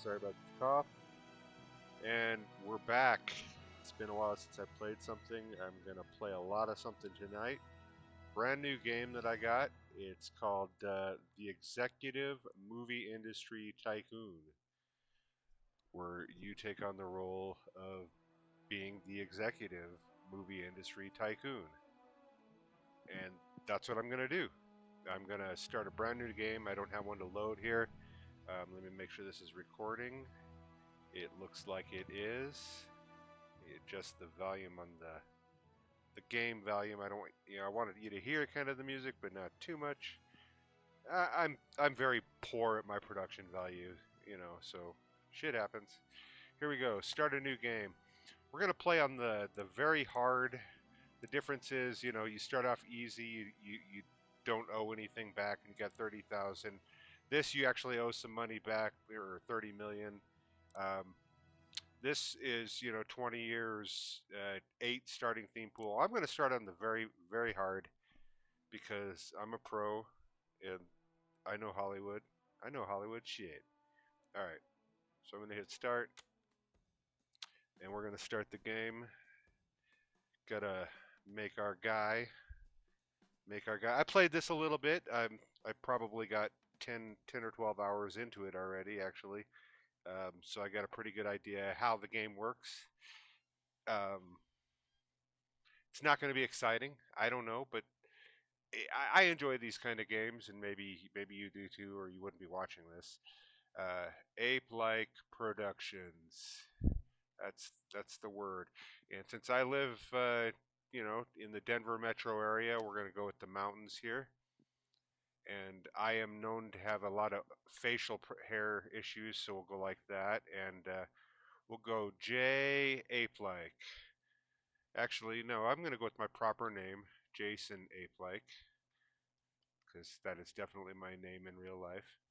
Sorry about the cough. And we're back. It's been a while since I played something. I'm going to play a lot of something tonight. Brand new game that I got. It's called The Executive Movie Industry Tycoon, where you take on the role of being the executive movie industry tycoon. And that's what I'm going to do. I'm going to start a brand new game. I don't have one to load here. Let me make sure this is recording. It looks like it is. Adjust the volume on the game volume. I don't, I wanted you to hear kind of the music, but not too much. I'm very poor at my production value, so shit happens. Here we go. Start a new game. We're gonna play on the very hard. The difference is, you start off easy. You don't owe anything back, and you got 30,000. This you actually owe some money back, or 30 million. Um, this is 20 years, 8 starting theme pool. I'm going to start on the very very hard because I'm a pro and I know Hollywood. I know Hollywood shit. All right, so I'm going to hit start and we're going to start the game. Gotta make our guy. I played this a little bit. I probably got 10 or 12 hours into it already, actually. So I got a pretty good idea how the game works. Um, it's not going to be exciting. I don't know, but I enjoy these kind of games, and maybe you do too, or you wouldn't be watching this. Ape-like Productions. That's the word. And since I live, in the Denver metro area, we're going to go with the mountains here. And I am known to have a lot of facial hair issues, so we'll go like that. And we'll go J Ape-like. Actually, no, I'm going to go with my proper name, Jason Ape-like, because that is definitely my name in real life.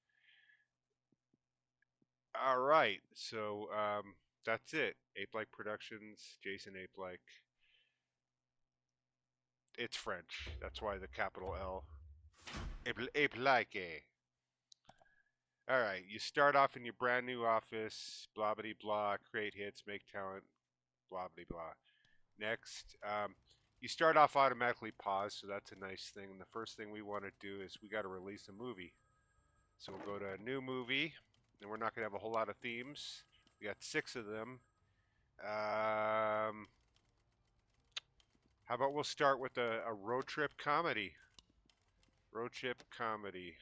All right, so that's it. Ape-like Productions, Jason Ape-like. It's French. That's why the capital L. Ape-like. All right, you start off in your brand new office, blah blah blah, create hits, make talent, blah blah blah. Next, you start off automatically paused, so that's a nice thing. And the first thing we want to do is we got to release a movie. So we'll go to a new movie, and we're not going to have a whole lot of themes. We got 6 of them. How about we'll start with a road trip comedy. Road trip comedy.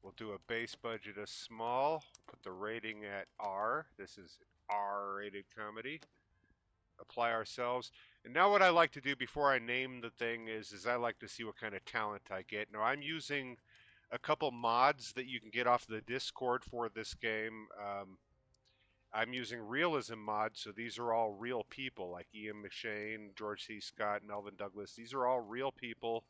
We'll do a base budget of small. Put the rating at R. This is R-rated comedy. Apply ourselves. And now what I like to do before I name the thing is I like to see what kind of talent I get. Now I'm using a couple mods that you can get off the Discord for this game. I'm using realism mods, so these are all real people, like Ian McShane, George C. Scott, Melvin Douglas. These are all real people,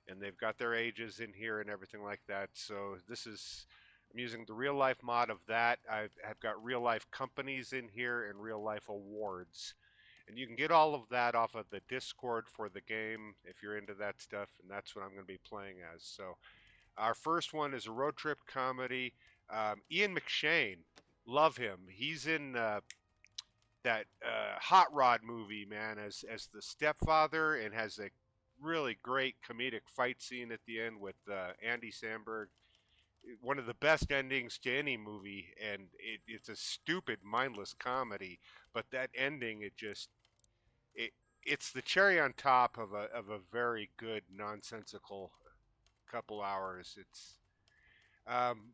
and they've got their ages in here and everything like that. So I'm using the real life mod of that. I've got real life companies in here and real life awards. And you can get all of that off of the Discord for the game if you're into that stuff, and that's what I'm going to be playing as. So our first one is a road trip comedy. Ian McShane, love him. He's in that Hot Rod movie, man, as the stepfather, and has a really great comedic fight scene at the end with Andy Samberg. One of the best endings to any movie, and it's a stupid, mindless comedy. But that ending, it's the cherry on top of a very good nonsensical couple hours. It's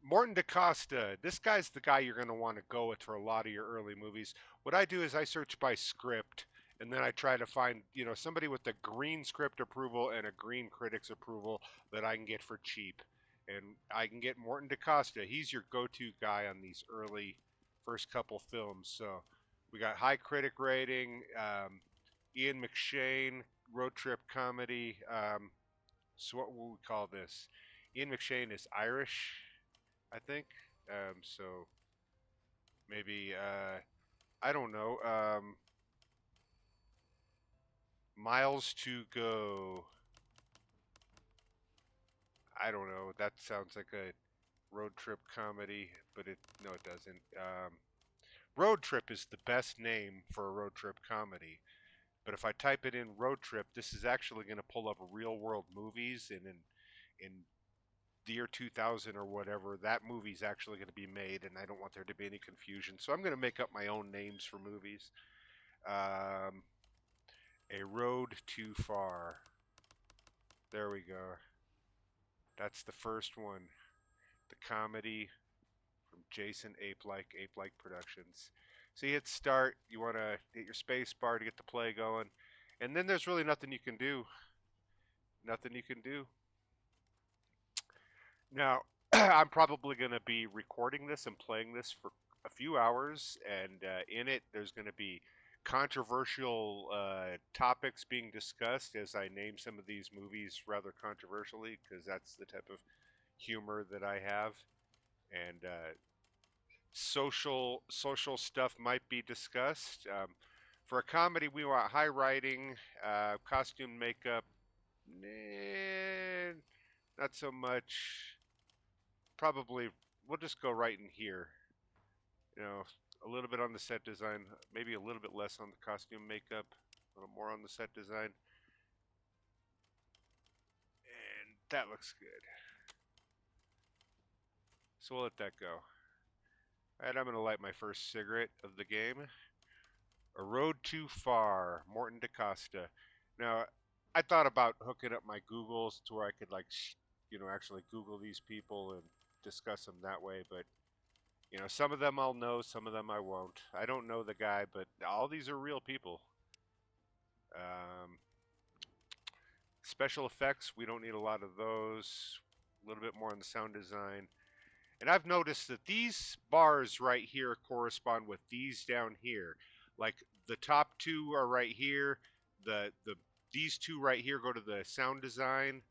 Morton DaCosta. This guy's the guy you're going to want to go with for a lot of your early movies. What I do is I search by script, and then I try to find somebody with a green script approval and a green critics approval that I can get for cheap. And I can get Morton DaCosta. He's your go-to guy on these early first couple films. So we got high critic rating, Ian McShane, road trip comedy. So what will we call this? Ian McShane is Irish, I think. So maybe, I don't know. Miles to Go. I don't know. That sounds like a Road trip comedy, but it no, it doesn't. Road trip is the best name for a road trip comedy. But if I type it in road trip, this is actually going to pull up real world movies, and in the year 2000 or whatever, that movie's actually going to be made, and I don't want there to be any confusion. So I'm going to make up my own names for movies. Um, a Road Too Far. There we go. That's the first one. The comedy from Jason Ape-like Productions. So you hit start. You want to hit your space bar to get the play going, and then there's really nothing you can do. Nothing you can do. Now, I'm probably going to be recording this and playing this for a few hours, and in it, there's going to be controversial topics being discussed as I name some of these movies rather controversially, because that's the type of humor that I have. And social stuff might be discussed. For a comedy, we want high writing, costume, makeup, nah, not so much. Probably we'll just go right in here. You know, a little bit on the set design, maybe a little bit less on the costume makeup, a little more on the set design. And that looks good. So we'll let that go. Alright, I'm going to light my first cigarette of the game. A Road Too Far, Morton DaCosta. Now, I thought about hooking up my Googles to where I could, like, actually Google these people and discuss them that way, but some of them I'll know, some of them I won't. I don't know the guy, but all these are real people. Special effects, we don't need a lot of those. A little bit more on the sound design. And I've noticed that these bars right here correspond with these down here. Like the top two are right here. These two right here go to the sound design,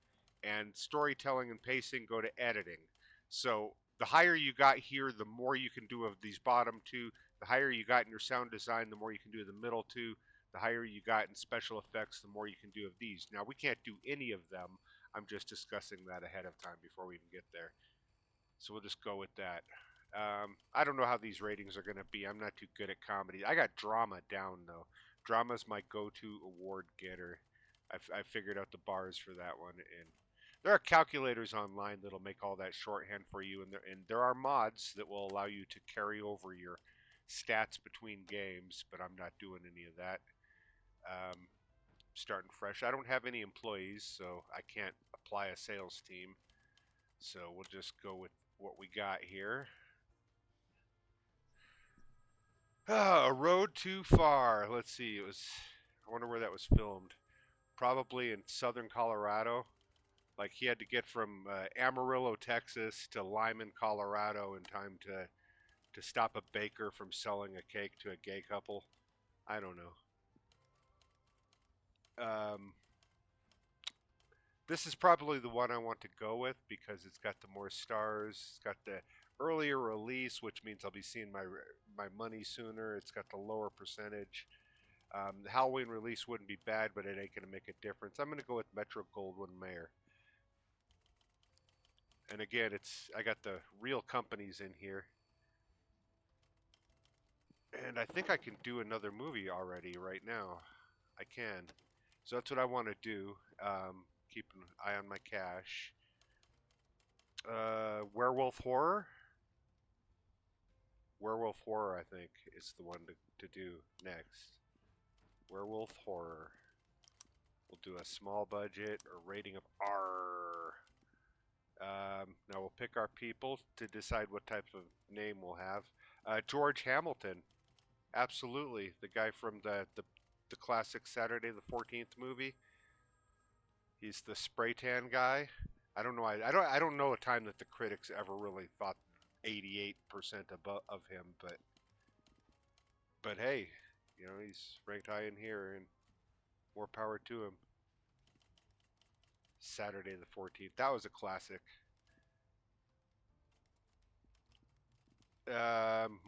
and storytelling and pacing go to editing. So the higher you got here, the more you can do of these bottom two. The higher you got in your sound design, the more you can do of the middle two. The higher you got in special effects, the more you can do of these. Now, we can't do any of them. I'm just discussing that ahead of time before we even get there. So we'll just go with that. I don't know how these ratings are going to be. I'm not too good at comedy. I got drama down, though. Drama's my go-to award getter. I figured out the bars for that one, and there are calculators online that'll make all that shorthand for you, and there are mods that will allow you to carry over your stats between games, but I'm not doing any of that. Starting fresh. I don't have any employees, so I can't apply a sales team. So we'll just go with what we got here. A Road Too Far. Let's see. I wonder where that was filmed. Probably in southern Colorado. Like he had to get from Amarillo, Texas to Lyman, Colorado in time to stop a baker from selling a cake to a gay couple. I don't know. This is probably the one I want to go with because it's got the more stars. It's got the earlier release, which means I'll be seeing my money sooner. It's got the lower percentage. The Halloween release wouldn't be bad, but it ain't going to make a difference. I'm going to go with Metro Goldwyn Mayer. And again, I got the real companies in here. And I think I can do another movie already right now. I can. So that's what I want to do. Keep an eye on my cash. Werewolf Horror? Werewolf Horror, I think, is the one to do next. Werewolf Horror. We'll do a small budget or rating of R. Now we'll pick our people to decide what type of name we'll have. George Hamilton. Absolutely. The guy from the classic Saturday the 14th movie. He's the spray tan guy. I don't know. I don't know a time that the critics ever really thought 88% of him, but hey, he's ranked high in here, and more power to him. Saturday the 14th. That was a classic.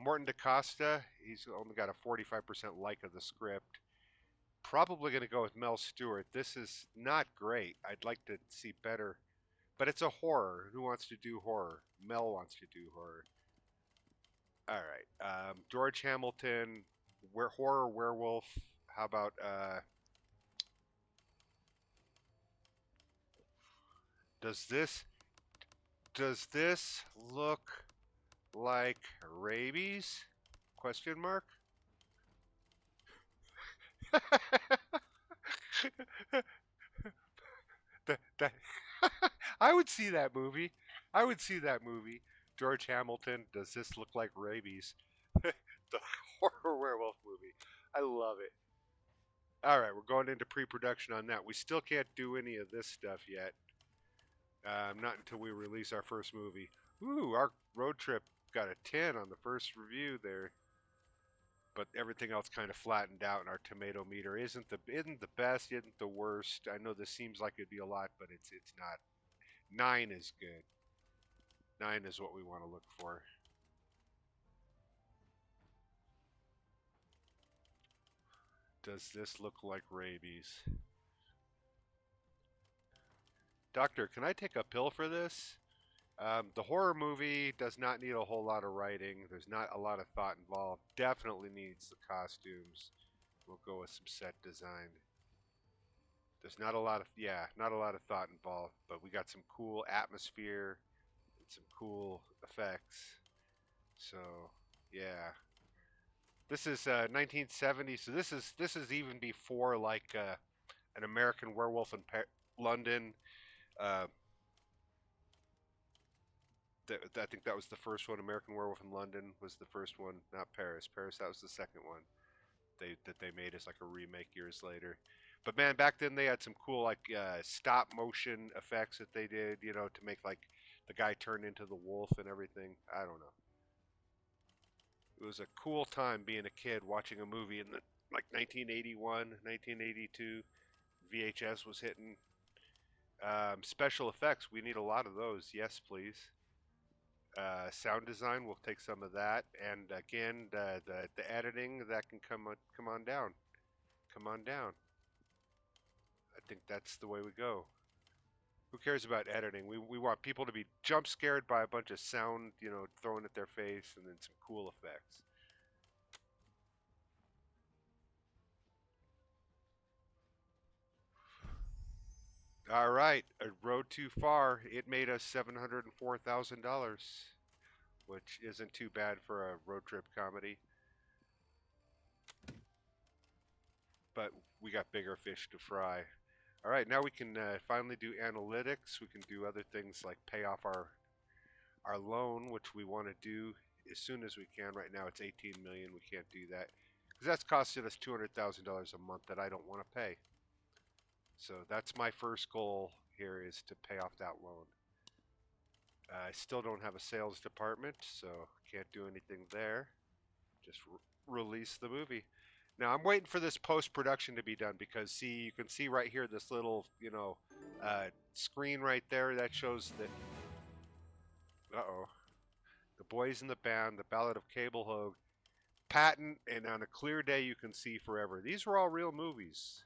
Morton DaCosta. He's only got a 45% like of the script. Probably going to go with Mel Stewart. This is not great. I'd like to see better, but it's a horror. Who wants to do horror? Mel wants to do horror. All right. George Hamilton, horror werewolf. How about does this does this look like rabies? Question mark. That I would see that movie. I would see that movie. George Hamilton, does this look like rabies? The horror werewolf movie. I love it. All right, we're going into pre-production on that. We still can't do any of this stuff yet. Not until we release our first movie. Ooh, our road trip got a 10 on the first review there, but everything else kind of flattened out, and our tomato meter isn't the best, isn't the worst. I know this seems like it'd be a lot, but it's not. 9 is good. 9 is what we want to look for. Does this look like rabies? Doctor, can I take a pill for this? The horror movie does not need a whole lot of writing. There's not a lot of thought involved. Definitely needs the costumes. We'll go with some set design. There's not a lot of not a lot of thought involved, but we got some cool atmosphere and some cool effects. So, yeah. This is 1970, so this is even before like an American Werewolf in London. Uh, I think that was the first one. American Werewolf in London was the first one, not Paris. Paris, that was the second one. They made as like a remake years later. But man, back then they had some cool like stop motion effects that they did, to make like the guy turn into the wolf and everything. I don't know. It was a cool time being a kid watching a movie in the like 1981, 1982. VHS was hitting. Special effects, we need a lot of those. Yes, please. Sound design, we'll take some of that, and again, the editing that can come on down, come on down. I think that's the way we go. Who cares about editing? We want people to be jump scared by a bunch of sound, thrown at their face, and then some cool effects. All right, a road too far. It made us $704,000, which isn't too bad for a road trip comedy. But we got bigger fish to fry. All right, now we can finally do analytics. We can do other things like pay off our loan, which we want to do as soon as we can. Right now it's 18 million. We can't do that because that's costing us $200,000 a month that I don't want to pay. So that's my first goal here is to pay off that loan. I still don't have a sales department, so can't do anything there. Just release the movie. Now I'm waiting for this post production to be done because see, you can see right here this little, screen right there that shows that. Uh-oh. The Boys in the Band, The Ballad of Cable Hogue, Patton, and On a Clear Day You Can See Forever. These were all real movies.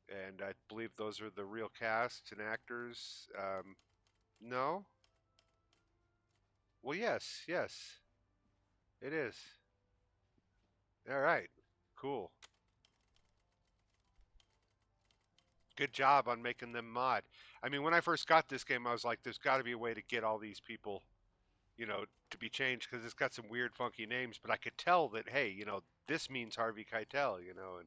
And I believe those are the real casts and actors. No? Well, yes, yes, it is. All right, cool. Good job on making them mod. I mean, when I first got this game, I was like, there's got to be a way to get all these people, to be changed because it's got some weird, funky names. But I could tell that, hey, this means Harvey Keitel, and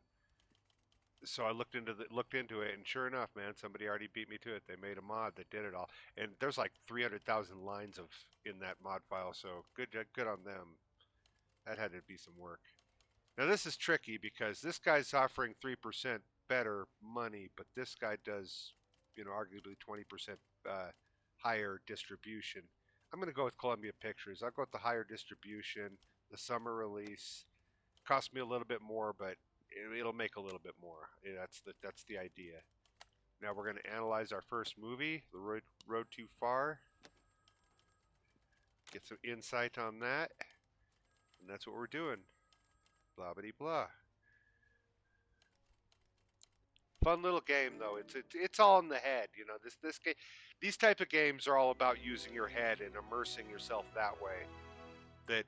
so I looked into it, and sure enough, man, somebody already beat me to it. They made a mod that did it all, and there's like 300,000 lines of in that mod file. So good on them. That had to be some work. Now this is tricky because this guy's offering 3% better money, but this guy does, arguably 20% higher distribution. I'm going to go with Columbia Pictures. I'll go with the higher distribution, the summer release. Cost me a little bit more, but it'll make a little bit more. Yeah, that's the idea. Now we're going to analyze our first movie, The Road Too Far. Get some insight on that, and that's what we're doing. Blah blah blah. Fun little game though. It's all in the head. This game. These type of games are all about using your head and immersing yourself that way. That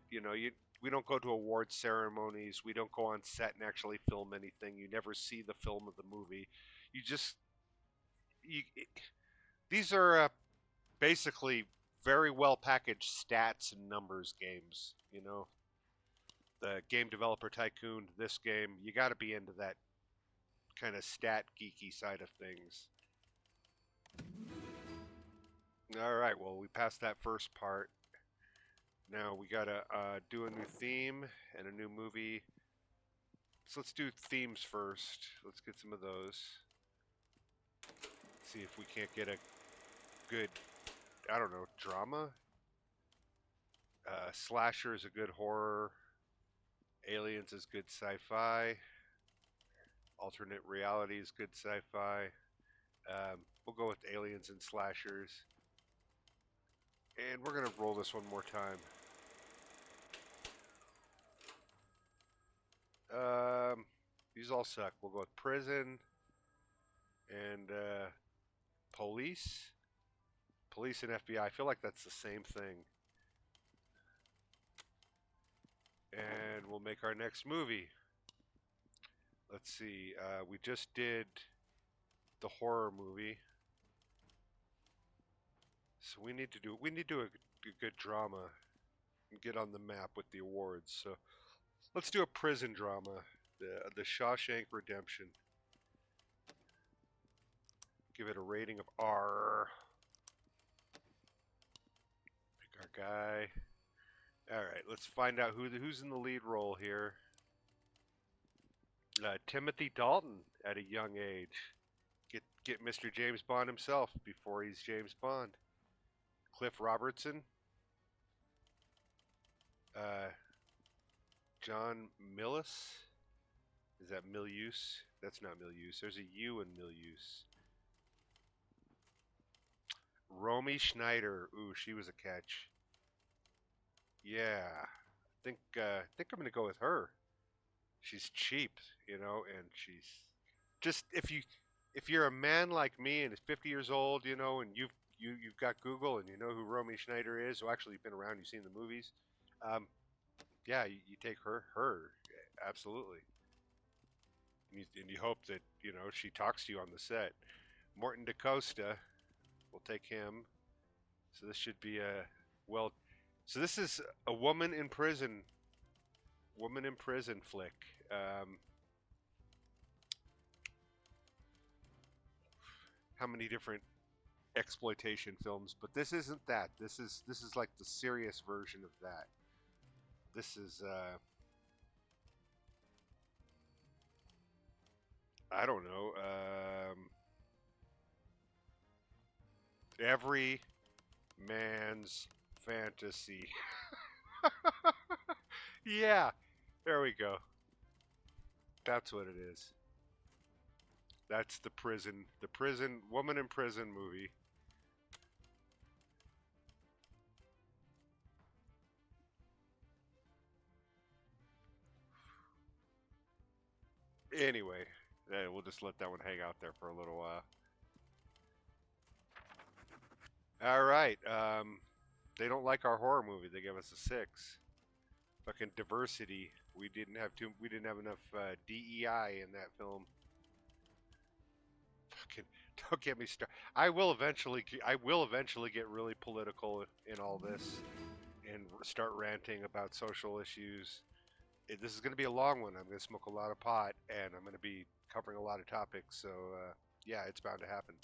we don't go to award ceremonies. We don't go on set and actually film anything. You never see the film of the movie. You just you, it, these are basically very well packaged stats and numbers games. The game developer Tycoon. This game, you got to be into that kind of stat geeky side of things. All right, well, we passed that first part. Now we gotta do a new theme and a new movie. So let's do themes first. Let's get some of those. See if we can't get a good, I don't know, drama. Slasher is a good horror. Aliens is good sci-fi. Alternate reality is good sci-fi. We'll go with aliens and slashers. And we're gonna roll this one more time. These all suck. We'll go with prison and police. Police and FBI. I feel like that's the same thing. And we'll make our next movie. Let's see. We just did the horror movie. So we need to do a good drama and get on the map with the awards. So let's do a prison drama, the Shawshank Redemption. Give it a rating of R. Pick our guy. All right, let's find out who's in the lead role here. Timothy Dalton at a young age. Get Mr. James Bond himself before he's James Bond. Cliff Robertson. John Millis. Is that Milius? That's not Milius. There's a U in Milius. Romy Schneider. Ooh, she was a catch. Yeah, I think I'm gonna go with her. She's cheap, and she's just if you're a man like me and is 50 years old, and you've got Google and you know who Romy Schneider is. Well, actually, you've been around, you've seen the movies. Yeah, you take her, absolutely. And you hope that she talks to you on the set. Morton DaCosta, we'll take him. So this should be a well. So this is a woman in prison flick. How many different exploitation films? But this isn't that. This is like the serious version of that. This is I don't know. Every man's fantasy. Yeah, there we go. That's what it is. That's the prison woman in prison movie. Anyway, we'll just let that one hang out there for a little while. All right. They don't like our horror movie. They gave us a 6. Fucking diversity. We didn't have enough DEI in that film. Fucking don't get me started. I will eventually get really political in all this and start ranting about social issues. This is going to be a long one. I'm going to smoke a lot of pot and I'm going to be covering a lot of topics. So yeah, it's bound to happen.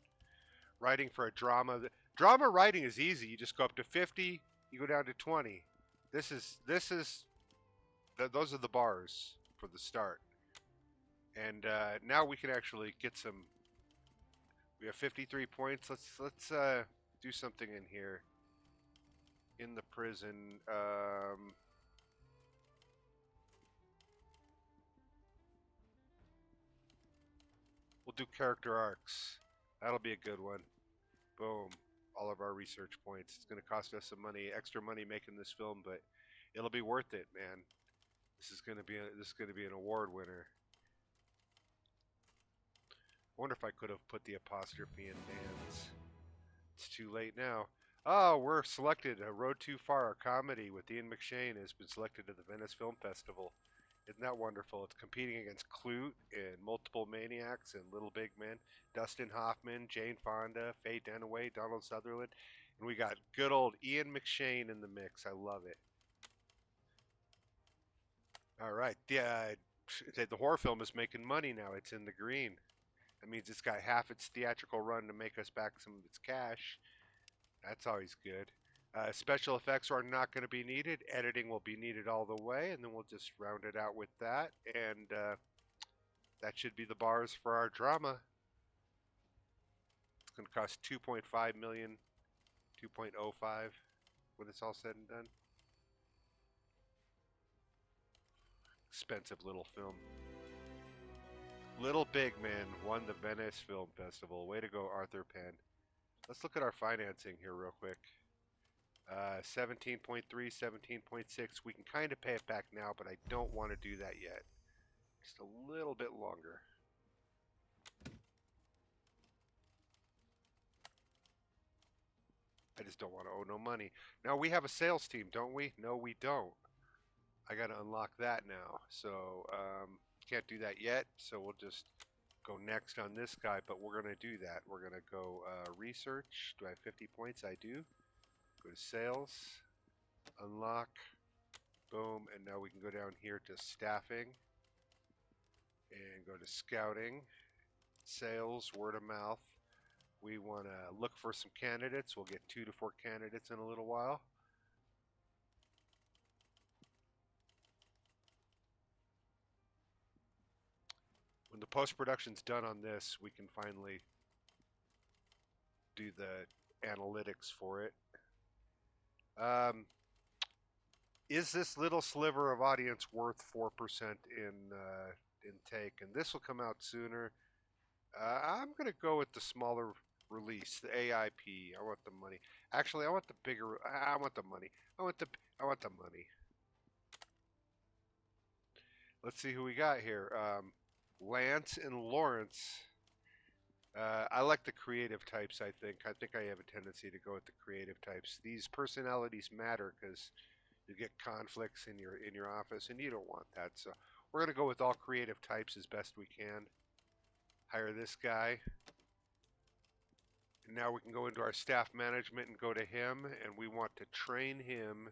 Writing for a drama. Drama writing is easy. You just go up to 50. You go down to 20. Those are the bars for the start. And now we can actually get some. We have 53 points. Let's do something in here. In the prison. We'll do character arcs. That'll be a good one. Boom. All of our research points. It's going to cost us some money, extra money making this film, but it'll be worth it, man. This is going to be an award winner. I wonder if I could have put the apostrophe in Dan's. It's too late now. Oh, we're selected. A Road Too Far, a comedy with Ian McShane, has been selected to the Venice Film Festival. Isn't that wonderful? It's competing against Clute and Multiple Maniacs and Little Big Men, Dustin Hoffman, Jane Fonda, Faye Dunaway, Donald Sutherland, and we got good old Ian McShane in the mix. I love it. All right, yeah, the horror film is making money now. It's in the green. That means it's got half its theatrical run to make us back some of its cash. That's always good. Special effects are not going to be needed. Editing will be needed all the way, and then we'll just round it out with that. And that should be the bars for our drama. It's going to cost 2.5 million, 2.05 when it's all said and done. Expensive little film. Little Big Man won the Venice Film Festival. Way to go, Arthur Penn. Let's look at our financing here real quick. 17.3, 17.6. We can kind of pay it back now, but I don't want to do that yet. Just a little bit longer. I just don't want to owe no money. Now, we have a sales team, don't we? No, we don't. I got to unlock that now. So, can't do that yet. So, we'll just go next on this guy, but we're going to do that. We're going to go research. Do I have 50 points? I do. Go to sales, unlock, boom, and now we can go down here to staffing and go to scouting, sales, word of mouth. We want to look for some candidates. We'll get 2 to 4 candidates in a little while. When the post-production's done on this, we can finally do the analytics for it. Is this little sliver of audience worth 4% in take? And this will come out sooner. I'm gonna go with the smaller release, the AIP. I want the money. Actually, I want the bigger. I want the money. I want the money. Let's see who we got here. Lance and Lawrence. I like the creative types. I think I have a tendency to go with the creative types. These personalities matter because you get conflicts in your office, and you don't want that. So we're gonna go with all creative types as best we can. Hire this guy. And now we can go into our staff management and go to him, and we want to train him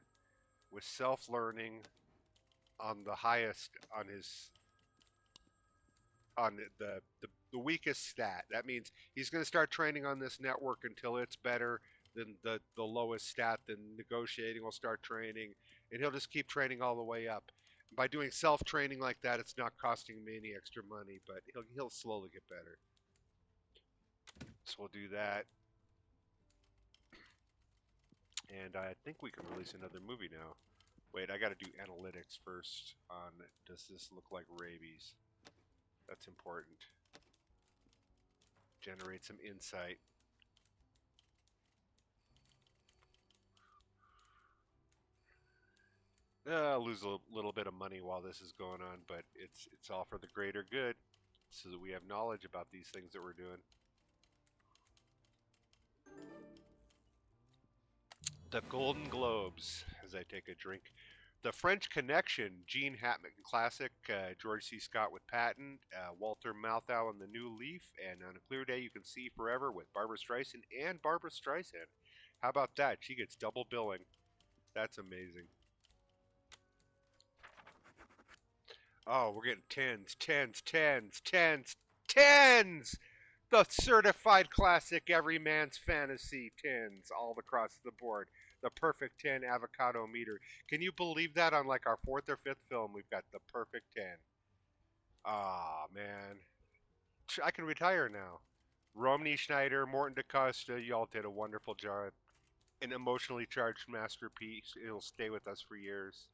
with self-learning on the highest on the weakest stat. That means he's going to start training on this network until it's better than the lowest stat. Then negotiating will start training, and he'll just keep training all the way up. By doing self-training like that, it's not costing me any extra money, but he'll slowly get better. So we'll do that. And I think we can release another movie now. Wait, I got to do analytics first on does this look like rabies? That's important. Generate some insight. I'll lose a little bit of money while this is going on, but it's all for the greater good, so that we have knowledge about these things that we're doing. The Golden Globes, as I take a drink. The French Connection, Gene Hackman classic, George C. Scott with Patton, Walter Matthau in The New Leaf, and On a Clear Day You Can See Forever with Barbra Streisand and Barbra Streisand. How about that? She gets double billing. That's amazing. Oh, we're getting tens, tens, tens, tens, tens! The certified classic Every Man's Fantasy tens all across the board. The perfect 10 avocado meter. Can you believe that on like our 4th or 5th film we've got the perfect 10? Ah, man. I can retire now. Romney Schneider, Morton DaCosta, y'all did a wonderful job. An emotionally charged masterpiece. It'll stay with us for years.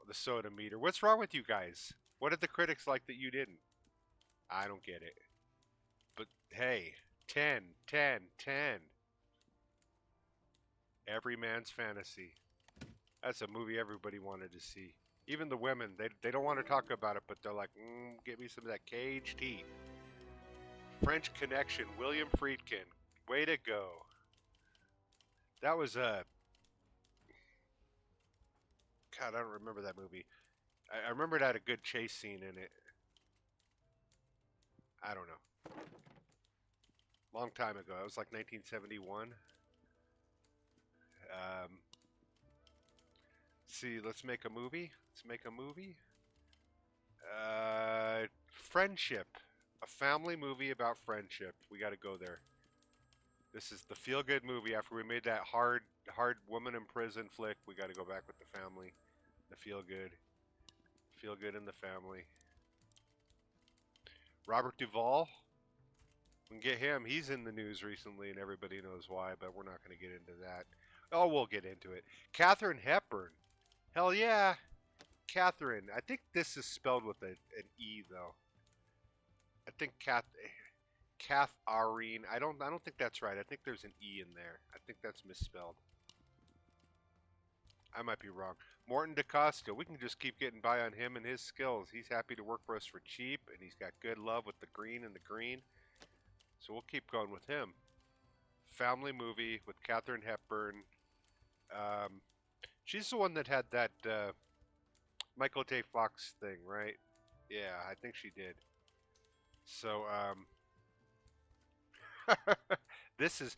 The soda meter. What's wrong with you guys? What did the critics like that you didn't? I don't get it. But hey, 10, 10, 10. Every Man's Fantasy. That's a movie everybody wanted to see. Even the women, they don't want to talk about it, but they're like, give me some of that caged heat. French Connection, William Friedkin. Way to go. That was a God. I don't remember that movie. I remember it had a good chase scene in it. I don't know. Long time ago. It was like 1971. Um, see, let's make a movie. Let's make a movie. Friendship. A family movie about friendship. We got to go there. This is the feel-good movie. After we made that hard woman in prison flick, we got to go back with the family. The feel-good in the family. Robert Duvall. We can get him. He's in the news recently, and everybody knows why. But we're not going to get into that. Oh, we'll get into it. Katharine Hepburn. Hell yeah, Catherine. I think this is spelled with an E though. I think Catharine. I don't think that's right. I think there's an E in there. I think that's misspelled. I might be wrong. Morton DaCosta. We can just keep getting by on him and his skills. He's happy to work for us for cheap, and he's got good love with the green and the green. So we'll keep going with him. Family movie with Katharine Hepburn. Um, she's the one that had that Michael J. Fox thing, right? Yeah, I think she did. So this is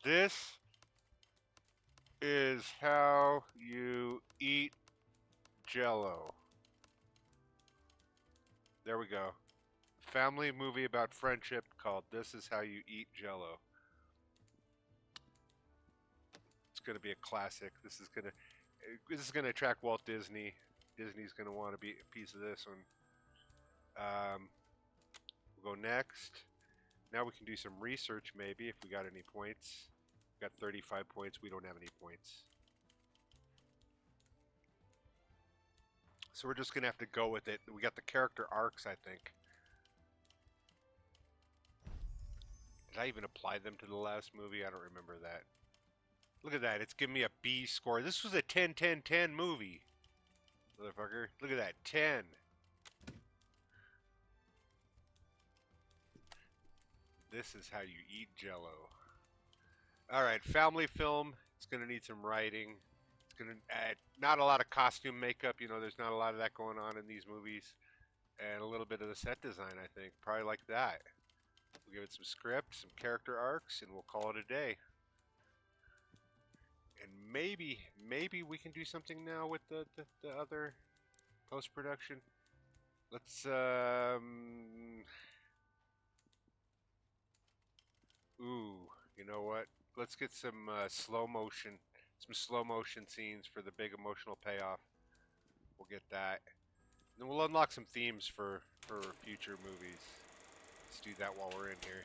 this is how you eat Jello. There we go. Family movie about friendship called "This Is How You Eat Jello." It's gonna be a classic. This is gonna attract Walt Disney. Disney's gonna want to be a piece of this one. We'll go next. Now we can do some research maybe if we got any points. We got 35 points. We don't have any points. So we're just going to have to go with it. We got the character arcs, I think. Did I even apply them to the last movie? I don't remember that. Look at that. It's giving me a B score. This was a 10-10-10 movie. Motherfucker. Look at that. 10. This is how you eat Jello. All right, family film. It's going to need some writing. It's going to add not a lot of costume makeup. You know, there's not a lot of that going on in these movies. And a little bit of the set design, I think. Probably like that. We'll give it some script, some character arcs, and we'll call it a day. And maybe we can do something now with the other post-production. Let's, ooh, you know what? Let's get some slow motion scenes for the big emotional payoff. We'll get that. Then we'll unlock some themes for future movies. Let's do that while we're in here.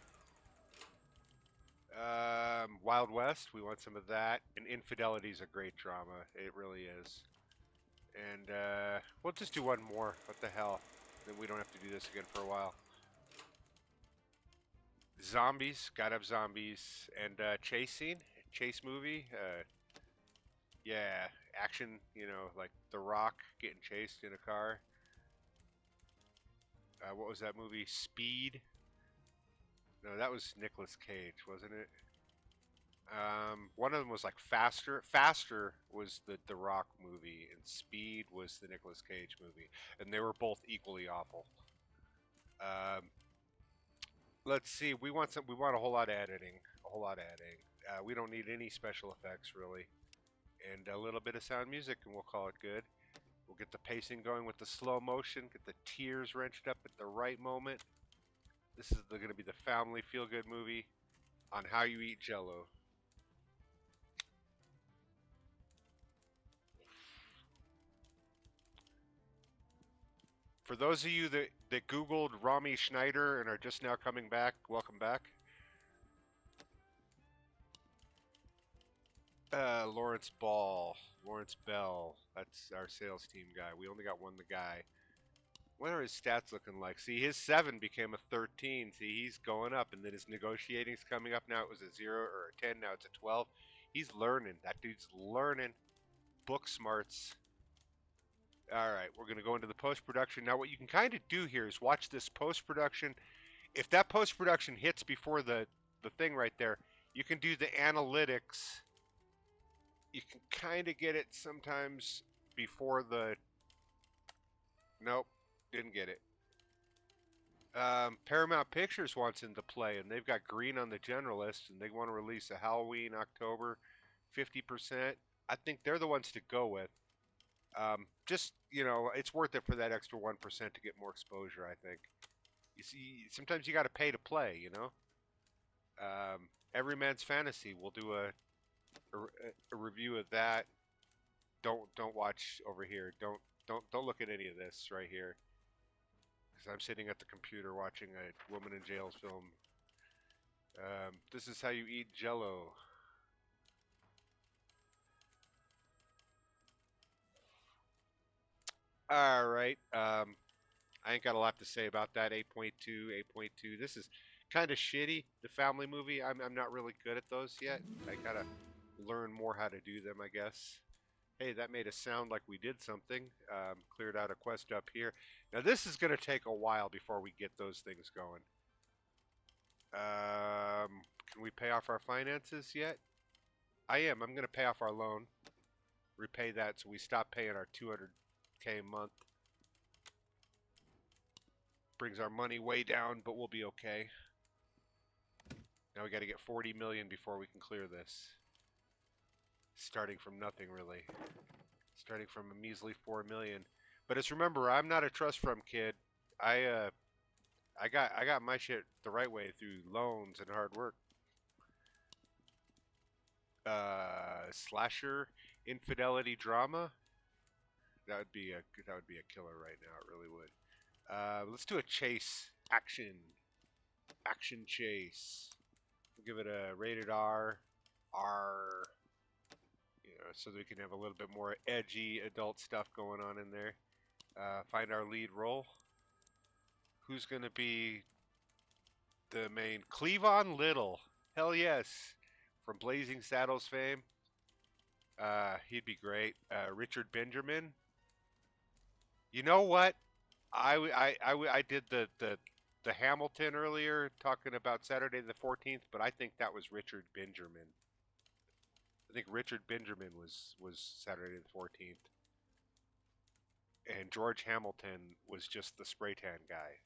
Wild West, we want some of that. And Infidelity is a great drama. It really is. And we'll just do one more. What the hell? Then we don't have to do this again for a while. Zombies, gotta have zombies. And chase scene, chase movie. Yeah, action, you know, like The Rock getting chased in a car. What was that movie? Speed? No, that was Nicolas Cage, wasn't it? One of them was like Faster. Faster was the Rock movie, and Speed was the Nicolas Cage movie, and they were both equally awful. Um, let's see. We want some. We want a whole lot of editing. A whole lot of editing. We don't need any special effects really, and a little bit of sound music, and we'll call it good. We'll get the pacing going with the slow motion. Get the tears wrenched up at the right moment. This is going to be the family feel-good movie on how you eat Jello. For those of you that Googled Rami Schneider and are just now coming back, welcome back. Lawrence Bell. That's our sales team guy. We only got one the guy. What are his stats looking like? See, his 7 became a 13. See, he's going up, and then his negotiating's coming up now. It was a 0 or a 10. Now it's a 12. He's learning. That dude's learning. Book smarts. All right, we're going to go into the post-production. Now, what you can kind of do here is watch this post-production. If that post-production hits before the thing right there, You can do the analytics. You can kind of get it sometimes before the. Nope, didn't get it. Paramount Pictures wants into play, and they've got green on the generalist, and they want to release a Halloween October, 50%. I think they're the ones to go with. Just it's worth it for that extra 1% to get more exposure. I think. You see, sometimes you got to pay to play. Every Man's Fantasy. We'll do a review of that. Don't watch over here. Don't look at any of this right here. Because I'm sitting at the computer watching a woman in jail's film. This is how you eat Jello. All right. I ain't got a lot to say about that. 8.2, 8.2. This is kind of shitty. The family movie. I'm not really good at those yet. I gotta learn more how to do them, I guess. Hey, that made us sound like we did something. Cleared out a quest up here. Now this is going to take a while before we get those things going. Can we pay off our finances yet? I am. I'm going to pay off our loan. Repay that so we stop paying our 200K a month. Brings our money way down, but we'll be okay. Now we got to get 40 million before we can clear this. Starting from nothing, really. Starting from a measly 4 million. But it's remember, I'm not a trust fund kid. I got my shit the right way through loans and hard work. Slasher, infidelity drama. That would be a killer right now. It really would. Let's do a chase action chase. We'll give it a rated R. So that we can have a little bit more edgy adult stuff going on in there. Find our lead role. Who's going to be the main? Cleavon Little. Hell yes. From Blazing Saddles fame. He'd be great. Richard Benjamin. You know what? I did the Hamilton earlier, talking about Saturday the 14th, but I think that was Richard Benjamin. I think Richard Benjamin was Saturday the 14th. And George Hamilton was just the spray tan guy.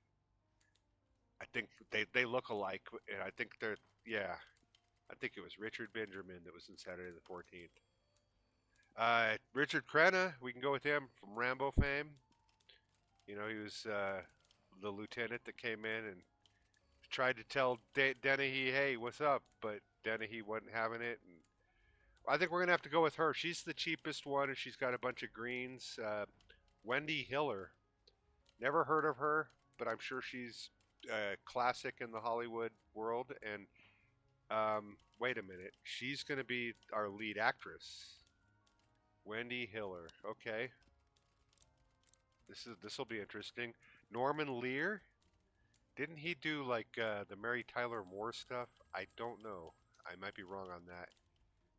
I think they look alike, and I think they're, yeah. I think it was Richard Benjamin that was in Saturday the 14th. Richard Crenna, we can go with him from Rambo fame. He was the lieutenant that came in and tried to tell Dennehy, hey, what's up? But Dennehy wasn't having it. And I think we're going to have to go with her. She's the cheapest one, and she's got a bunch of greens. Wendy Hiller. Never heard of her, but I'm sure she's a classic in the Hollywood world. And wait a minute. She's going to be our lead actress. Wendy Hiller. Okay. This will be interesting. Norman Lear. Didn't he do like the Mary Tyler Moore stuff? I don't know. I might be wrong on that.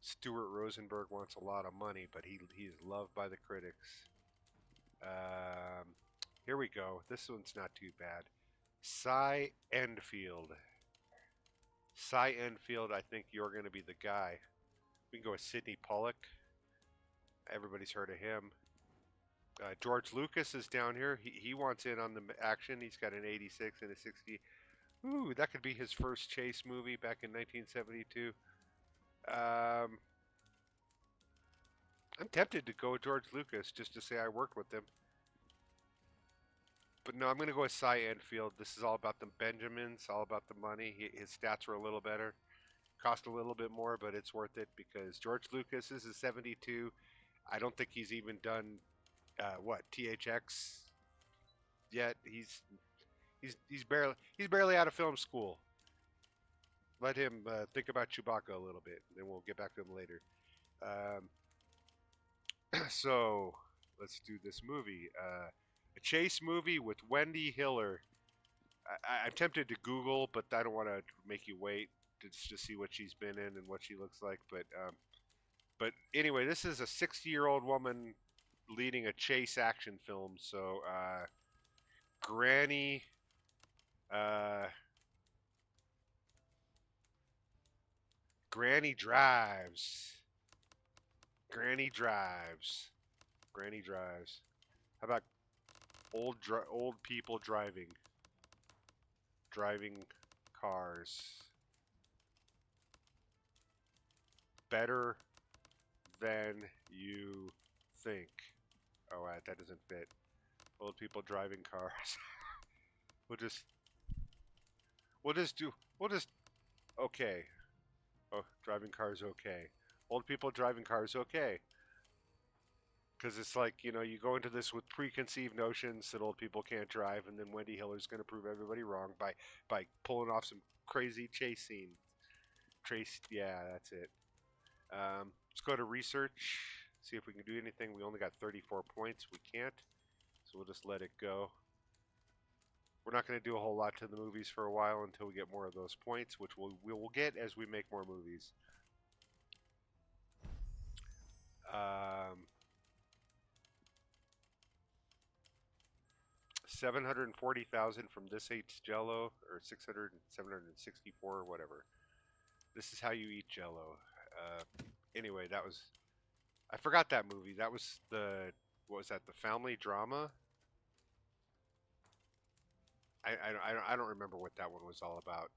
Stuart Rosenberg wants a lot of money, but he is loved by the critics. Here we go. This one's not too bad. Cy Enfield. Cy Enfield, I think you're going to be the guy. We can go with Sidney Pollack. Everybody's heard of him. George Lucas is down here. He wants in on the action. He's got an 86 and a 60. Ooh, that could be his first chase movie back in 1972. I'm tempted to go with George Lucas just to say I worked with him. But no, I'm going to go with Cy Enfield. This is all about the Benjamins, all about the money. His stats were a little better. Cost a little bit more, but it's worth it because George Lucas is a 72. I don't think he's even done THX yet. He's barely out of film school. Let him think about Chewbacca a little bit, and then we'll get back to him later. So let's do this movie. A chase movie with Wendy Hiller. I'm tempted to Google, but I don't want to make you wait to see what she's been in and what she looks like. But anyway, this is a 60-year-old woman leading a chase action film. So Granny. Granny drives. Granny drives. Granny drives. How about old people driving cars? Better than you think. Oh, that doesn't fit. Old people driving cars. we'll just we'll just do we'll just okay. Oh, driving cars okay. Old people driving cars okay. Because it's like, you go into this with preconceived notions that old people can't drive, and then Wendy Hiller's going to prove everybody wrong by pulling off some crazy chase scene. Yeah, that's it. Let's go to research, see if we can do anything. We only got 34 points. We can't, so we'll just let it go. We're not going to do a whole lot to the movies for a while until we get more of those points, which we will get as we make more movies. 740,000 from This Hates Jello, or 764, or whatever. This is how you eat Jello. Anyway, I forgot that movie. That was what was that? The family drama. I don't remember what that one was all about.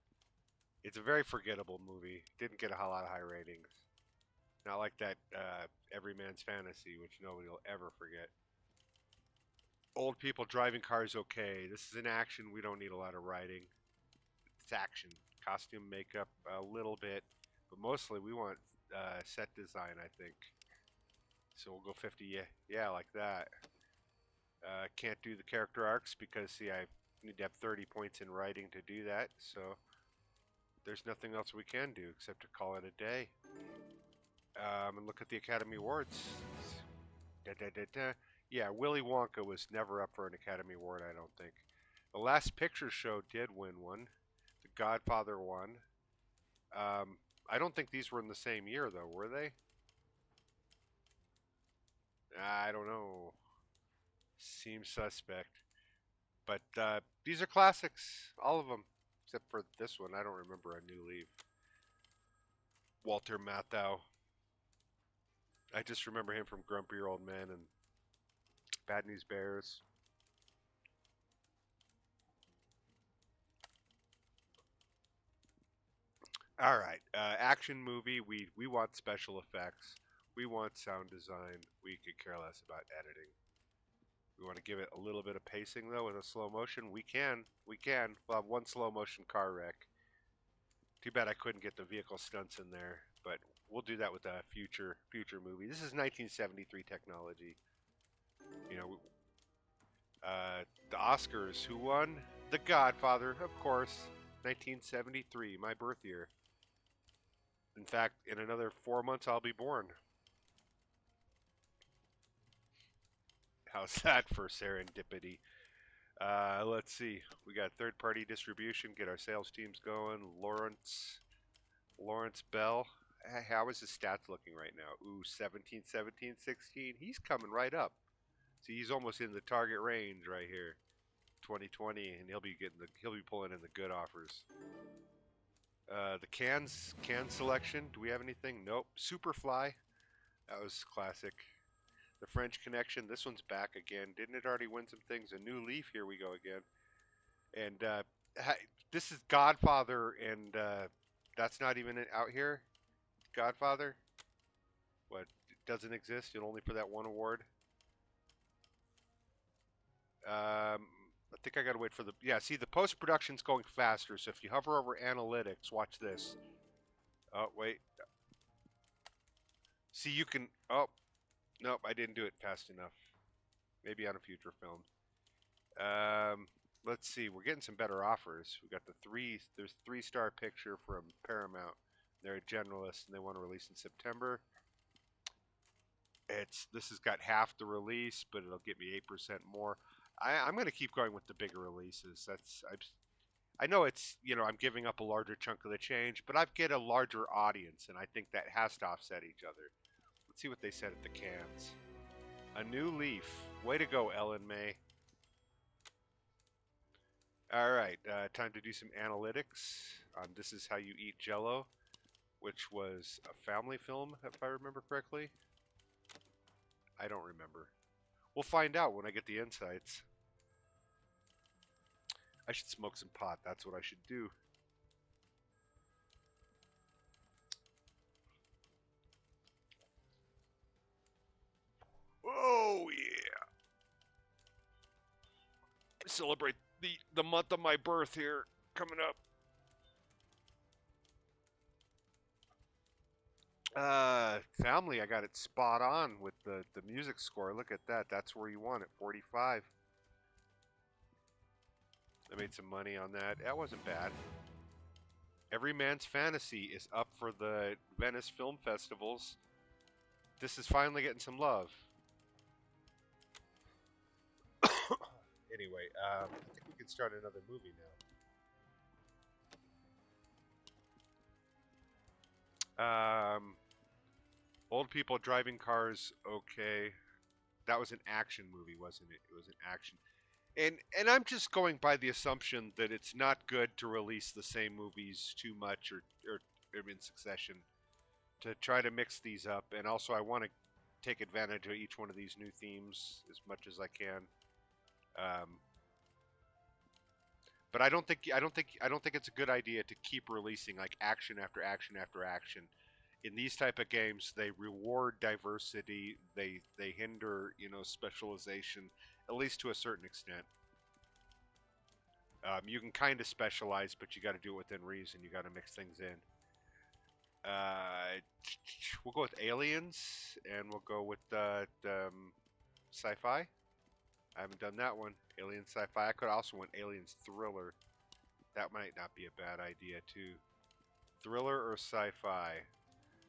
It's a very forgettable movie. Didn't get a whole lot of high ratings. Not like that Every Man's Fantasy, which nobody will ever forget. Old people driving cars okay. This is an action. We don't need a lot of writing. It's action. Costume, makeup, a little bit. But mostly we want set design, I think. So we'll go 50, yeah, like that. Can't do the character arcs because, see, I need to have 30 points in writing to do that. So there's nothing else we can do except to call it a day. And look at the Academy Awards. Da, da, da, da. Yeah, Willy Wonka was never up for an Academy Award, I don't think. The Last Picture Show did win one. The Godfather won. I don't think these were in the same year, though, were they? I don't know. Seems suspect. But these are classics, all of them, except for this one. I don't remember A New Leaf. Walter Matthau. I just remember him from Grumpier Old Men and Bad News Bears. All right, action movie. We want special effects. We want sound design. We could care less about editing. We want to give it a little bit of pacing though with a slow motion. We can. We'll have one slow motion car wreck. Too bad I couldn't get the vehicle stunts in there, but we'll do that with a future movie. This is 1973 technology. You know, the Oscars. Who won? The Godfather, of course. 1973, my birth year. In fact, in another 4 months, I'll be born. How's that for serendipity? Let's see. We got third-party distribution. Get our sales teams going. Lawrence Bell. How is his stats looking right now? Ooh, 17, 17, 16. He's coming right up. See, he's almost in the target range right here. 2020, and he'll be pulling in the good offers. The can selection. Do we have anything? Nope. Superfly. That was classic. The French Connection. This one's back again. Didn't it already win some things? A New Leaf. Here we go again. And this is Godfather, and that's not even out here. Godfather. What? It doesn't exist, and only for that one award. I think I gotta wait for the... Yeah, see, the post-production's going faster, so if you hover over analytics, watch this. Oh, wait. See, you can... Oh, nope, I didn't do it fast enough. Maybe on a future film. Let's see, we're getting some better offers. We got there's 3-star picture from Paramount. They're a generalist, and they want to release in September. This has got half the release, but it'll get me 8% more. I'm going to keep going with the bigger releases. I know it's, I'm giving up a larger chunk of the change, but I get a larger audience, and I think that has to offset each other. Let's see what they said at the cans. A New Leaf. Way to go, Ellen May. All right, time to do some analytics on This Is How You Eat Jello. which was a family film, if I remember correctly. I don't remember. We'll find out when I get the insights. I should smoke some pot. That's what I should do. Oh yeah! Celebrate the month of my birth here coming up. Family, I got it spot on with the music score. Look at that. That's where you want it. 45. I made some money on that. That wasn't bad. Every Man's Fantasy is up for the Venice Film Festivals. This is finally getting some love. Anyway, I think we can start another movie now. Old people driving cars, okay. That was an action movie, wasn't it? It was an action. And I'm just going by the assumption that it's not good to release the same movies too much or in succession, to try to mix these up. And also, I want to take advantage of each one of these new themes as much as I can. But I don't think it's a good idea to keep releasing like action after action after action. In these type of games, they reward diversity. They hinder specialization, at least to a certain extent. You can kind of specialize, but you got to do it within reason. You got to mix things in. We'll go with aliens, and we'll go with sci-fi. I haven't done that one. Alien sci-fi. I could also want aliens thriller. That might not be a bad idea too. Thriller or sci-fi.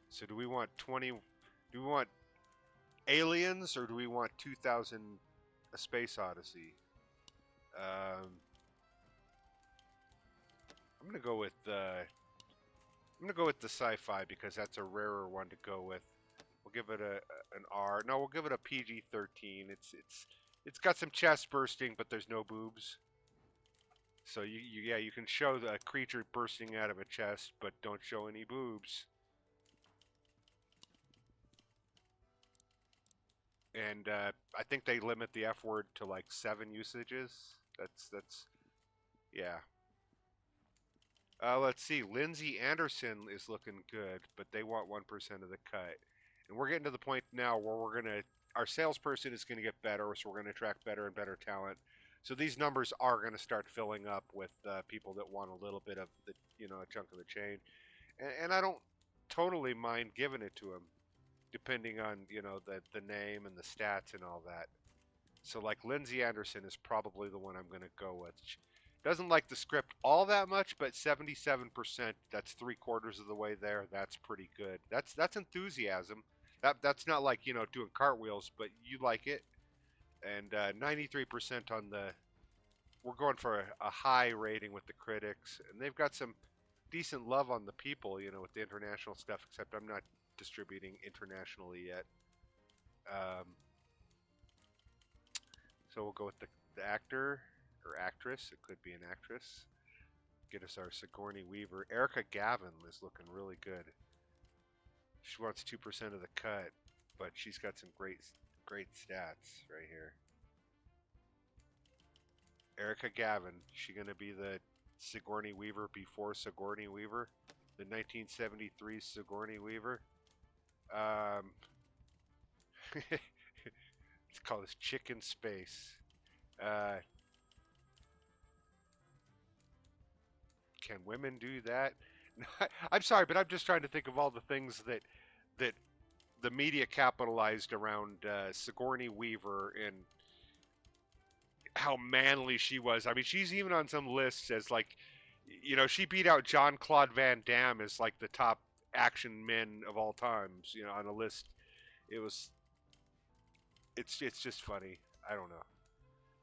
So do we want 20? Do we want aliens or do we want 2000: A Space Odyssey? I'm gonna go with the sci-fi because that's a rarer one to go with. We'll give it an R. No, we'll give it a PG-13. It's got some chest bursting, but there's no boobs. So you can show a creature bursting out of a chest, but don't show any boobs. And I think they limit the F word to like 7 usages. That's yeah. Let's see. Lindsay Anderson is looking good, but they want 1% of the cut. And we're getting to the point now where our salesperson is gonna get better, so we're gonna attract better and better talent. So these numbers are gonna start filling up with people that want a little bit of the a chunk of the chain, and I don't totally mind giving it to them, depending on the name and the stats and all that. So like Lindsay Anderson is probably the one I'm gonna go with. She doesn't like the script all that much, but 77%. That's 3/4 of the way there. That's pretty good. That's enthusiasm. That's not like doing cartwheels, but you like it. And 93% on the. We're going for a high rating with the critics, and they've got some decent love on the people, with the international stuff. Except I'm not distributing internationally yet. So we'll go with the actor or actress. It could be an actress. Get us our Sigourney Weaver. Erica Gavin is looking really good. She wants 2% of the cut, but she's got some great stats right here. Erica Gavin, she gonna be the Sigourney Weaver before Sigourney Weaver, the 1973 Sigourney Weaver. Let's call this Chicken Space. Can women do that? I'm sorry, but I'm just trying to think of all the things that the media capitalized around Sigourney Weaver and how manly she was. I mean, she's even on some lists as like, she beat out Jean-Claude Van Damme as like the top action men of all times. On a list. It's just funny. I don't know.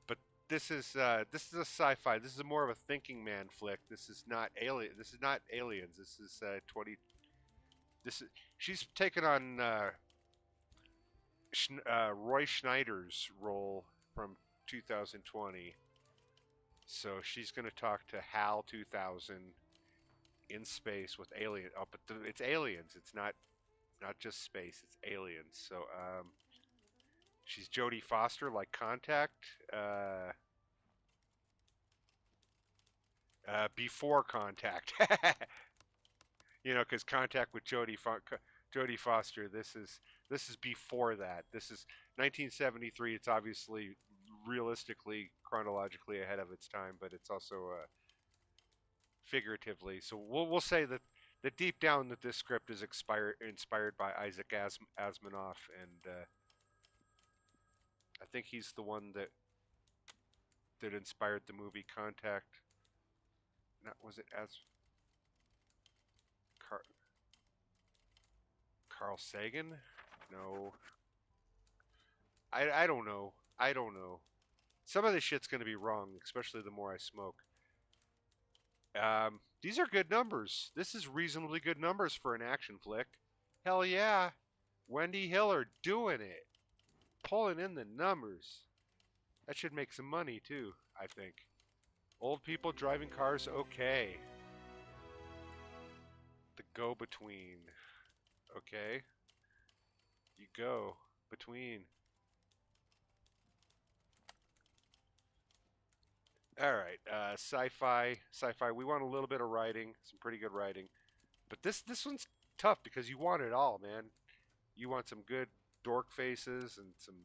But this is a sci-fi. This is more of a thinking man flick. This is not alien. This is not aliens. This is 20. She's taken on Roy Schneider's role from 2020. So she's going to talk to HAL 2000, in space with alien. Oh, but it's aliens. It's not just space. It's aliens. So she's Jodie Foster, like Contact. Before Contact. Because Contact with Jodie Foster. This is before that. This is 1973. It's obviously realistically, chronologically ahead of its time, but it's also figuratively. So we'll say that deep down that this script is inspired by Isaac Asimov, and I think he's the one that inspired the movie Contact. Not was it as Car- Carl Sagan? No, I don't know. I don't know. Some of this shit's gonna be wrong, especially the more I smoke. These are good numbers. This is reasonably good numbers for an action flick. Hell yeah, Wendy Hiller doing it, pulling in the numbers. That should make some money too, I think. Old people driving cars, okay. The go-between, okay. You go between. All right, sci-fi. We want a little bit of writing, some pretty good writing, but this one's tough because you want it all, man. You want some good dork faces and some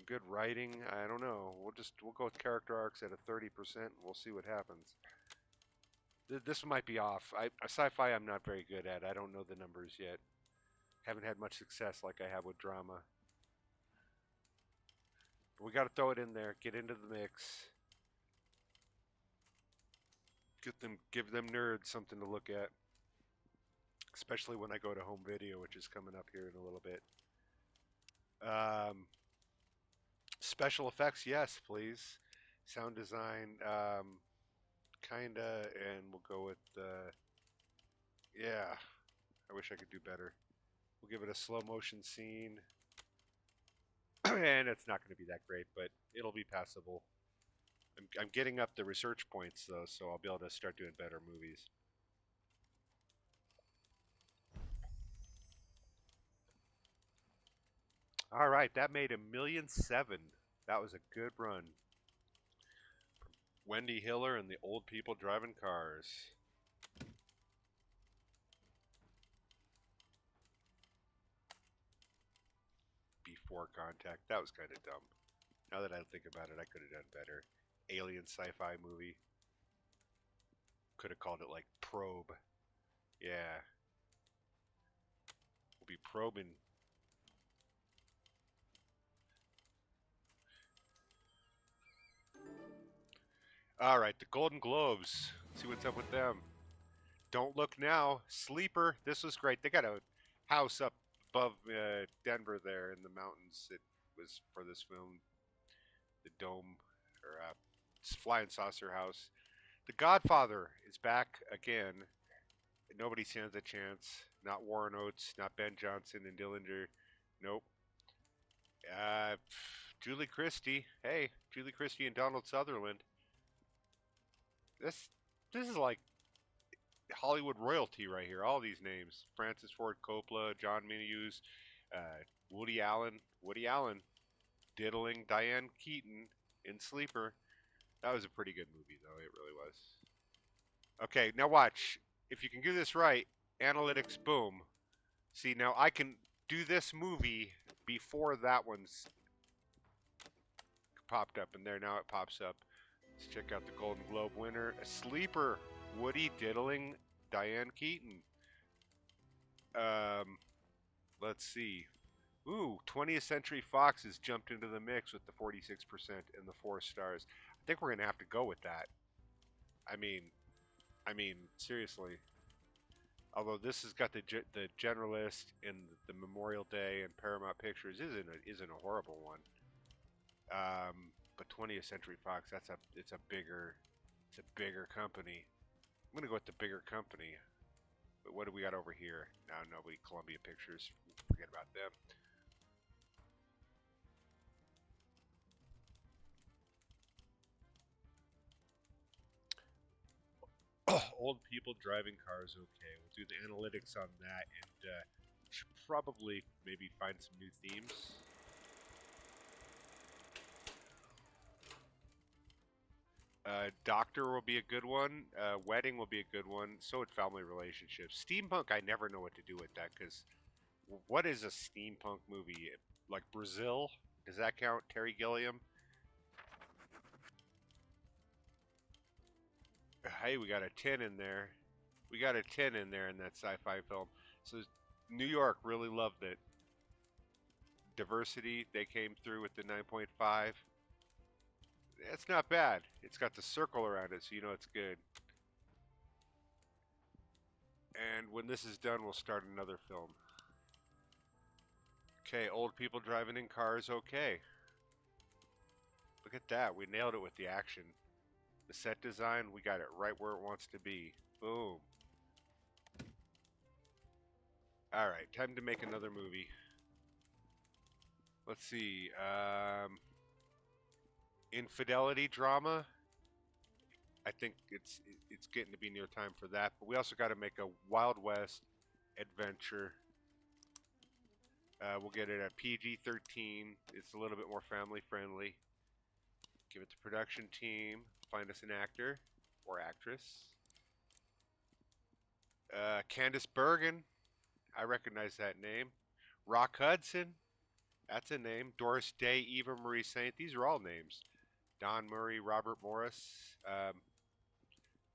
good writing. I don't know. We'll go with character arcs at a 30%, and we'll see what happens. This might be off. Sci-fi I'm not very good at. I don't know the numbers yet. Haven't had much success like I have with drama. But we got to throw it in there. Get into the mix. Give them nerds something to look at. Especially when I go to home video, which is coming up here in a little bit. Special effects, yes, please. Sound design, kinda, and we'll go with yeah. I wish I could do better. We'll give it a slow motion scene, and it's not going to be that great, but it'll be passable. I'm getting up the research points though, so I'll be able to start doing better movies. All right, that made $1,000,007. That was a good run. Wendy Hiller and the old people driving cars. Before Contact. That was kind of dumb. Now that I think about it, I could have done better. Alien sci-fi movie. Could have called it like Probe. Yeah. We'll be probing. All right, the Golden Globes. Let's see what's up with them. Don't Look Now. Sleeper. This was great. They got a house up above Denver there in the mountains. It was for this film. The dome or flying saucer house. The Godfather is back again. Nobody stands a chance. Not Warren Oates, not Ben Johnson and Dillinger. Nope. Uh, Julie Christie. Hey, Julie Christie and Donald Sutherland. This this is like Hollywood royalty right here. All these names: Francis Ford Coppola, John Milius, Woody Allen. Woody Allen diddling Diane Keaton in Sleeper. That was a pretty good movie, though. It really was. Okay, now watch. If you can do this right, analytics, boom. See, now I can do this movie before that one's popped up, and there now it pops up. Let's check out the Golden Globe winner, a Sleeper, Woody diddling Diane Keaton. Um, let's see. Ooh, 20th Century Fox has jumped into the mix with the 46% and the 4 stars. I think we're gonna have to go with that. I mean, seriously. Although this has got the Generalist and the Memorial Day and Paramount Pictures isn't a horrible one. But 20th Century Fox, it's a bigger company. I'm gonna go with the bigger company. But what do we got over here? Now nobody. Columbia Pictures. Forget about them. Old people driving cars. Okay, we'll do the analytics on that, and should probably maybe find some new themes. Doctor will be a good one. Wedding will be a good one. So would family relationships. Steampunk, I never know what to do with that because what is a steampunk movie? Like Brazil? Does that count? Terry Gilliam? Hey, we got a 10 in there. We got a 10 in there in that sci-fi film. So New York really loved it. Diversity, they came through with the 9.5. It's not bad. It's got the circle around it, so you know it's good. And when this is done, we'll start another film. Okay, old people driving in cars, okay. Look at that. We nailed it with the action. The set design, we got it right where it wants to be. Boom. Alright, time to make another movie. Let's see. Infidelity drama. I think it's getting to be near time for that. But we also got to make a Wild West adventure. We'll get it at PG-13. It's a little bit more family friendly. Give it to production team. Find us an actor or actress. Candice Bergen. I recognize that name. Rock Hudson. That's a name. Doris Day, Eva Marie Saint. These are all names. Don Murray, Robert Morris.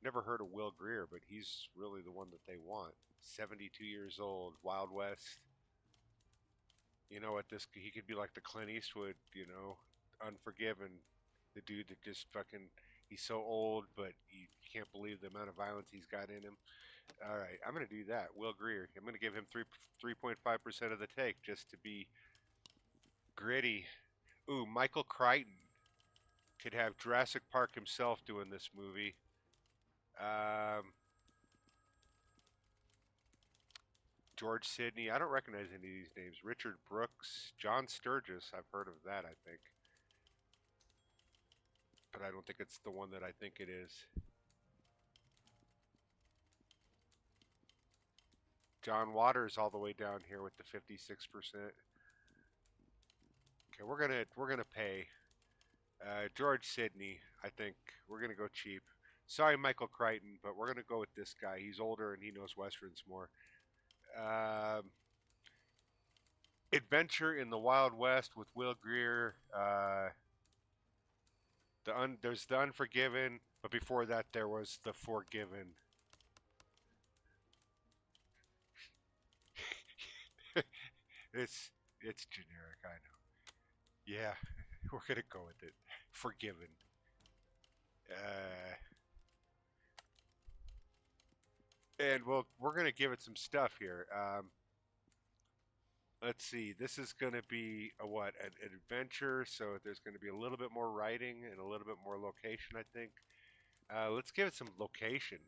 Never heard of Will Greer, but he's really the one that they want. 72 years old, Wild West. You know what? He could be like the Clint Eastwood, Unforgiven. The dude that just fucking, he's so old, but you can't believe the amount of violence he's got in him. All right, I'm gonna do that. Will Greer. I'm gonna give him 3.5% of the take just to be gritty. Ooh, Michael Crichton could have Jurassic Park himself doing this movie. George Sidney. I don't recognize any of these names. Richard Brooks, John Sturgis. I've heard of that, I think. But I don't think it's the one that I think it is. John Waters all the way down here with the 56%. Okay, we're gonna pay. George Sidney, I think. We're gonna go cheap. Sorry, Michael Crichton, but we're gonna go with this guy. He's older and he knows westerns more. Adventure in the Wild West with Will Greer. There's the Unforgiven, but before that there was the Forgiven. it's generic, I know. Yeah, we're gonna go with it. Forgiven. And we're gonna give it some stuff here. Let's see. This is gonna be a what? An adventure. So there's gonna be a little bit more writing and a little bit more location, I think. Let's give it some location.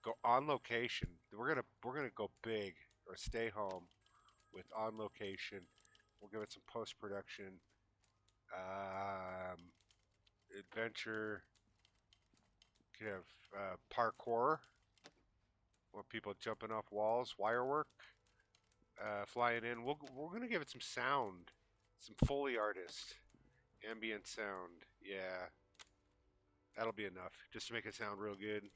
Go on location. We're gonna go big or stay home with on location. We'll give it some post production. Adventure. Could have parkour. Or people jumping off walls. Wire work. Flying in. We're gonna give it some sound. Some Foley artist. Ambient sound. Yeah. That'll be enough. Just to make it sound real good.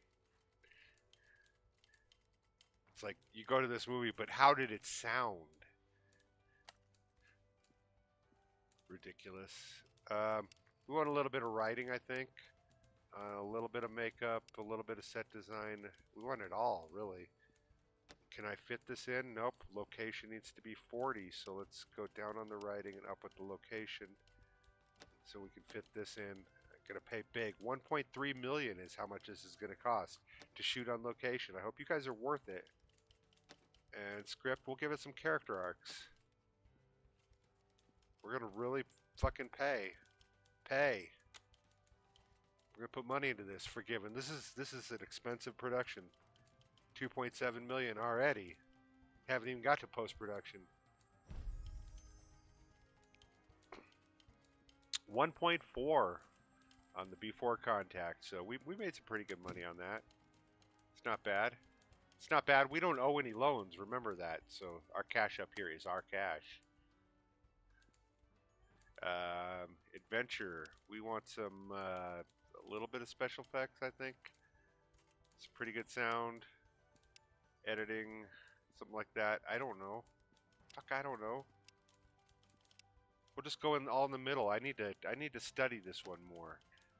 It's like you go to this movie, but how did it sound? Ridiculous. We want a little bit of writing, I think. A little bit of makeup, a little bit of set design. We want it all, really. Can I fit this in? Nope. Location needs to be 40, so let's go down on the writing and up with the location so we can fit this in. I'm gonna pay big. 1.3 million is how much this is gonna cost to shoot on location. I hope you guys are worth it. And script, we'll give it some character arcs. We're gonna really fucking pay. We're gonna put money into this. Forgiven. This is an expensive production. 2.7 million already. Haven't even got to post production. 1.4 on the before contact. So we made some pretty good money on that. It's not bad. It's not bad. We don't owe any loans. Remember that. So our cash up here is our cash. Adventure. We want some a little bit of special effects. I think it's pretty good sound, editing, something like that. I don't know. Fuck, I don't know. We'll just go in all in the middle. I need to study this one more,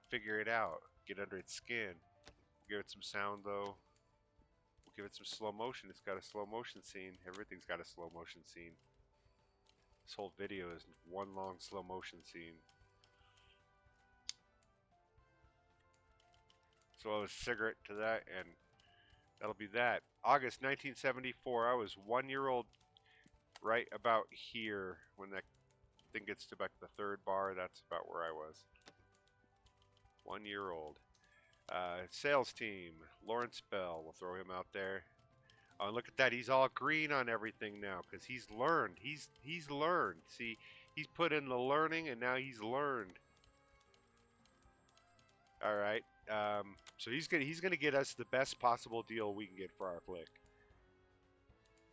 figure it out, get under its skin. Give it some sound though. We'll give it some slow motion. It's got a slow motion scene. Everything's got a slow motion scene. This whole video is one long slow motion scene. So I'll cigarette to that, and that'll be that. August 1974. I was 1 year old, right about here when that thing gets to like the third bar. That's about where I was. 1 year old. Sales team. Lawrence Bell. We'll throw him out there. Oh, look at that. He's all green on everything now because he's learned. He's learned. See, he's put in the learning, and now he's learned. All right. So he's gonna get us the best possible deal we can get for our flick.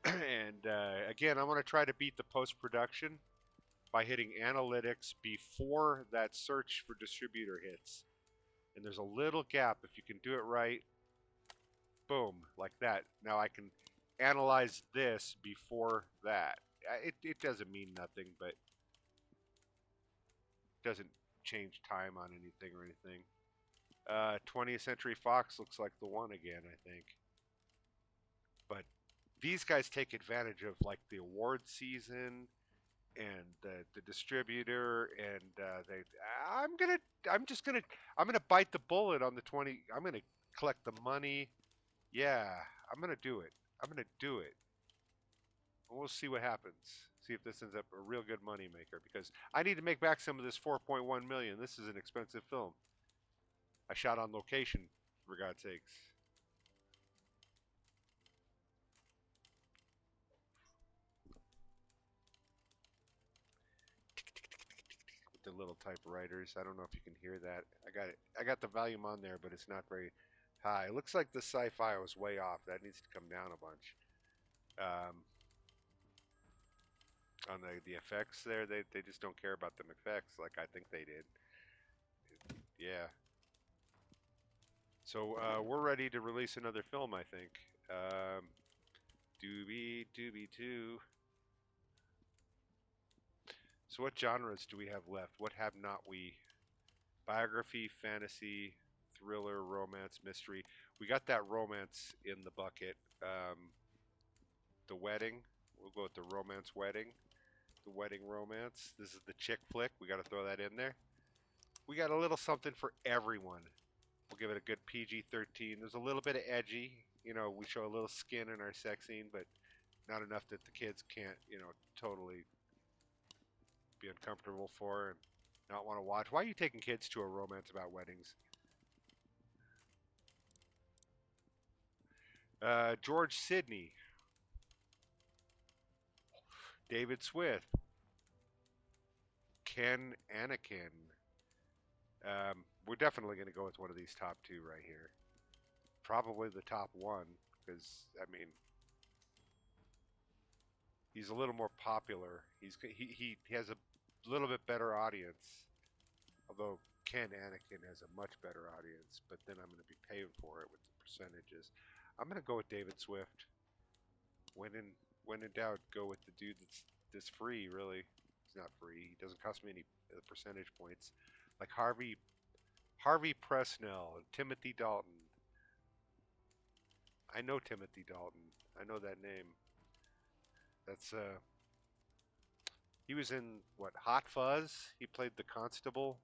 And again, I'm gonna try to beat the post production by hitting analytics before that search for distributor hits. And there's a little gap. If you can do it right, boom, like that. Now I can analyze this before that. It doesn't mean nothing, but it doesn't change time on anything or anything. 20th Century Fox looks like the one again, I think. But these guys take advantage of like the award season and the distributor, and I'm gonna bite the bullet on the 20. I'm gonna collect the money. Yeah, I'm gonna do it. I'm gonna do it. And we'll see what happens. See if this ends up a real good money maker, because I need to make back some of this 4.1 million. This is an expensive film. I shot on location, for God's sakes. With the little typewriters. I don't know if you can hear that. I got the volume on there, but it's not very high. It looks like the sci-fi was way off. That needs to come down a bunch. On the effects there, they just don't care about them effects like I think they did. Yeah. So we're ready to release another film, I think. Doobie doobie doo. So what genres do we have left? What have not we? Biography, fantasy, thriller, romance, mystery. We got that romance in the bucket. The wedding. We'll go with the romance wedding. The wedding romance. This is the chick flick. We got to throw that in there. We got a little something for everyone. We'll give it a good PG-13. There's a little bit of edgy. You know, we show a little skin in our sex scene, but not enough that the kids can't, totally be uncomfortable for and not want to watch. Why are you taking kids to a romance about weddings? George Sidney. David Swift. Ken Anakin. We're definitely going to go with one of these top two right here. Probably the top one, because, I mean, he's a little more popular. He has a little bit better audience. Although Ken Anakin has a much better audience, but then I'm going to be paying for it with the percentages. I'm going to go with David Swift. When in doubt, go with the dude that's free, really. He's not free. He doesn't cost me any percentage points. Like Harvey Presnell and Timothy Dalton. I know Timothy Dalton. I know that name. That's he was in what, Hot Fuzz? He played the constable.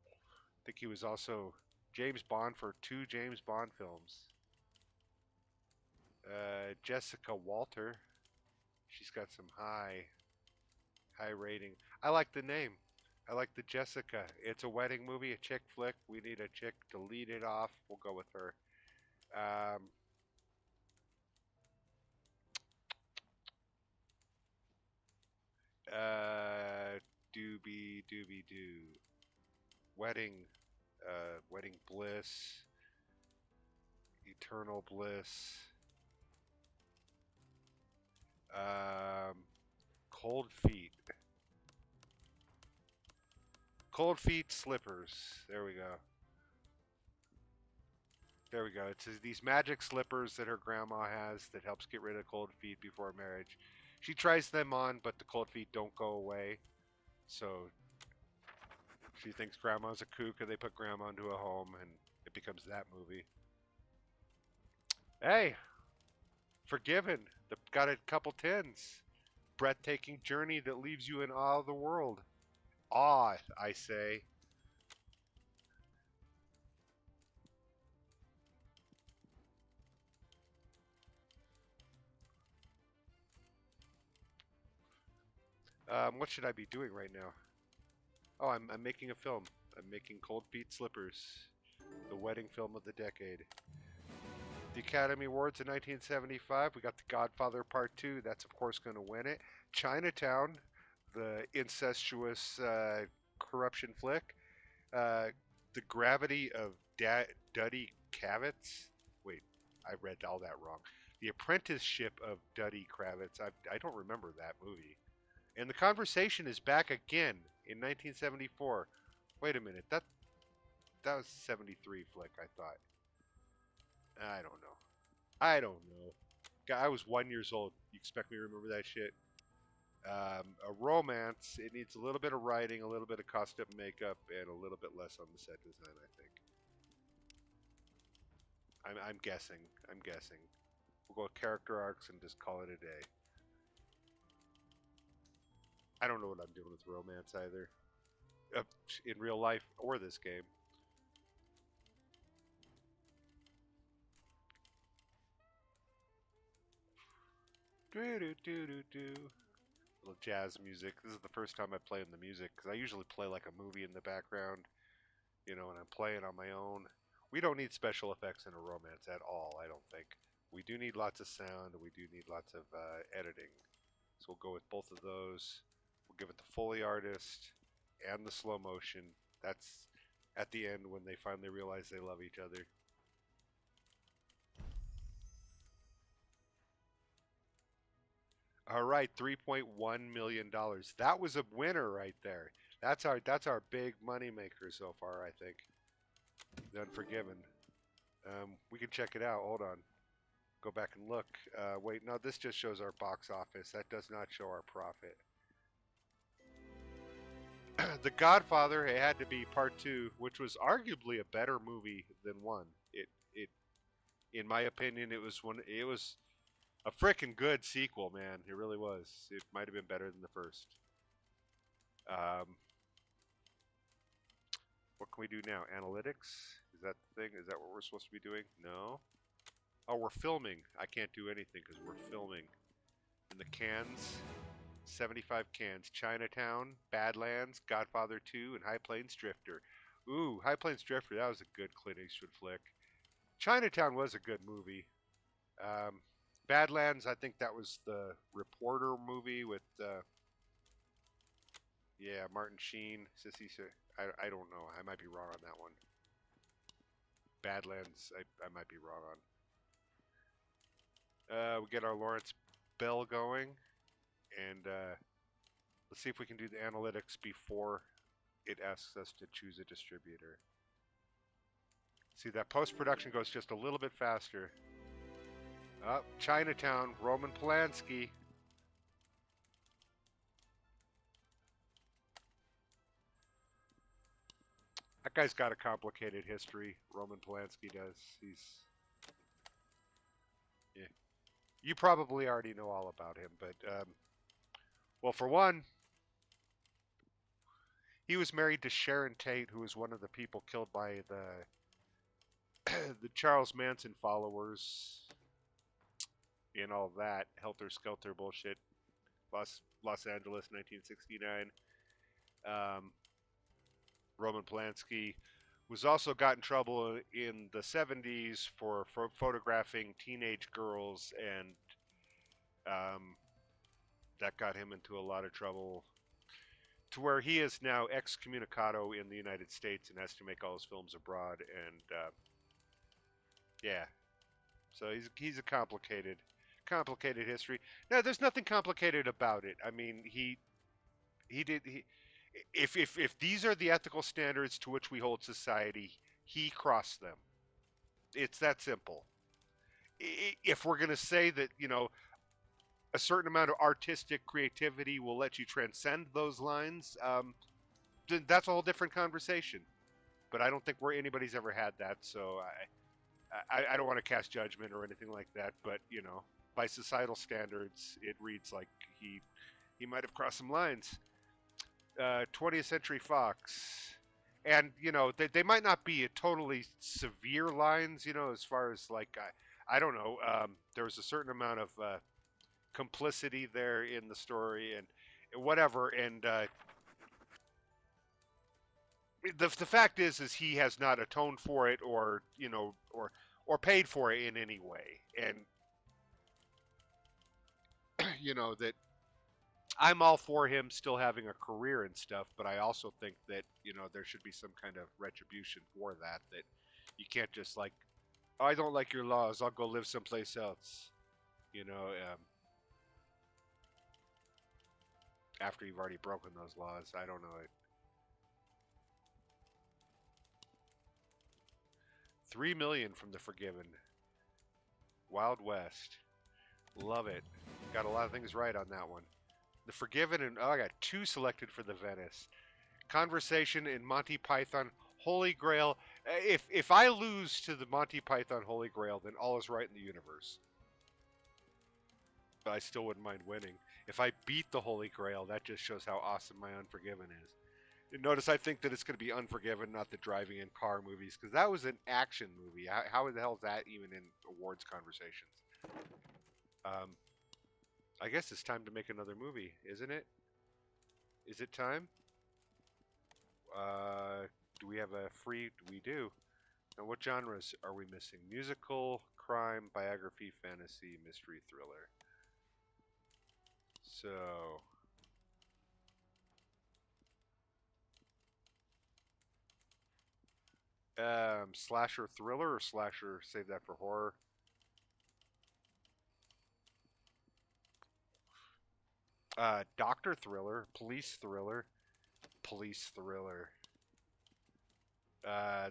I think he was also James Bond for 2 James Bond films. Jessica Walter. She's got some high rating. I like the name. I like the Jessica. It's a wedding movie, a chick flick. We need a chick to lead it off. We'll go with her. Doobie doobie doo. Wedding bliss. Eternal Bliss. Um, Cold Feet. Cold Feet Slippers. There we go. There we go. It's these magic slippers that her grandma has that helps get rid of cold feet before marriage. She tries them on, but the cold feet don't go away. So she thinks grandma's a kook, and they put grandma into a home, and it becomes that movie. Hey, Forgiven. Got a couple tens. Breathtaking journey that leaves you in awe of the world. Awe, I say. What should I be doing right now? Oh, I'm making a film. I'm making Cold Feet Slippers, the wedding film of the decade. The Academy Awards in 1975. We got The Godfather Part 2. That's, of course, going to win it. Chinatown, the incestuous corruption flick. The Gravity of Duddy Kravitz. Wait, I read all that wrong. The Apprenticeship of Duddy Kravitz. I don't remember that movie. And The Conversation is back again in 1974. Wait a minute, that was 73 flick, I thought. I don't know. I don't know. I was 1 years old. You expect me to remember that shit? A romance. It needs a little bit of writing, a little bit of costume makeup, and a little bit less on the set design, I think. I'm guessing. I'm guessing. We'll go with character arcs and just call it a day. I don't know what I'm doing with romance either. In real life or this game. Do do do do do. Little jazz music. This is the first time I play in the music because I usually play like a movie in the background, you know, and I'm playing on my own. We don't need special effects in a romance at all, I don't think. We do need lots of sound and we do need lots of editing. So we'll go with both of those. We'll give it the Foley artist and the slow motion. That's at the end when they finally realize they love each other. All right, $3.1 million. That was a winner right there. That's our big money maker so far, I think. The Unforgiven. We can check it out. Hold on. Go back and look. Wait, no, this just shows our box office. That does not show our profit. The Godfather, it had to be part 2, which was arguably a better movie than 1. It in my opinion, it was a freaking good sequel, man. It really was. It might have been better than the first. What can we do now? Analytics? Is that the thing? Is that what we're supposed to be doing? No. Oh, we're filming. I can't do anything because we're filming. And the cans, 75 cans. Chinatown, Badlands, Godfather 2, and High Plains Drifter. Ooh, High Plains Drifter, that was a good Clint Eastwood flick. Chinatown was a good movie. Badlands, I think that was the reporter movie with, yeah, Martin Sheen. I don't know. I might be wrong on that one. Badlands, I might be wrong on. We get our Lawrence Bell going, and let's see if we can do the analytics before it asks us to choose a distributor. See, that post-production goes just a little bit faster. Chinatown, Roman Polanski. That guy's got a complicated history. Roman Polanski does. Yeah. You probably already know all about him, but well, for one, he was married to Sharon Tate, who was one of the people killed by the Charles Manson followers and all that helter skelter bullshit. Los Angeles, 1969. Roman Polanski was also got in trouble in the 70s for photographing teenage girls, and that got him into a lot of trouble, to where he is now excommunicado in the United States and has to make all his films abroad. And yeah, So he's a complicated history. No, there's nothing complicated about it. I mean, he did he if these are the ethical standards to which we hold society, he crossed them. It's that simple. If we're going to say that, a certain amount of artistic creativity will let you transcend those lines, then that's a whole different conversation. But I don't think anybody's ever had that, so I don't want to cast judgment or anything like that. But by societal standards, it reads like he might have crossed some lines. 20th Century Fox, and they might not be a totally severe lines, as far as like I don't know. There was a certain amount of complicity there in the story and whatever, and the fact is he has not atoned for it or or paid for it in any way, and that I'm all for him still having a career and stuff, but I also think that there should be some kind of retribution for that. That you can't just like, oh, I don't like your laws, I'll go live someplace else. After you've already broken those laws, I don't know. 3 million from The Forgiven, Wild West, love it. Got a lot of things right on that one. The Forgiven, and I got two selected for the Venice. Conversation in Monty Python Holy Grail. If I lose to the Monty Python Holy Grail, then all is right in the universe. But I still wouldn't mind winning. If I beat the Holy Grail, that just shows how awesome my Unforgiven is. And notice I think that it's going to be Unforgiven, not the driving in car movies, because that was an action movie. How the hell is that even in awards conversations? Um, I guess it's time to make another movie, isn't it? Is it time? Do we have a free? We do. Now, what genres are we missing? Musical, crime, biography, fantasy, mystery, thriller. So, slasher thriller or slasher? Save that for horror. Doctor thriller, police thriller.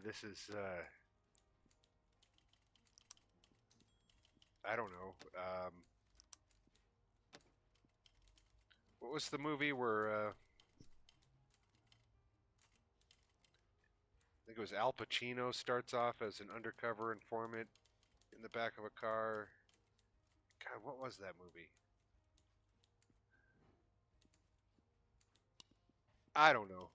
This is I don't know. What was the movie where I think it was Al Pacino starts off as an undercover informant in the back of a car? God, what was that movie? I don't know.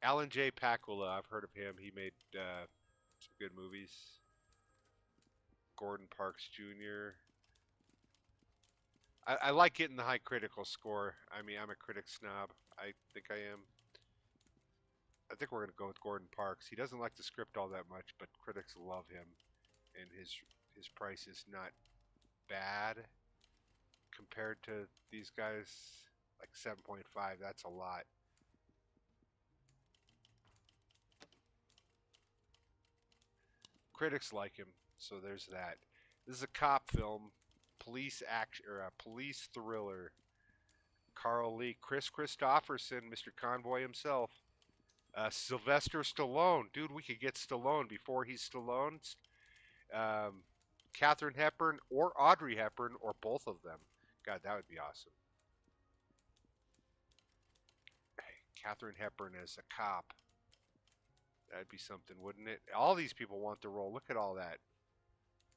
Alan J. Pakula, I've heard of him. He made some good movies. Gordon Parks Jr. I like getting the high critical score. I mean, I'm a critic snob. I think I am. I think we're going to go with Gordon Parks. He doesn't like the script all that much, but critics love him, and his price is not bad compared to these guys. Like 7.5, that's a lot. Critics like him, so there's that. This is a cop film, police action or a police thriller. Carl Lee, Chris Christopherson, Mr. Convoy himself, Sylvester Stallone. Dude, we could get Stallone before he's Stallone. Um, Katharine Hepburn or Audrey Hepburn or both of them. God, that would be awesome. Hey, Katharine Hepburn as a cop. That'd be something, wouldn't it? All these people want the role. Look at all that.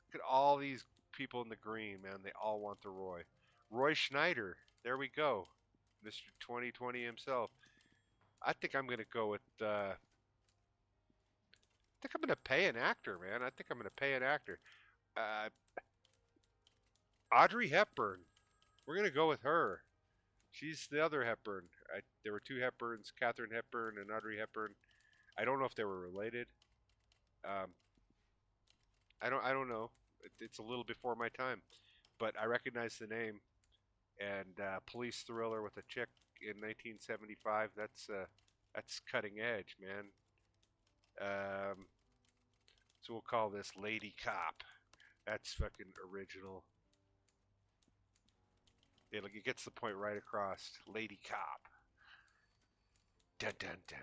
Look at all these people in the green, man. They all want the Roy. Roy Schneider. There we go. Mr. 2020 himself. I think I'm going to go with. I think I'm going to pay an actor, man. I think I'm going to pay an actor. Uh, Audrey Hepburn. We're going to go with her. She's the other Hepburn. There were two Hepburns, Katharine Hepburn and Audrey Hepburn. I don't know if they were related. Um, I don't know. It's a little before my time, but I recognize the name. And police thriller with a chick in 1975. That's cutting edge, man. Um, So we'll call this Lady Cop. That's fucking original. It gets the point right across. Lady Cop. Dun dun dun.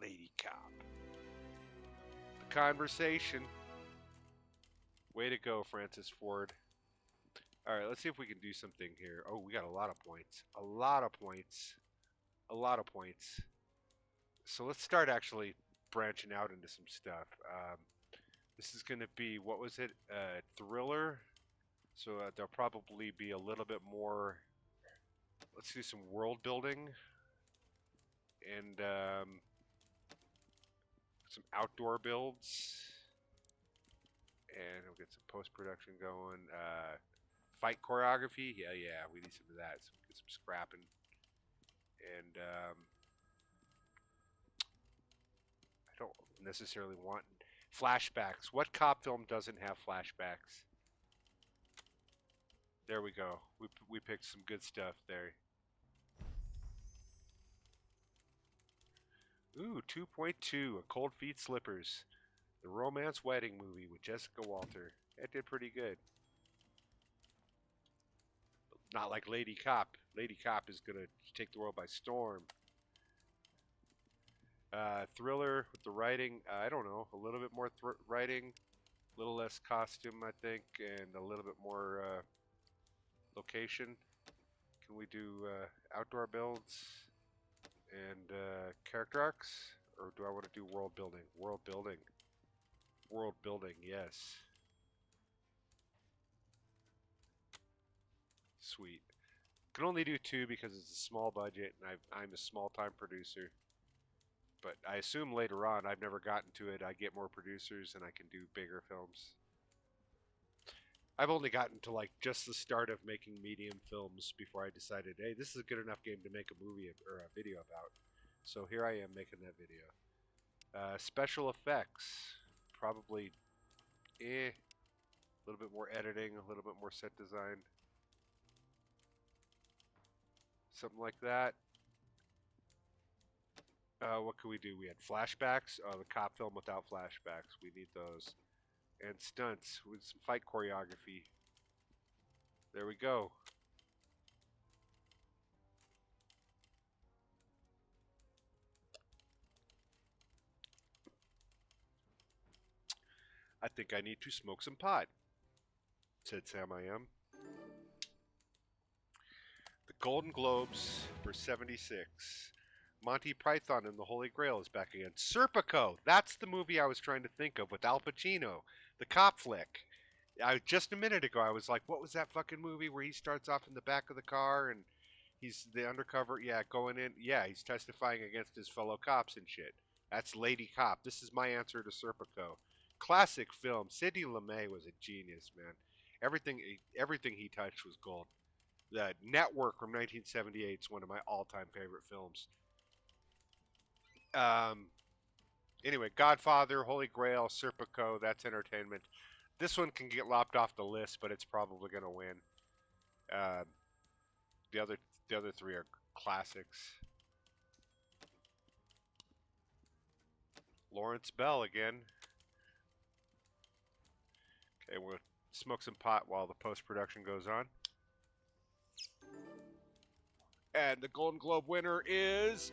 Lady Cop. The conversation. Way to go, Francis Ford. All right, let's see if we can do something here. Oh, we got a lot of points. A lot of points. A lot of points. So let's start actually branching out into some stuff. This is going to be, what was it? Thriller. So there'll probably be a little bit more. Let's do some world building and some outdoor builds. And we'll get some post-production going. Fight choreography. Yeah, we need some of that. So we'll get some scrapping. And I don't necessarily want flashbacks. What cop film doesn't have flashbacks? There we go. We picked some good stuff there. Ooh, 2.2, A Cold Feet Slippers. The romance wedding movie with Jessica Walter. That did pretty good. Not like Lady Cop. Lady Cop is going to take the world by storm. Thriller with the writing, I don't know, a little bit more writing, a little less costume, I think, and a little bit more location. Can we do outdoor builds and character arcs? Or do I want to do world building? World building. World building, yes. Sweet. Can only do 2 because it's a small budget and I'm a small-time producer. But I assume later on, I've never gotten to it, I get more producers and I can do bigger films. I've only gotten to like just the start of making medium films before I decided, hey, this is a good enough game to make a movie or a video about. So here I am making that video. Special effects, probably a little bit more editing, a little bit more set design. Something like that. What could we do? We had flashbacks. The cop film without flashbacks. We need those. And stunts with some fight choreography. There we go. I think I need to smoke some pot, said Sam I Am. The Golden Globes for 76. Monty Python and the Holy Grail is back again. Serpico! That's the movie I was trying to think of with Al Pacino. The cop flick. Just a minute ago, I was like, what was that fucking movie where he starts off in the back of the car and he's the undercover? Yeah, going in. Yeah, he's testifying against his fellow cops and shit. That's Lady Cop. This is my answer to Serpico. Classic film. Sidney Lumet was a genius, man. Everything he touched was gold. The Network from 1978 is one of my all-time favorite films. Anyway, Godfather, Holy Grail, Serpico, that's entertainment. This one can get lopped off the list, but it's probably going to win. The other 3 are classics. Lawrence Bell again. Okay, we'll smoke some pot while the post-production goes on. And the Golden Globe winner is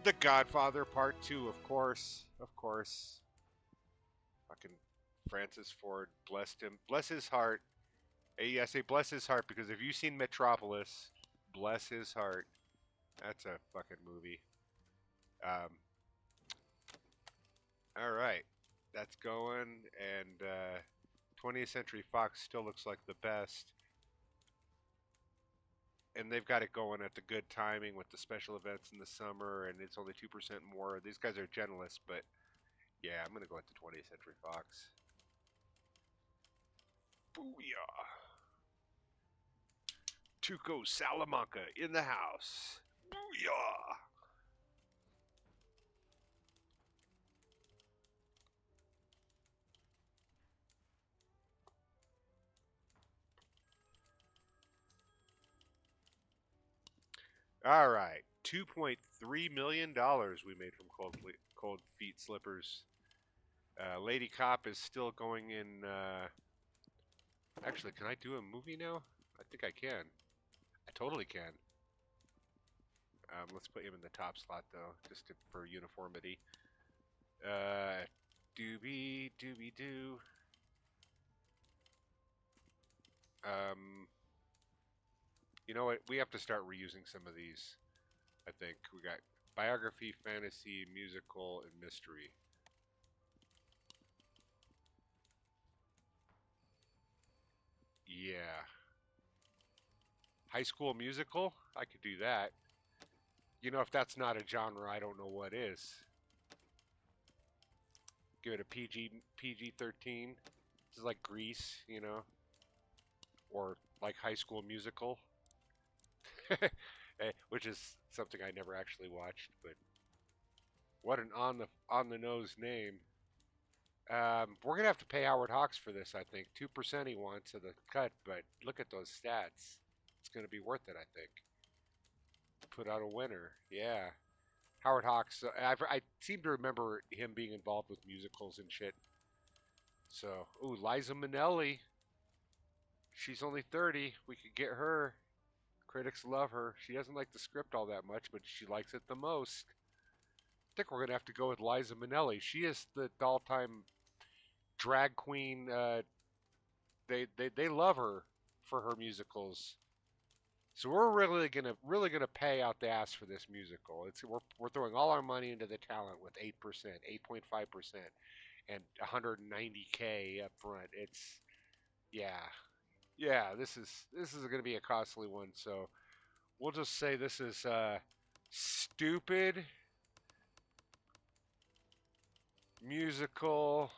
The Godfather Part 2, of course. Of course. Fucking Francis Ford, blessed him. Bless his heart. I say bless his heart because if you've seen Metropolis, bless his heart. That's a fucking movie. Alright. That's going. And 20th Century Fox still looks like the best. And they've got it going at the good timing with the special events in the summer, and it's only 2% more. These guys are generalists, but yeah, I'm going to go with the 20th Century Fox. Booyah! Tuco Salamanca in the house. Booyah! All right, $2.3 million we made from Cold Feet Slippers. Lady Cop is still going in. Actually, can I do a movie now? I think I can. I totally can. Let's put him in the top slot though, just for uniformity. Doobie doobie doo. Um, you know what? We have to start reusing some of these. I think we got biography, fantasy, musical, and mystery. Yeah. High School Musical? I could do that. You know, if that's not a genre, I don't know what is. Give it a PG 13. This is like Grease, you know, or like High School Musical, which is something I never actually watched. But what an on the nose name. We're gonna have to pay Howard Hawks for this. I think 2% he wants of the cut, but look at those stats. It's gonna be worth it. I think. Put out a winner. Yeah. Howard Hawks. I seem to remember him being involved with musicals and shit. So, ooh, Liza Minnelli. She's only 30. We could get her. Critics love her. She doesn't like the script all that much, but she likes it the most. I think we're gonna have to go with Liza Minnelli. She is the all-time drag queen. They love her for her musicals. So we're really gonna pay out the ass for this musical. We're throwing all our money into the talent with 8%, 8.5%, and 190K up front. Yeah, yeah. This is gonna be a costly one. So we'll just say this is stupid musical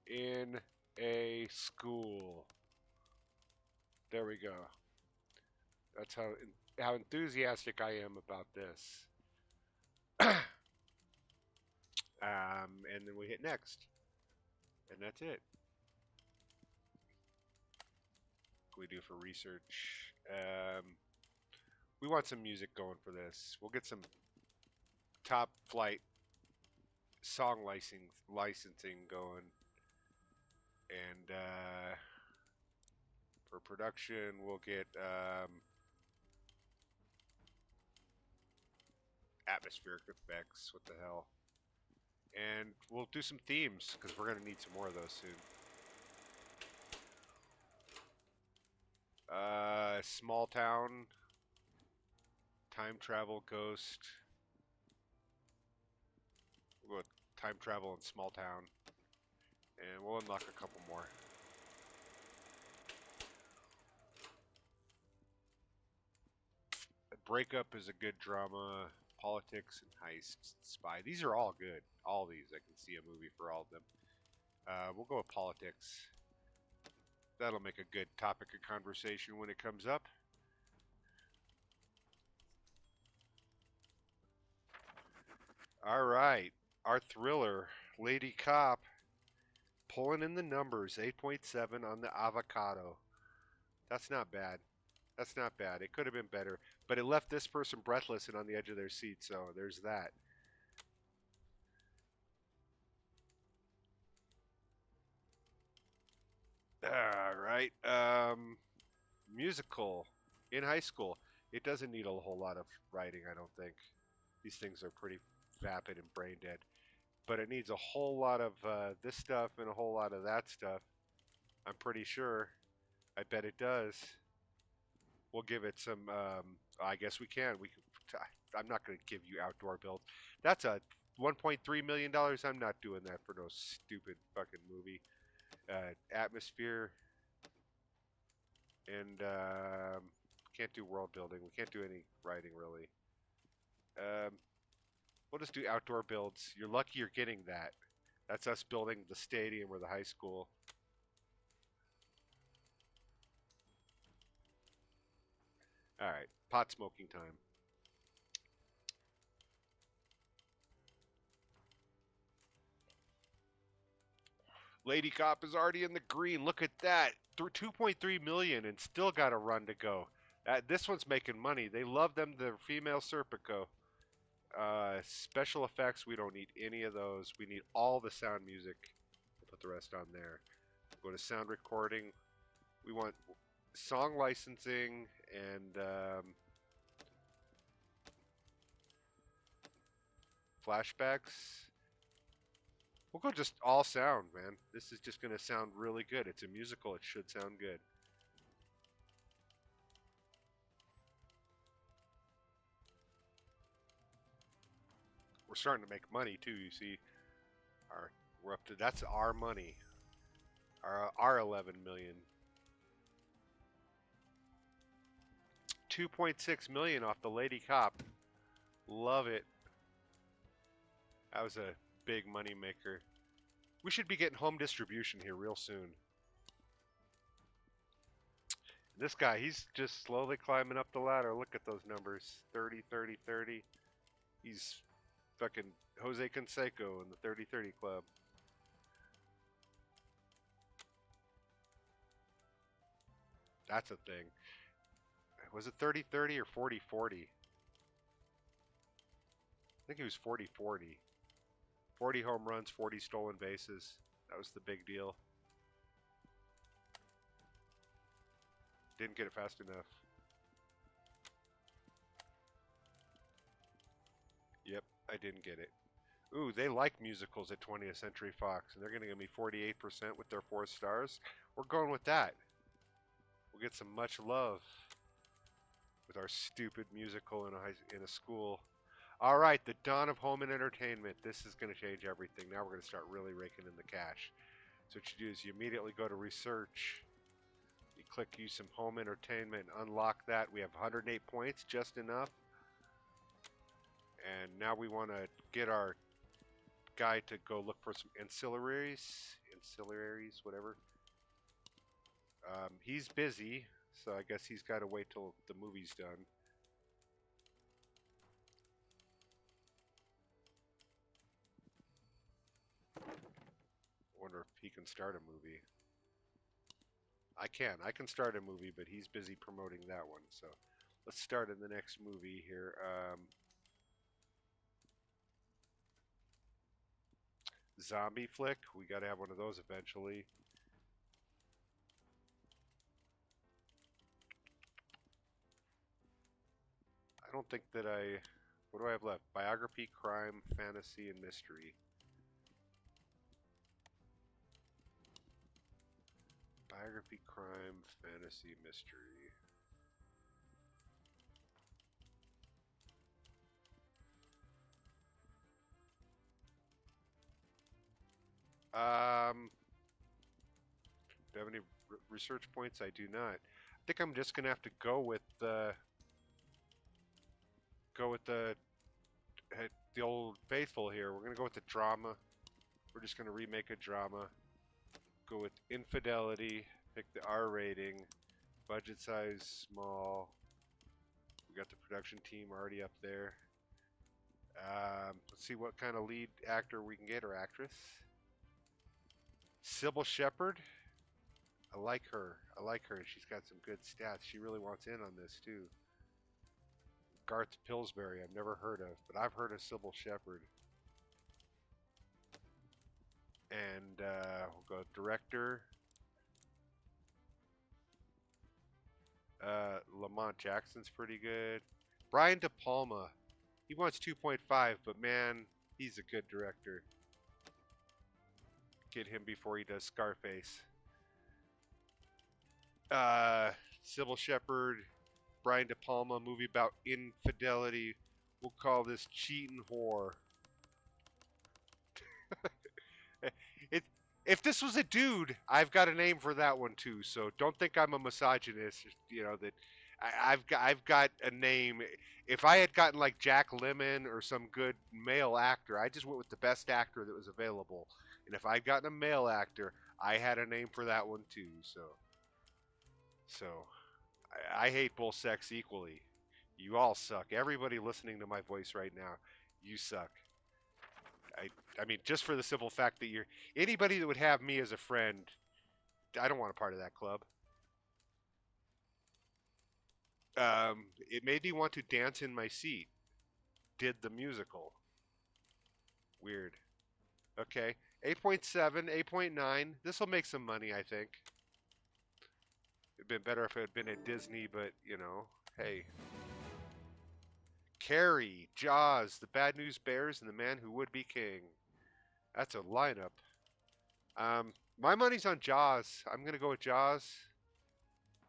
in a school. There we go. That's how enthusiastic I am about this. And then we hit next, and that's it. What we do for research? We want some music going for this. We'll get some top flight song licensing going, and for production, we'll get atmospheric effects. What the hell? And we'll do some themes because we're gonna need some more of those soon. Small town, time travel, ghost. We'll go with time travel in small town, and we'll unlock a couple more. A breakup is a good drama. Politics and heists, spy. These are all good. All these, I can see a movie for all of them. We'll go with politics. That'll make a good topic of conversation when it comes up. All right, our thriller, Lady Cop, pulling in the numbers, 8.7 on the avocado. That's not bad. That's not bad. It could have been better, but it left this person breathless and on the edge of their seat, so there's that. All right. Musical in high school. It doesn't need a whole lot of writing, I don't think. These things are pretty vapid and brain dead. But it needs a whole lot of this stuff and a whole lot of that stuff. I'm pretty sure. I bet it does. We'll give it some. I guess we can. I'm not going to give you outdoor builds. That's a 1.3 million dollars. I'm not doing that for no stupid fucking movie. Atmosphere and can't do world building. We can't do any writing really. Um, we'll just do outdoor builds. You're lucky you're getting that. That's us building the stadium or the high school. All right, pot smoking time. Lady Cop is already in the green. Look at that. Through 2.3 million and still got a run to go. This one's making money. They love them, the female Serpico. Special effects, we don't need any of those. We need all the sound music. put the rest on there. Go to sound recording. We want song licensing and flashbacks. We'll go just all sound, man. This is just going to sound really good. It's a musical. It should sound good. We're starting to make money too. You see, we're up to that's our money. Our 11 million. 2.6 million off the Lady Cop. Love it. That was a big money maker. We should be getting home distribution here real soon. This guy, he's just slowly climbing up the ladder. Look at those numbers. 30, 30, 30. He's fucking Jose Canseco in the 30-30 club. That's a thing. Was it 30-30 or 40-40? I think it was 40-40. 40 home runs, 40 stolen bases. That was the big deal. Didn't get it fast enough. Yep, I didn't get it. Ooh, they like musicals at 20th Century Fox, and they're going to give me 48% with their 4 stars. We're going with that. We'll get some much love with our stupid musical in a school. All right, the dawn of home and entertainment. This is going to change everything. Now we're going to start really raking in the cash. So what you do is you immediately go to research. You click use some home entertainment and unlock that. We have 108 points, just enough. And now we want to get our guy to go look for some ancillaries, whatever. He's busy, so I guess he's got to wait till the movie's done. Wonder if he can start a movie. I can start a movie, but he's busy promoting that one. So let's start in the next movie here. Zombie flick. We got to have one of those eventually. I don't think that what do I have left? Biography, crime, fantasy, and mystery. Biography, crime, fantasy, mystery. Do I have any research points? I do not. I think I'm just gonna have to go with the old faithful here. We're gonna go with the drama. We're just gonna remake a drama. Go with infidelity. Pick the R rating. Budget size small. We got the production team already up there. Let's see what kind of lead actor we can get, or actress. Sybil Shepherd. I like her. She's got some good stats. She really wants in on this too. Garth Pillsbury, I've never heard of, but I've heard of Sybil Shepherd. And we'll go director. Lamont Jackson's pretty good. Brian De Palma. He wants 2.5, but man, he's a good director. Get him before he does Scarface. Sybil Shepherd, Brian De Palma, movie about infidelity. We'll call this Cheatin' Whore. If this was a dude, I've got a name for that one too. So don't think I'm a misogynist. You know that I've got a name. If I had gotten like Jack Lemmon or some good male actor, I just went with the best actor that was available. And if I'd gotten a male actor, I had a name for that one too. So I hate both sex equally. You all suck. Everybody listening to my voice right now, you suck. I mean, just for the simple fact that you're anybody that would have me as a friend, I don't want a part of that club. It made me want to dance in my seat. Did the musical. Weird. Okay. 8.7, 8.9. This will make some money, I think. It'd been better if it had been at Disney, but, you know, hey. Carrie, Jaws, The Bad News Bears, and The Man Who Would Be King. That's a lineup. My money's on Jaws. I'm going to go with Jaws.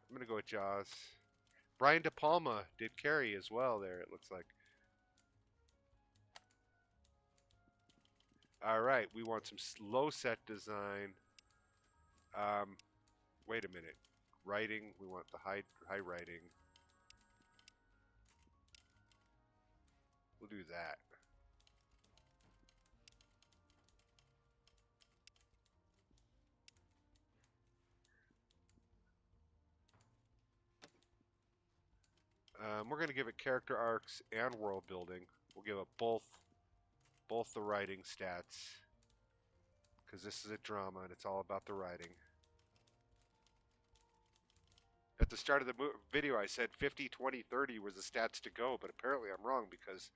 I'm going to go with Jaws. Brian De Palma did Carrie as well there, it looks like. All right, we want some low set design. Wait a minute. Writing, we want the high writing. We'll do that. We're going to give it character arcs and world building. We'll give it both the writing stats because this is a drama and it's all about the writing. At the start of the video, I said 50, 20, 30 was the stats to go, but apparently I'm wrong because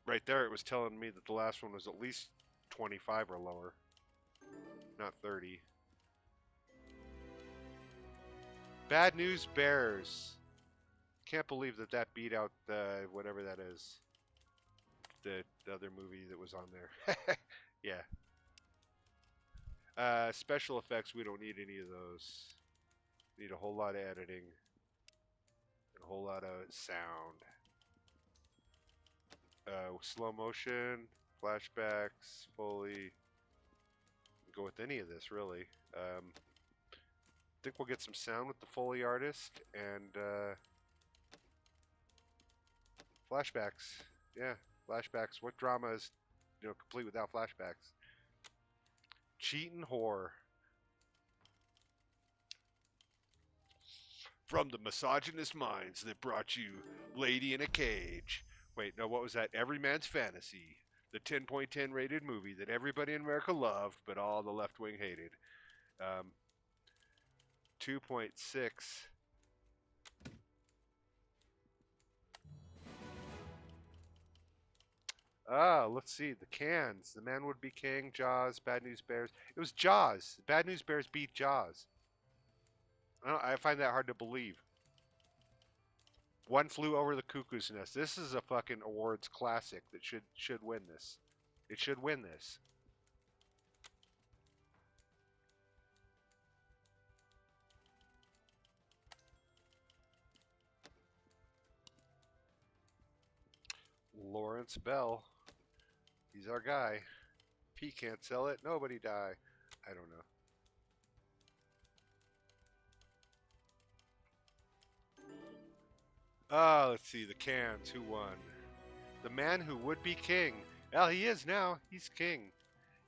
right there it was telling me that the last one was at least 25 or lower, not 30. Bad News Bears. Can't believe that beat out whatever that is. The other movie that was on there. Yeah. Special effects, we don't need any of those. Need a whole lot of editing. And a whole lot of sound. Slow motion, flashbacks, Foley. Go with any of this, really. I think we'll get some sound with the Foley artist and flashbacks. Yeah, flashbacks. What drama is, complete without flashbacks? Cheatin' whore. From the misogynist minds that brought you Lady in a Cage. Wait, no, what was that? Every Man's Fantasy. The 10.10 rated movie that everybody in America loved, but all the left wing hated. 2.6. Let's see. The cans. The Man Would Be King, Jaws, Bad News Bears. It was Jaws. Bad News Bears beat Jaws. I find that hard to believe. One Flew Over the Cuckoo's Nest. This is a fucking awards classic that should win this. It should win this. Lawrence Bell. He's our guy. If he can't sell it, nobody die. I don't know. Let's see. The cans. Who won? The Man Who Would Be King. Well, he is now. He's king.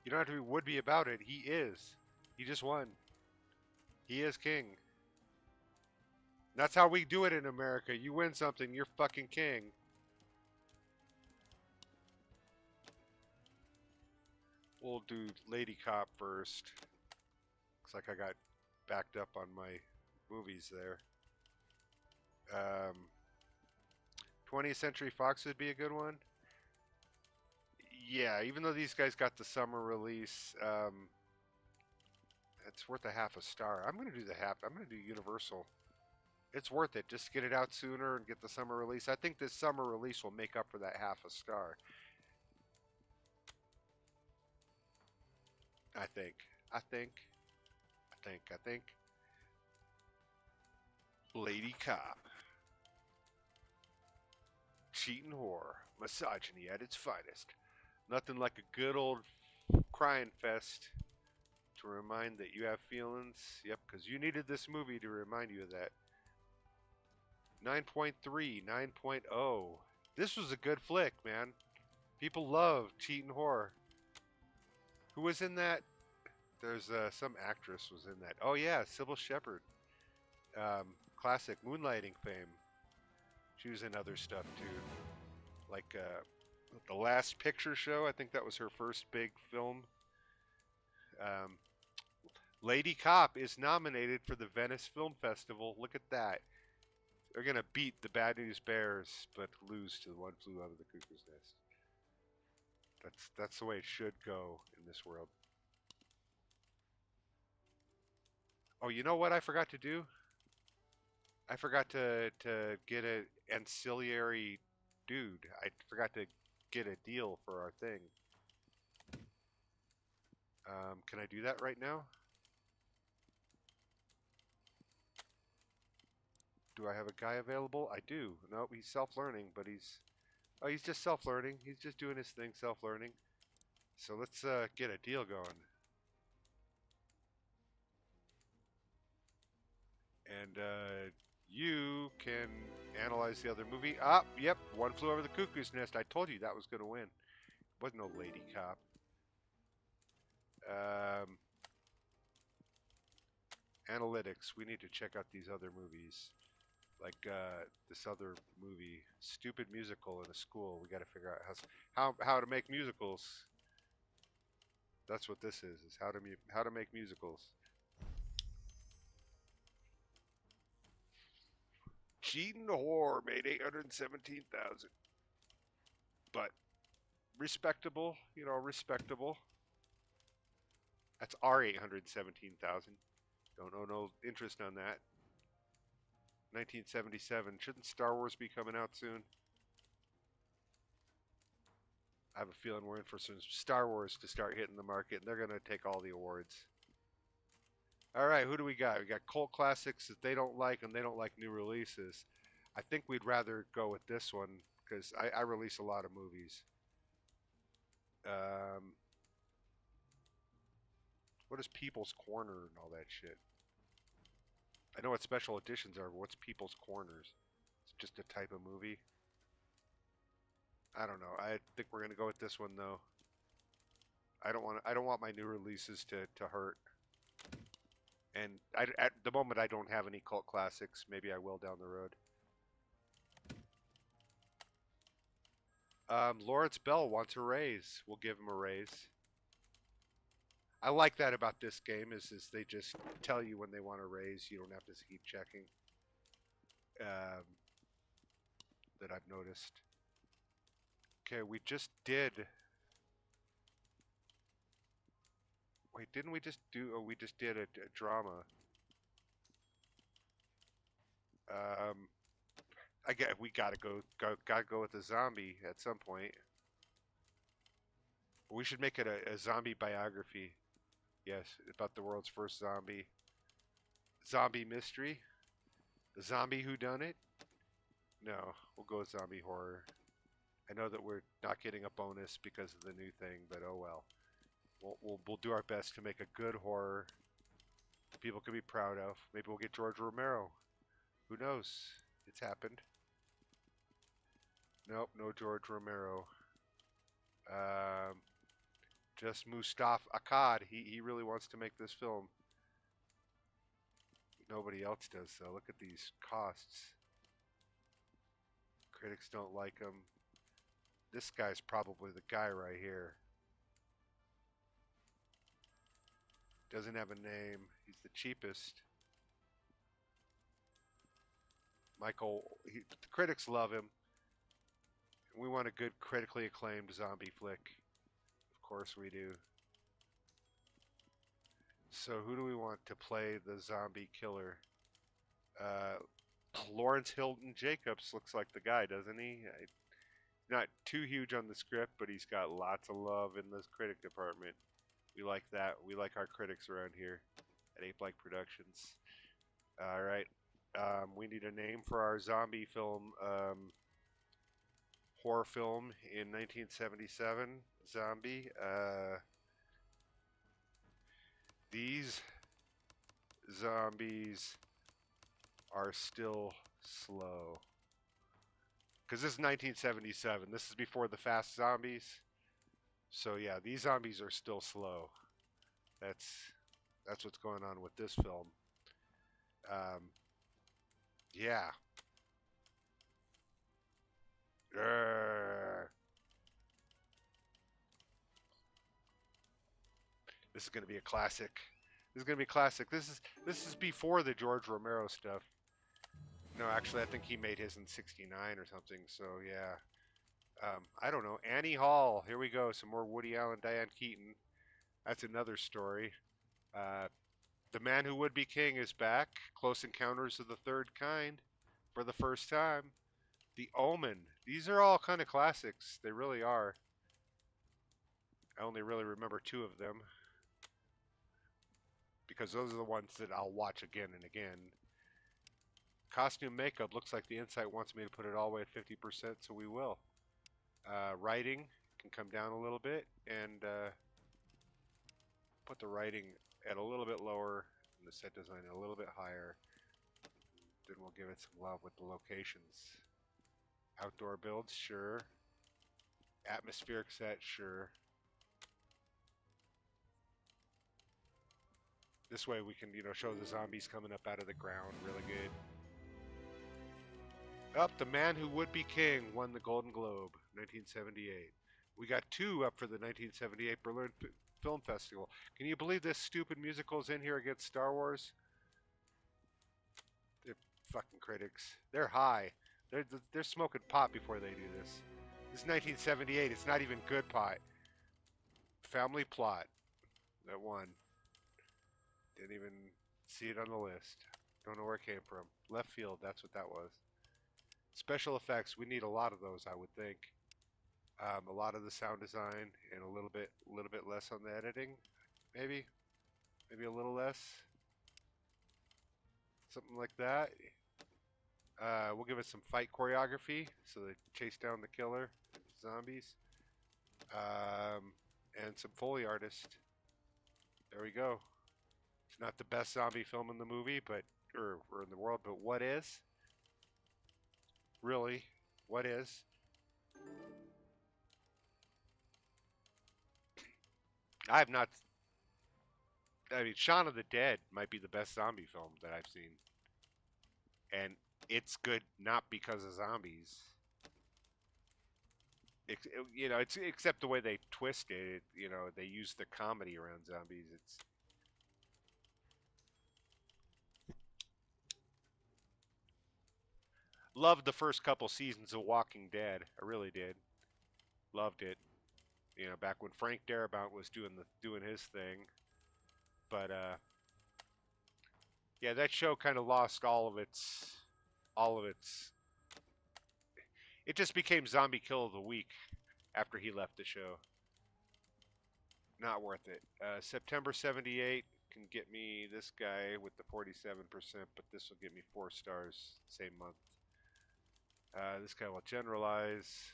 You don't have to be would be about it. He is. He just won. He is king. That's how we do it in America. You win something, you're fucking king. We'll do Lady Cop first. Looks like I got backed up on my movies there. 20th Century Fox would be a good one. Yeah, even though these guys got the summer release, it's worth a half a star. I'm going to do the half. I'm going to do Universal. It's worth it. Just get it out sooner and get the summer release. I think this summer release will make up for that half a star. I think. Lady Cop. Cheating whore. Misogyny at its finest. Nothing like a good old crying fest to remind that you have feelings. Yep, because you needed this movie to remind you of that. 9.3, 9.0. This was a good flick, man. People love Cheating Whore. Who was in that? There's some actress was in that. Oh yeah, Sybil Shepherd. Classic Moonlighting fame. She was in other stuff too, like The Last Picture Show. I think that was her first big film. Lady Cop is nominated for the Venice Film Festival. Look at that. They're gonna beat the Bad News Bears, but lose to the One Flew Over the Cuckoo's Nest. That's the way it should go in this world. Oh, you know what I forgot to do? I forgot to get an ancillary dude. I forgot to get a deal for our thing. Can I do that right now? Do I have a guy available? I do. Nope, he's self-learning, but he's just self-learning. He's just doing his thing, self-learning. So let's get a deal going. And you can analyze the other movie. Ah, yep, One Flew Over the Cuckoo's Nest. I told you that was going to win. Wasn't no lady cop. Um, Analytics. We need to check out these other movies. Like this other movie, stupid musical in a school. We got to figure out how to make musicals. That's what this is how to make musicals. Cheating Horror made 817,000, but respectable, respectable. That's our 817,000. Don't owe no interest on that. 1977. Shouldn't Star Wars be coming out soon? I have a feeling we're in for some Star Wars to start hitting the market, and they're going to take all the awards. All right, who do we got? We got cult classics that they don't like, and they don't like new releases. I think we'd rather go with this one because I release a lot of movies. What is People's Corner and all that shit? I know what special editions are, but what's People's Corners? It's just a type of movie. I don't know. I think we're gonna go with this one though. I don't want my new releases to hurt. And at the moment I don't have any cult classics. Maybe I will down the road. Lawrence Bell wants a raise. We'll give him a raise. I like that about this game is they just tell you when they want to raise. You don't have to keep checking. That I've noticed. Okay, we just did. Wait, didn't we just do? Oh, we just did a drama. We gotta go with a zombie at some point. We should make it a zombie biography. Yes, about the world's first zombie. Zombie mystery? The zombie whodunit? No, we'll go with zombie horror. I know that we're not getting a bonus because of the new thing, but oh well. We'll do our best to make a good horror that people can be proud of. Maybe we'll get George Romero. Who knows? It's happened. Nope, no George Romero. Just Mustafa Akkad. He really wants to make this film. Nobody else does though. Look at these costs. Critics don't like him. This guy's probably the guy right here. Doesn't have a name. He's the cheapest. The critics love him. We want a good critically acclaimed zombie flick. Of course we do. So who do we want to play the zombie killer? Lawrence Hilton Jacobs looks like the guy, doesn't he? Not too huge on the script, but he's got lots of love in the critic department. We like that. We like our critics around here at Ape Like Productions. All right. We need a name for our zombie film, horror film in 1977. Zombie. These zombies are still slow. Because this is 1977. This is before the fast zombies. So yeah, these zombies are still slow. That's what's going on with this film. Yeah. This is going to be a classic. This is going to be a classic. This is before the George Romero stuff. No, actually, I think he made his in '69 or something. So yeah. I don't know. Annie Hall. Here we go. Some more Woody Allen, Diane Keaton. That's another story. Uh, the Man Who Would Be King is back. Close Encounters of the Third Kind for the first time. The Omen. These are all kind of classics. They really are. I only really remember two of them because those are the ones that I'll watch again and again. Costume makeup looks like the Insight wants me to put it all the way at 50%, so we will. Writing can come down a little bit and put the writing at a little bit lower and the set design a little bit higher. Then we'll give it some love with the locations. Outdoor builds, sure. Atmospheric set, sure. This way we can, show the zombies coming up out of the ground really good. Up, The Man Who Would Be King won the Golden Globe, 1978. We got two up for the 1978 Berlin Film Festival. Can you believe this stupid musical is in here against Star Wars? They're fucking critics. They're high. They're smoking pot before they do this. This is 1978. It's not even good pot. Family Plot. That won. Didn't even see it on the list. Don't know where it came from. Left field. That's what that was. Special effects. We need a lot of those, I would think. A lot of the sound design and a little bit less on the editing. Maybe a little less. Something like that. We'll give it some fight choreography, so they chase down the killer zombies, and some Foley artist. There we go. It's not the best zombie film in the movie, but or in the world, but what is? Really, what is? I have not. I mean, Shaun of the Dead might be the best zombie film that I've seen, and it's good not because of zombies. It's except the way they twist it. They use the comedy around zombies. It's loved the first couple seasons of Walking Dead. I really did. Loved it. Back when Frank Darabont was doing his thing. But yeah, that show kind of lost all of its. It just became Zombie Kill of the Week after he left the show. Not worth it. September 78 can get me this guy with the 47%, but this will get me 4 stars same month. This guy will generalize.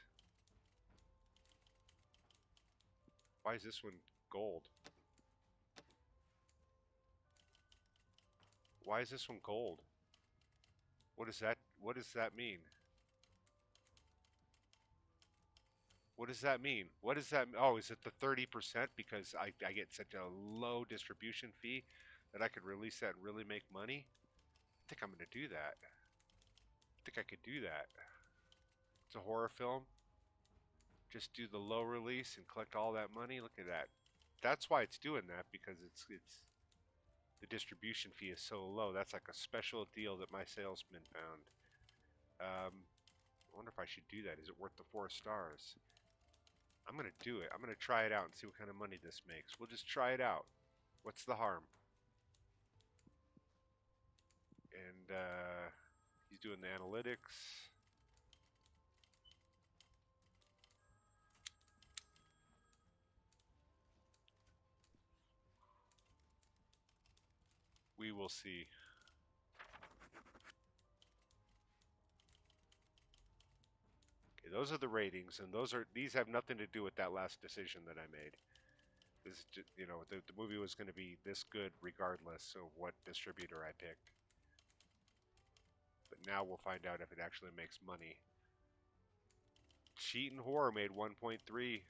Why is this one gold? Why is this one gold? What does that mean? What does that mean? What does that? Oh, is it the 30% because I get such a low distribution fee that I could release that and really make money? I think I'm gonna do that. I think I could do that. It's a horror film. Just do the low release and collect all that money. Look at that. That's why it's doing that, because it's the distribution fee is so low. That's like a special deal that my salesman found. I wonder if I should do that. Is it worth the 4 stars? I'm going to do it. I'm going to try it out and see what kind of money this makes. We'll just try it out. What's the harm? And he's doing the analytics. We will see. Okay, those are the ratings, and these have nothing to do with that last decision that I made. This is just, the movie was going to be this good regardless of what distributor I picked. But now we'll find out if it actually makes money. Cheat and Horror made 1.3.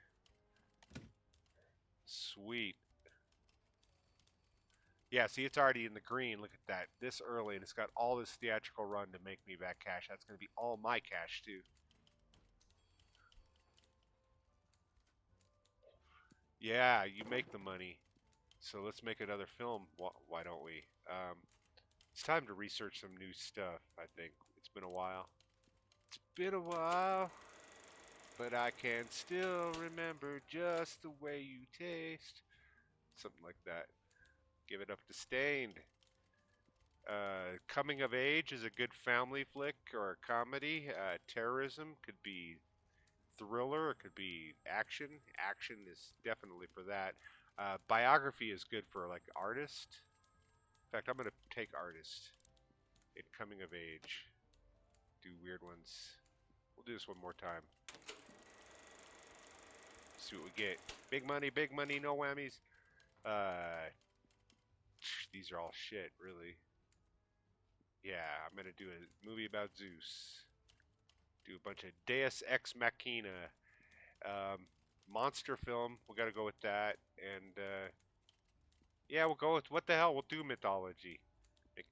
Sweet. Yeah, see, it's already in the green. Look at that. This early, and it's got all this theatrical run to make me back cash. That's going to be all my cash, too. Yeah, you make the money. So let's make another film. Why don't we? It's time to research some new stuff, I think. It's been a while. It's been a while. but I can still remember just the way you taste. Something like that. Give it up to Stained. Coming of Age is a good family flick or a comedy. Terrorism could be thriller, it could be action. Action is definitely for that. Biography is good for like artist. In fact, I'm gonna take artist in coming of age. Do weird ones. We'll do this one more time. See what we get. Big money, no whammies. Uh, these are all shit, really. Yeah, I'm gonna do a movie about Zeus. Do a bunch of Deus Ex Machina. Um, monster film. We got to go with that. And yeah, we'll go with what the hell. We'll do mythology. Like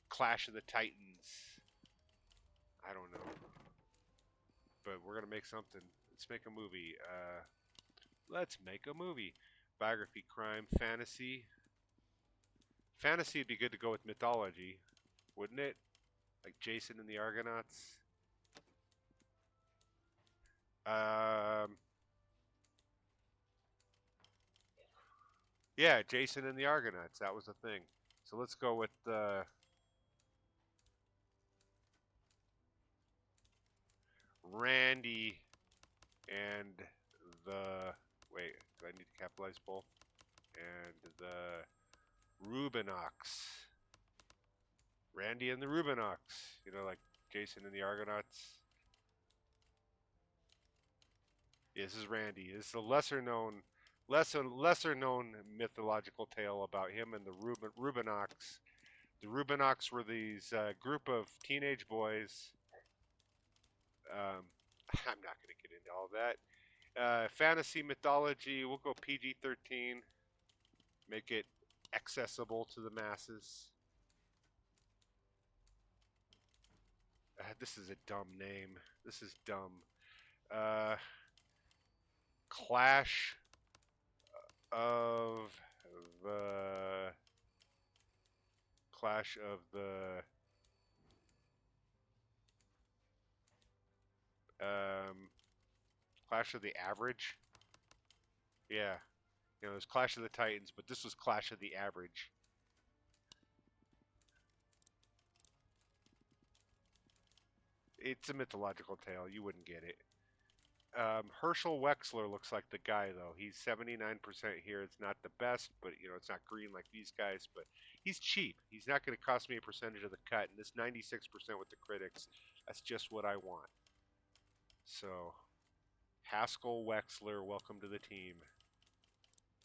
Clash of the Titans. I don't know, but we're gonna make something. Let's make a movie. Let's make a movie. Biography, crime, fantasy. Fantasy would be good to go with mythology, wouldn't it? Like Jason and the Argonauts. Um, yeah, Jason and the Argonauts. That was the thing. So let's go with Randy and the. Wait, do I need to capitalize both? And the Rubinox. Randy and the Rubinox. You know, like Jason and the Argonauts. Yeah, this is Randy. This is a lesser known mythological tale about him and the Rubinox. The Rubinox were these group of teenage boys. I'm not going to get into all that. Fantasy mythology, we'll go PG-13. Make it accessible to the masses. This is a dumb name. This is dumb. Uh, Clash of the Clash of the Clash of the Average. Yeah, you know, it was Clash of the Titans, but this was Clash of the Average. It's a mythological tale. You wouldn't get it. Herschel Wexler looks like the guy though. He's 79% here. It's not the best, but you know it's not green like these guys. But he's cheap. He's not going to cost me a percentage of the cut. And this 96% with the critics, that's just what I want. So, Haskell Wexler, welcome to the team.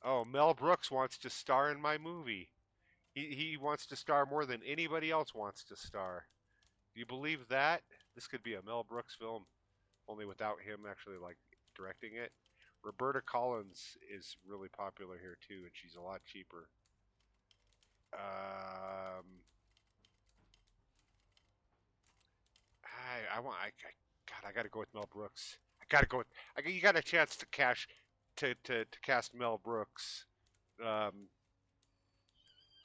Oh, Mel Brooks wants to star in my movie. He wants to star more than anybody else wants to star. Do you believe that? This could be a Mel Brooks film, only without him actually like directing it. Roberta Collins is really popular here too, and she's a lot cheaper. God, I got to go with Mel Brooks. I got to go with. You got a chance to cast Mel Brooks. Um,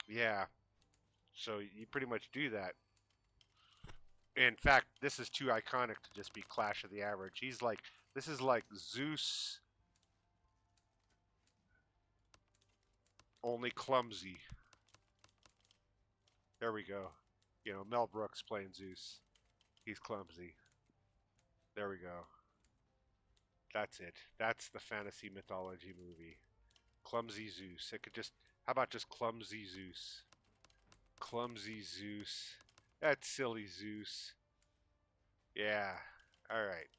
yeah, so you pretty much do that. In fact, this is too iconic to just be Clash of the Average. This is like Zeus, only clumsy. There we go. You know, Mel Brooks playing Zeus. He's clumsy. There we go. That's it. That's the fantasy mythology movie. Clumsy Zeus. It could just. How about just Clumsy Zeus? Clumsy Zeus. That's silly Zeus. Yeah. All right.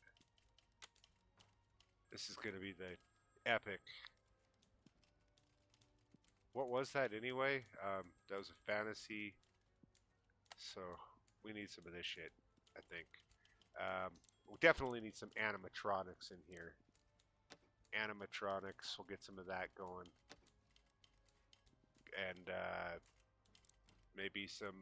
This is going to be the epic. What was that anyway? That was a fantasy. So we need some of this shit, I think. We definitely need some animatronics in here. Animatronics. We'll get some of that going. And maybe some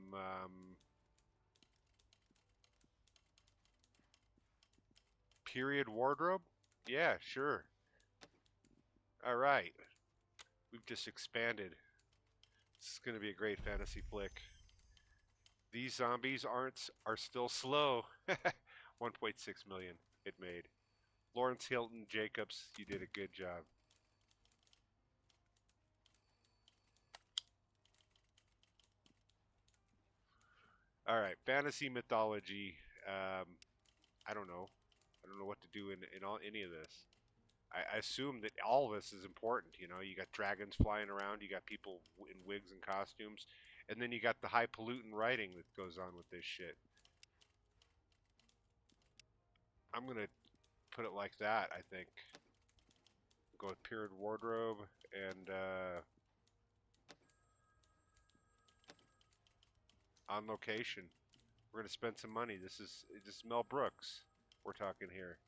period wardrobe? Yeah, sure. All right. We've just expanded. This is going to be a great fantasy flick. These zombies are still slow. 1.6 million it made. Lawrence Hilton Jacobs, you did a good job. All right, fantasy mythology. Um, I don't know. I don't know what to do in any of this. I assume that all of this is important. You know, you got dragons flying around, you got people in wigs and costumes, and then you got the high pollutant writing that goes on with this shit. I'm gonna put it like that. I think go with period wardrobe and on location. We're gonna spend some money. This is Mel Brooks. We're talking here.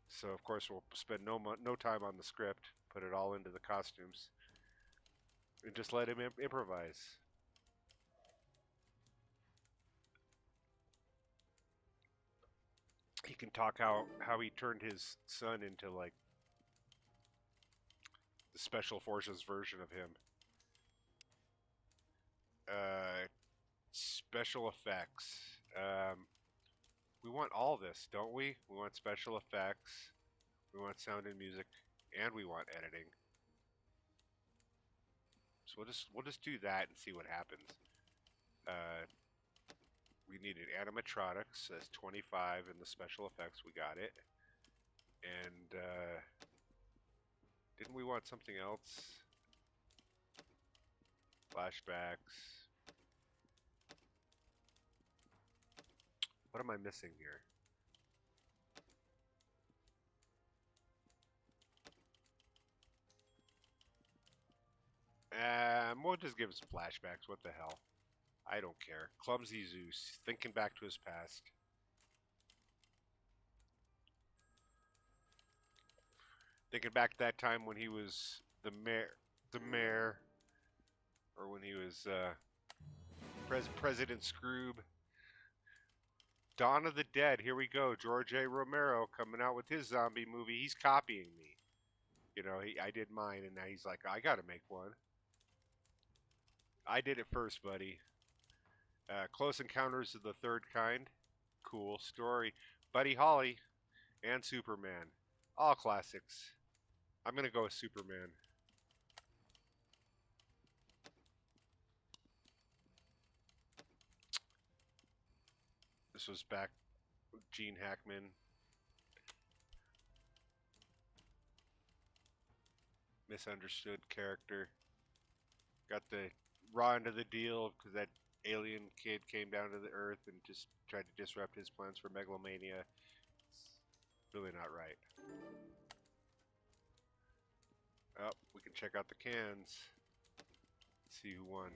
So of course we'll spend no time on the script. Put it all into the costumes and just let him improvise. He can talk how he turned his son into like the special forces version of him. Uh, Special effects. We want all this, don't we? We want special effects. We want sound and music, and we want editing. So we'll just do that and see what happens. Uh, we needed animatronics as 25 in the special effects. We got it. And didn't we want something else? Flashbacks. What am I missing here? We'll just give us flashbacks. What the hell? I don't care. Clumsy Zeus, thinking back to his past. Thinking back to that time when he was the mayor, or when he was President Scroob. Dawn of the Dead. Here we go. George A. Romero coming out with his zombie movie. He's copying me. You know, I did mine, and now he's like, I gotta make one. I did it first, buddy. Close Encounters of the Third Kind. Cool story. Buddy Holly and Superman. All classics. I'm gonna go with Superman. This was back with Gene Hackman. Misunderstood character. Got the raw end of the deal because that alien kid came down to the Earth and just tried to disrupt his plans for megalomania. It's really not right. Oh, we can check out the cans. Let's see who won.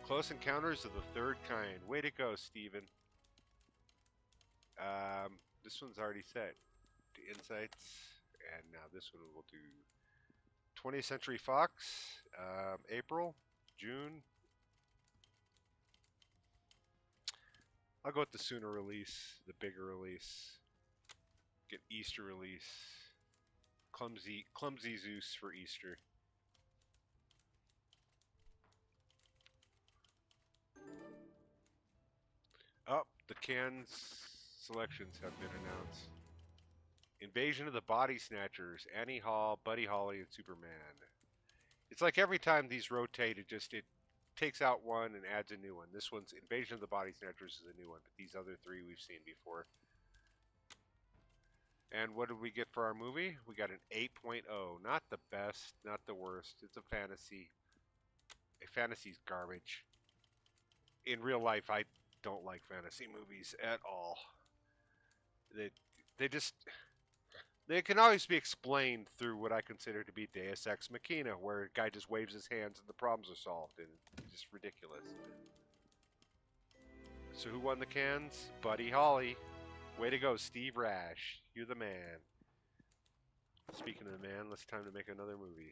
Close Encounters of the Third Kind. Way to go, Steven. This one's already set. To Insights. And now this one will do 20th Century Fox. April, June. I'll go with the sooner release, the bigger release. Get Easter release. Clumsy Zeus for Easter. Oh, the cans selections have been announced. Invasion of the Body Snatchers, Annie Hall, Buddy Holly, and Superman. It's like every time these rotate, it takes out one and adds a new one. This one's Invasion of the Body Snatchers is a new one, but these other three we've seen before. And what did we get for our movie? We got an 8.0. Not the best, not the worst. It's a fantasy. A fantasy's garbage. In real life, I don't like fantasy movies at all. They just they can always be explained through what I consider to be Deus Ex Machina, where a guy just waves his hands and the problems are solved, and it's just ridiculous. So who won the cans? Buddy Holly. Way to go, Steve Rash. You're the man. Speaking of the man, it's time to make another movie.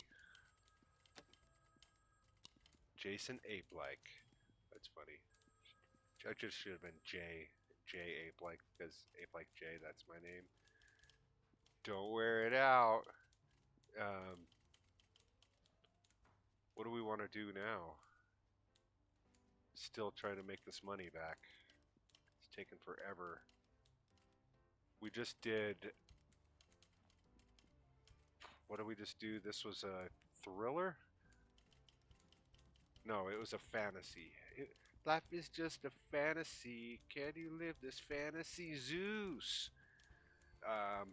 Jason Ape-like. That's funny. I just should have been J Ape-like, because Ape-like J, that's my name. Don't wear it out. What do we want to do now? Still trying to make this money back. It's taken forever. We just did. What did we just do? This was a thriller? No, it was a fantasy. Life is just a fantasy. Can you live this fantasy, Zeus? Um,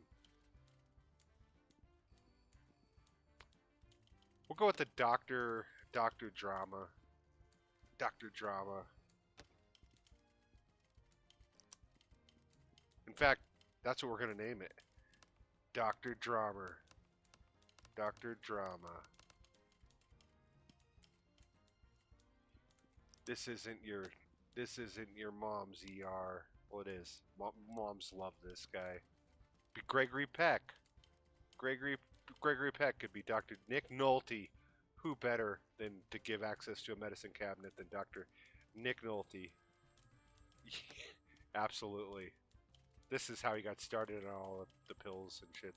we'll go with the doctor drama. Doctor drama. In fact, that's what we're gonna name it. Doctor Drama. Doctor Drama. This isn't your mom's ER. Well, it is. Moms love this guy. Be Gregory Peck. Gregory Peck could be Dr. Nick Nolte. Who better than to give access to a medicine cabinet than Dr. Nick Nolte? Absolutely. This is how he got started on all of the pills and shit.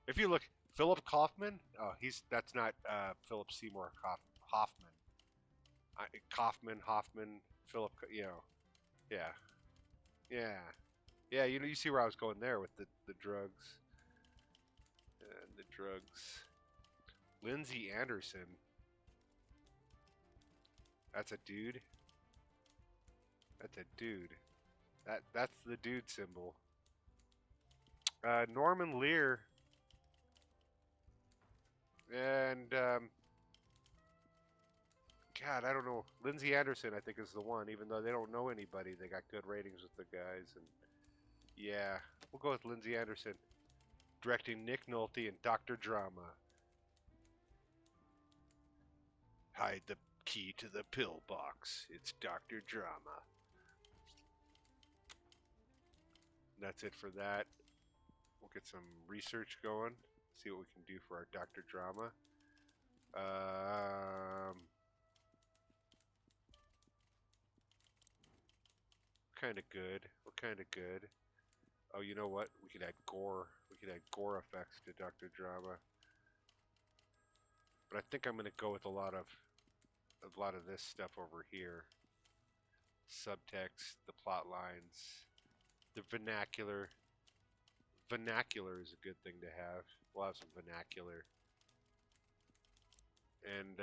If you look, Philip Kaufman. Oh, that's not Philip Seymour Hoffman. Hoffman, Philip. Yeah, yeah, yeah. You see where I was going there with the drugs and the drugs. Lindsay Anderson. That's a dude. That's a dude. That's the dude symbol. Norman Lear. And God, I don't know. Lindsay Anderson, I think, is the one. Even though they don't know anybody, they got good ratings with the guys. And yeah, we'll go with Lindsay Anderson, directing Nick Nolte and Doctor Drama. Hide the key to the pill box. It's Doctor Drama. That's it for that. We'll get some research going. See what we can do for our Doctor Drama. Kind of good. We're kind of good. Oh, you know what? We could add gore. We could add gore effects to Doctor Drama. But I think I'm gonna go with a lot of this stuff over here. Subtext, the plot lines, the vernacular. Vernacular is a good thing to have. We'll have some vernacular. And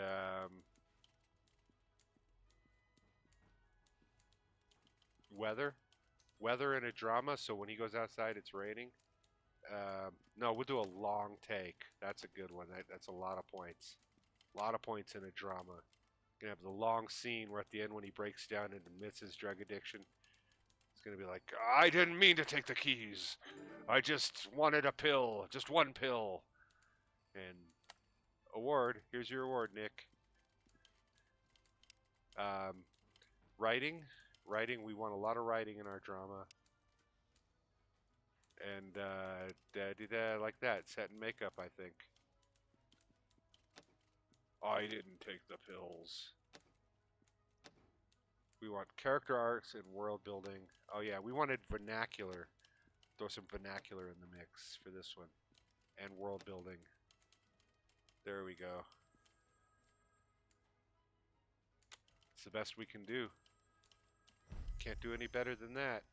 weather in a drama, so when he goes outside it's raining. No, we'll do a long take. That's a good one. That's a lot of points. A lot of points in a drama. Gonna have the long scene where at the end when he breaks down and admits his drug addiction, it's gonna be like, I didn't mean to take the keys. I just wanted a pill, just one pill. And award. Here's your award, Nick. Writing. We want a lot of writing in our drama. And like that. Set and makeup, I think. I didn't take the pills. We want character arcs and world building. Oh yeah, we wanted vernacular. Throw some vernacular in the mix for this one. And world building. There we go. It's the best we can do. Can't do any better than that.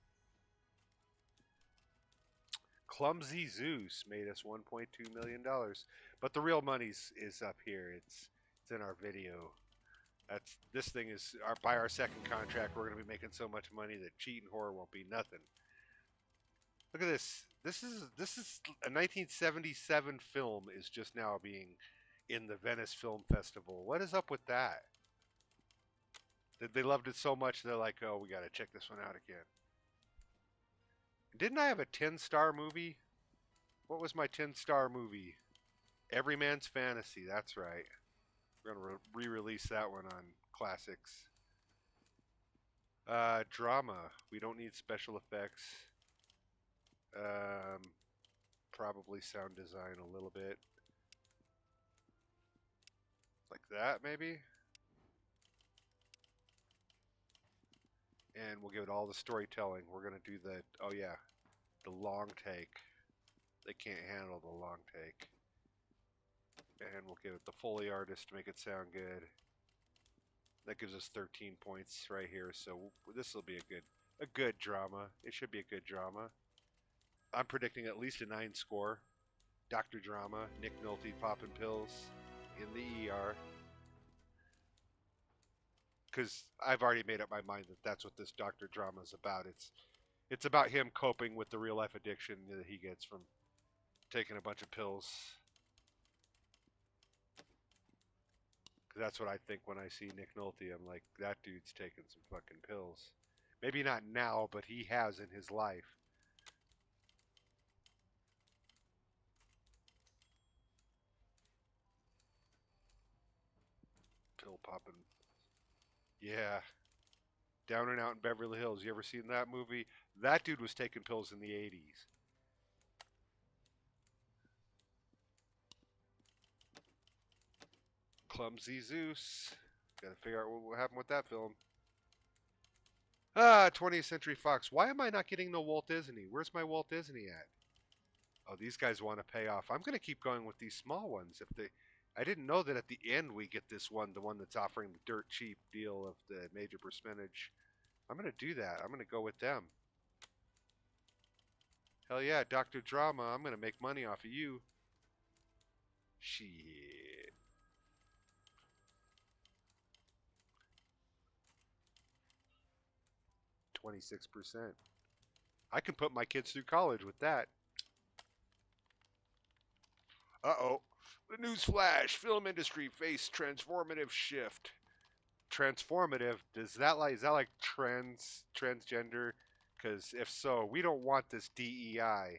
Clumsy Zeus made us $1.2 million. But the real money's is up here. It's in our video. This thing is by our second contract. We're going to be making so much money that cheating horror won't be nothing. Look at this. This is a 1977 film is just now being in the Venice Film Festival. What is up with that? They loved it so much they're like, oh, we got to check this one out again. Didn't I have a 10-star movie? What was my 10-star movie? Everyman's Fantasy. That's right. We're going to re-release that one on Classics. Drama. We don't need special effects. Probably sound design a little bit. Like that, maybe? And we'll give it all the storytelling. We're going to do the long take. They can't handle the long take. And we'll give it the Foley artist to make it sound good. That gives us 13 points right here. So this will be a good drama. It should be a good drama. I'm predicting at least a 9 score. Dr. Drama, Nick Nolte popping pills in the ER. Because I've already made up my mind that that's what this Dr. Drama is about. It's about him coping with the real life addiction that he gets from taking a bunch of pills. Because that's what I think when I see Nick Nolte. I'm like, that dude's taking some fucking pills. Maybe not now, but he has in his life. Pill popping. Yeah. Down and Out in Beverly Hills. You ever seen that movie? That dude was taking pills in the 80s. Clumsy Zeus. Gotta figure out what happened with that film. 20th Century Fox. Why am I not getting no Walt Disney? Where's my Walt Disney at? Oh, these guys want to pay off. I'm gonna keep going with these small ones. If they, I didn't know that at the end we get this one, the one that's offering the dirt cheap deal of the major percentage. I'm gonna do that. I'm gonna go with them. Hell yeah, Dr. Drama. I'm gonna make money off of you. Shit. 26%. I can put my kids through college with that. Uh-oh. The news flash. Film industry face transformative shift. Transformative? Is that like transgender? Because if so, we don't want this DEI.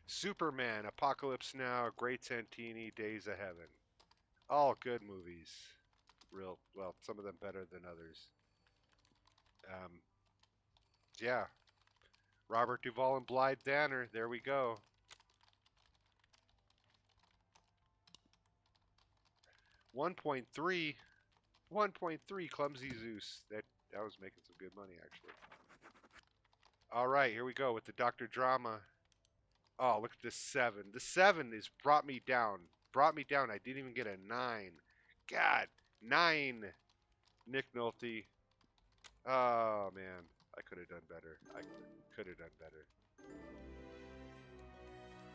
Superman, Apocalypse Now, Great Santini, Days of Heaven. All good movies. Real well, some of them better than others. Um, yeah, Robert Duvall and Blythe Danner. There we go. 1.3, 1.3. Clumsy Zeus. That was making some good money actually. All right, here we go with the Doctor Drama. Oh, look at this 7. The 7 is brought me down. Brought me down. I didn't even get a 9. God, 9. Nick Nolte. Oh man, I could have done better. I could have done better.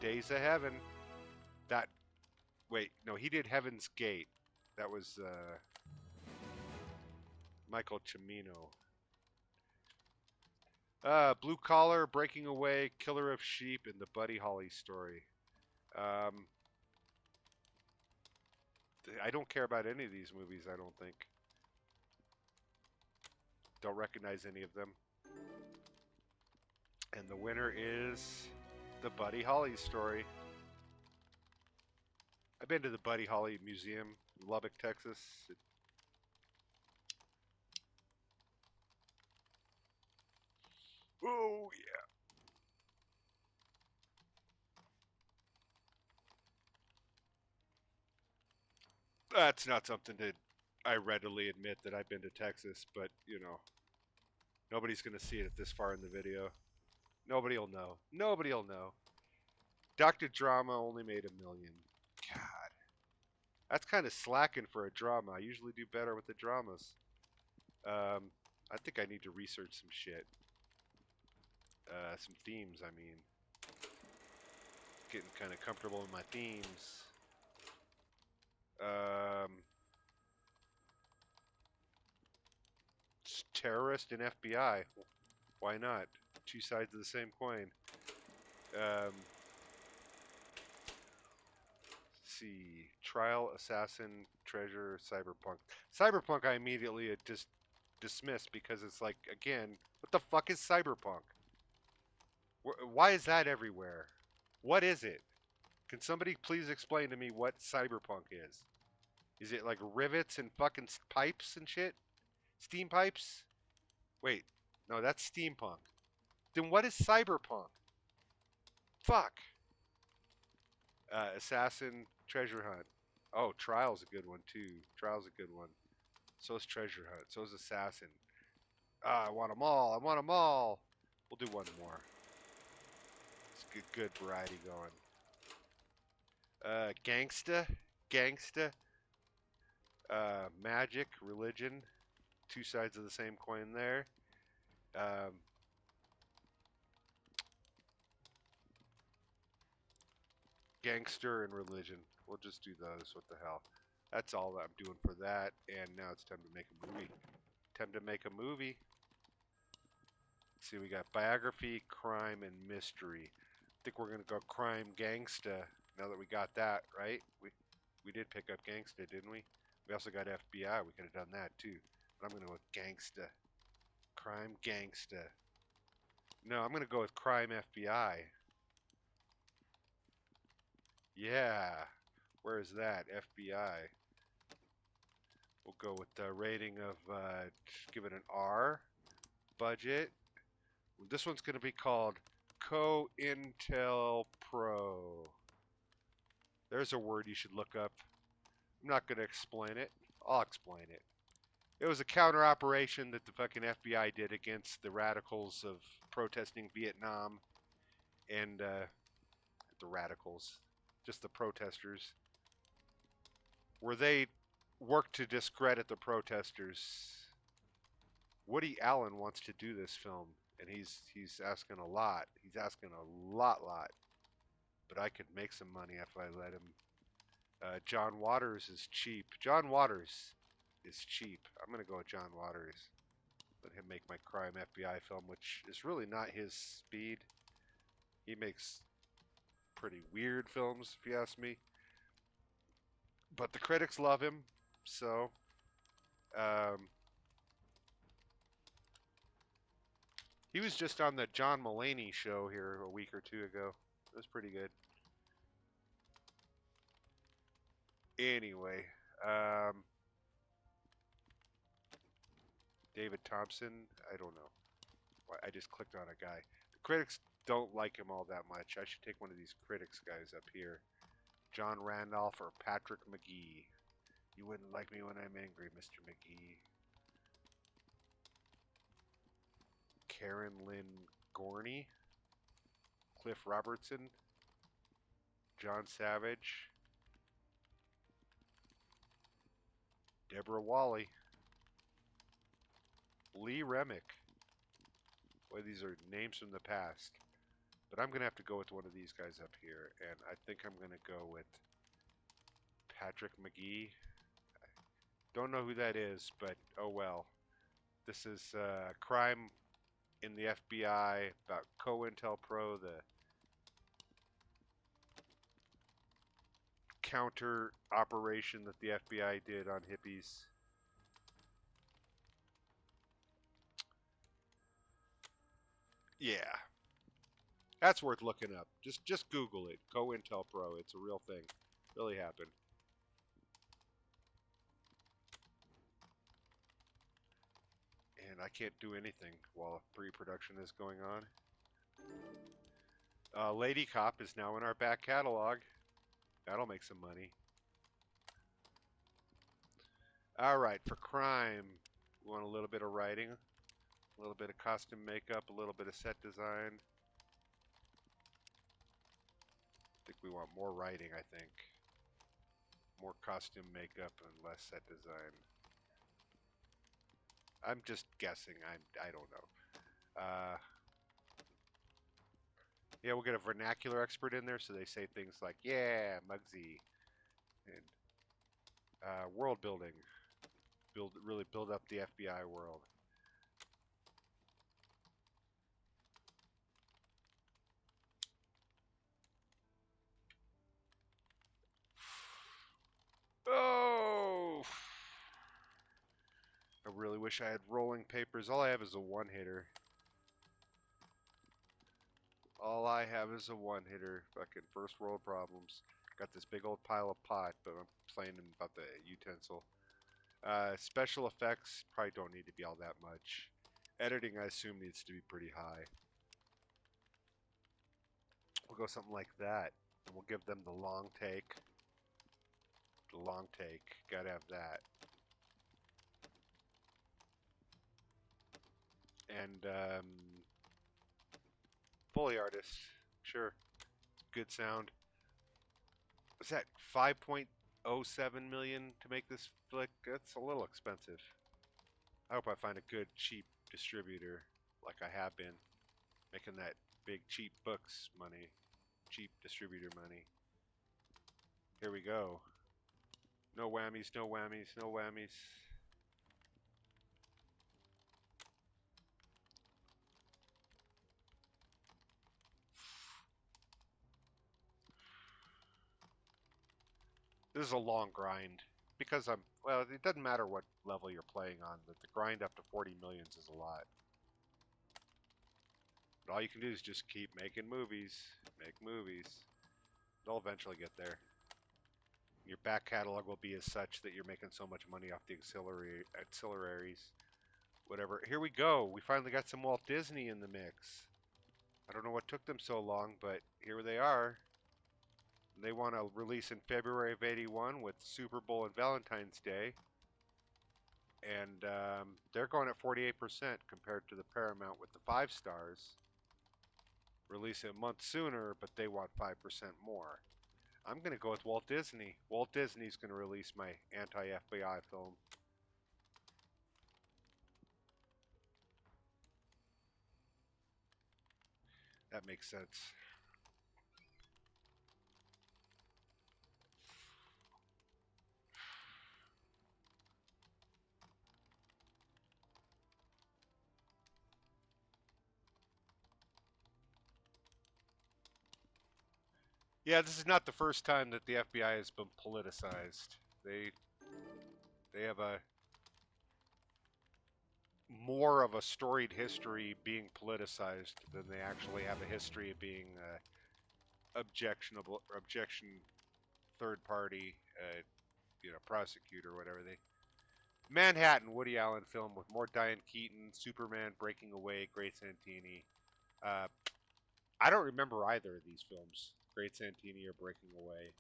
Days of Heaven. That. Wait, no, he did Heaven's Gate. That was Michael Cimino. Blue Collar, Breaking Away, Killer of Sheep, and the Buddy Holly story. Um, I don't care about any of these movies, I don't think. Don't recognize any of them. And the winner is the Buddy Holly story. I've been to the Buddy Holly Museum in Lubbock, Texas. Oh, yeah. That's not something that I readily admit that I've been to Texas, but, you know, nobody's going to see it this far in the video. Nobody will know. Nobody will know. Dr. Drama only made $1 million. God. That's kind of slacking for a drama. I usually do better with the dramas. I think I need to research some shit. Some themes, I mean. Getting kind of comfortable in my themes. Terrorist and FBI. Why not? Two sides of the same coin. Let's see. Trial, Assassin, Treasure, Cyberpunk. Cyberpunk I immediately just dismissed because it's like, again, what the fuck is Cyberpunk? Why is that everywhere? What is it? Can somebody please explain to me what Cyberpunk is? Is it like rivets and fucking pipes and shit? Steam pipes? Wait, no, that's steampunk. Then what is cyberpunk? Fuck. Assassin, Treasure Hunt. Oh, Trial's a good one too. Trial's a good one. So is Treasure Hunt. So is Assassin. I want them all. I want them all. We'll do one more. It's good variety going. Gangsta, Gangsta. Magic, religion. Two sides of the same coin there. Um, Gangster and religion. We'll just do those. What the hell? That's all that I'm doing for that. And now it's time to make a movie. Time to make a movie. Let's see, we got biography, crime, and mystery. I think we're gonna go crime gangsta. Now that we got that right, we did pick up gangsta, didn't we? We also got FBI. We could have done that too. But I'm gonna go with gangsta, crime gangsta. No, I'm gonna go with crime FBI. Yeah, where is that? FBI. We'll go with the rating of give it an R. Budget. This one's gonna be called Co-Intel Pro. There's a word you should look up. I'm not going to explain it. I'll explain it. It was a counter operation that the fucking FBI did against the radicals of protesting Vietnam and the radicals, just the protesters, where they worked to discredit the protesters. Woody Allen wants to do this film, and he's asking a lot. He's asking a lot. But I could make some money if I let him. John Waters is cheap. John Waters is cheap. I'm gonna go with John Waters. Let him make my crime FBI film, which is really not his speed. He makes pretty weird films, if you ask me. But the critics love him, so he was just on the John Mulaney show here a week or two ago. It was pretty good. Anyway, David Thompson, I don't know. I just clicked on a guy. The critics don't like him all that much. I should take one of these critics guys up here. John Randolph or Patrick McGee. You wouldn't like me when I'm angry, Mr. McGee. Karen Lynn Gorney. Cliff Robertson. John Savage. Deborah Wally. Lee Remick. Boy, these are names from the past. But I'm going to have to go with one of these guys up here. And I think I'm going to go with Patrick McGee. Don't know who that is, but oh well. This is crime in the FBI about COINTELPRO, the counter operation that the FBI did on hippies. Yeah, that's worth looking up. Just Google it. COINTELPRO. It's a real thing. Really happened. And I can't do anything while pre-production is going on. Lady Cop is now in our back catalog. That'll make some money. All right, for crime, we want a little bit of writing, a little bit of costume makeup, a little bit of set design. I think we want more writing, I think. More costume makeup and less set design. I'm just guessing. I don't know. Yeah, we'll get a vernacular expert in there so they say things like, yeah, Muggsy. And world building. Really build up the FBI world. Oh! I really wish I had rolling papers. All I have is a one-hitter. All I have is a one-hitter. Fucking first world problems. Got this big old pile of pot, but I'm complaining about the utensil. Special effects probably don't need to be all that much. Editing, I assume, needs to be pretty high. We'll go something like that. And we'll give them the long take. The long take. Gotta have that. And, Foley artist. Sure. Good sound. What's that? 5.07 million to make this flick? That's a little expensive. I hope I find a good, cheap distributor. like I have been, making that big cheap books money, cheap distributor money. Here we go. No whammies, no whammies, no whammies. This is a long grind because well, it doesn't matter what level you're playing on, but the grind up to 40 millions is a lot. But all you can do is just keep making movies, make movies. They'll eventually get there. Your back catalog will be as such that you're making so much money off the auxiliaries, whatever. Here we go. We finally got some Walt Disney in the mix. I don't know what took them so long, but here they are. They want to release in February of '81 with Super Bowl and Valentine's Day. And they're going at 48% compared to the Paramount with the 5 stars. Release it a month sooner, but they want 5% more. I'm going to go with Walt Disney. Walt Disney's going to release my anti-FBI film. That makes sense. Yeah, this is not the first time that the FBI has been politicized. They they have a more of a storied history being politicized than they actually have a history of being objection third party prosecutor or whatever. They Manhattan Woody Allen film with more Diane Keaton, Superman breaking away, Great Santini. uh, I don't remember either of these films, Great Santini or Breaking Away.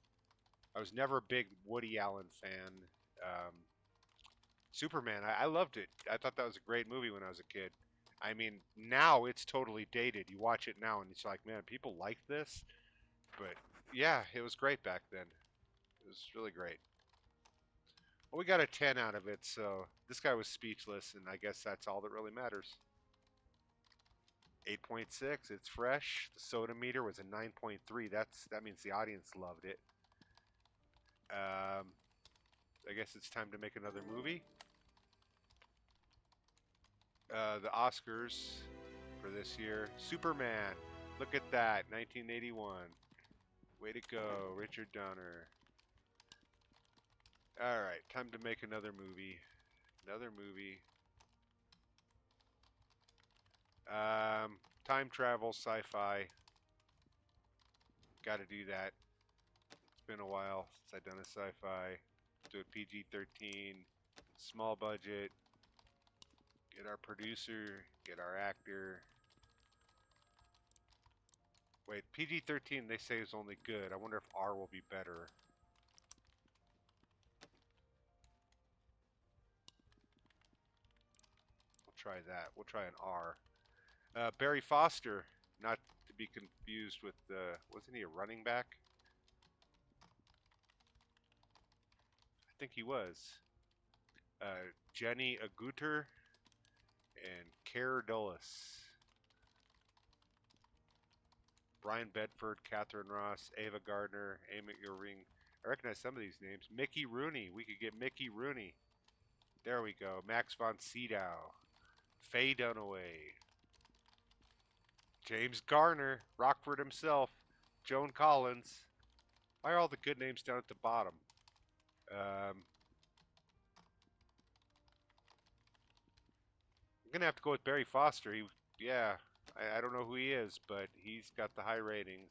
I was never a big Woody Allen fan. um, Superman, I loved it. I thought that was a great movie when I was a kid. I mean, now it's totally dated. You watch it now and it's like, man, people like this. But yeah, it was great back then. It was really great. Well, we got a 10 out of it, so this guy was speechless, and I guess that's all that really matters. 8.6, it's fresh. The soda meter was a 9.3. That means the audience loved it. I guess it's time to make another movie. The Oscars for this year. Superman. Look at that, 1981. Way to go, Richard Donner. All right, time to make another movie. Another movie. Time travel, sci-fi. Got to do that. It's been a while since I've done a sci-fi. Do it PG-13, small budget. Get our producer, get our actor. Wait, PG-13 they say is only good. I wonder if R will be better. We'll try that. We'll try an R. Barry Foster, not to be confused with wasn't he a running back? I think he was. Jenny Agutter and Care Dulles. Brian Bedford, Catherine Ross, Ava Gardner, Amy Ring. I recognize some of these names. Mickey Rooney. We could get Mickey Rooney. There we go. Max von Sydow. Faye Dunaway. James Garner. Rockford himself. Joan Collins. Why are all the good names down at the bottom? I'm going to have to go with Barry Foster. Yeah, I don't know who he is, but he's got the high ratings.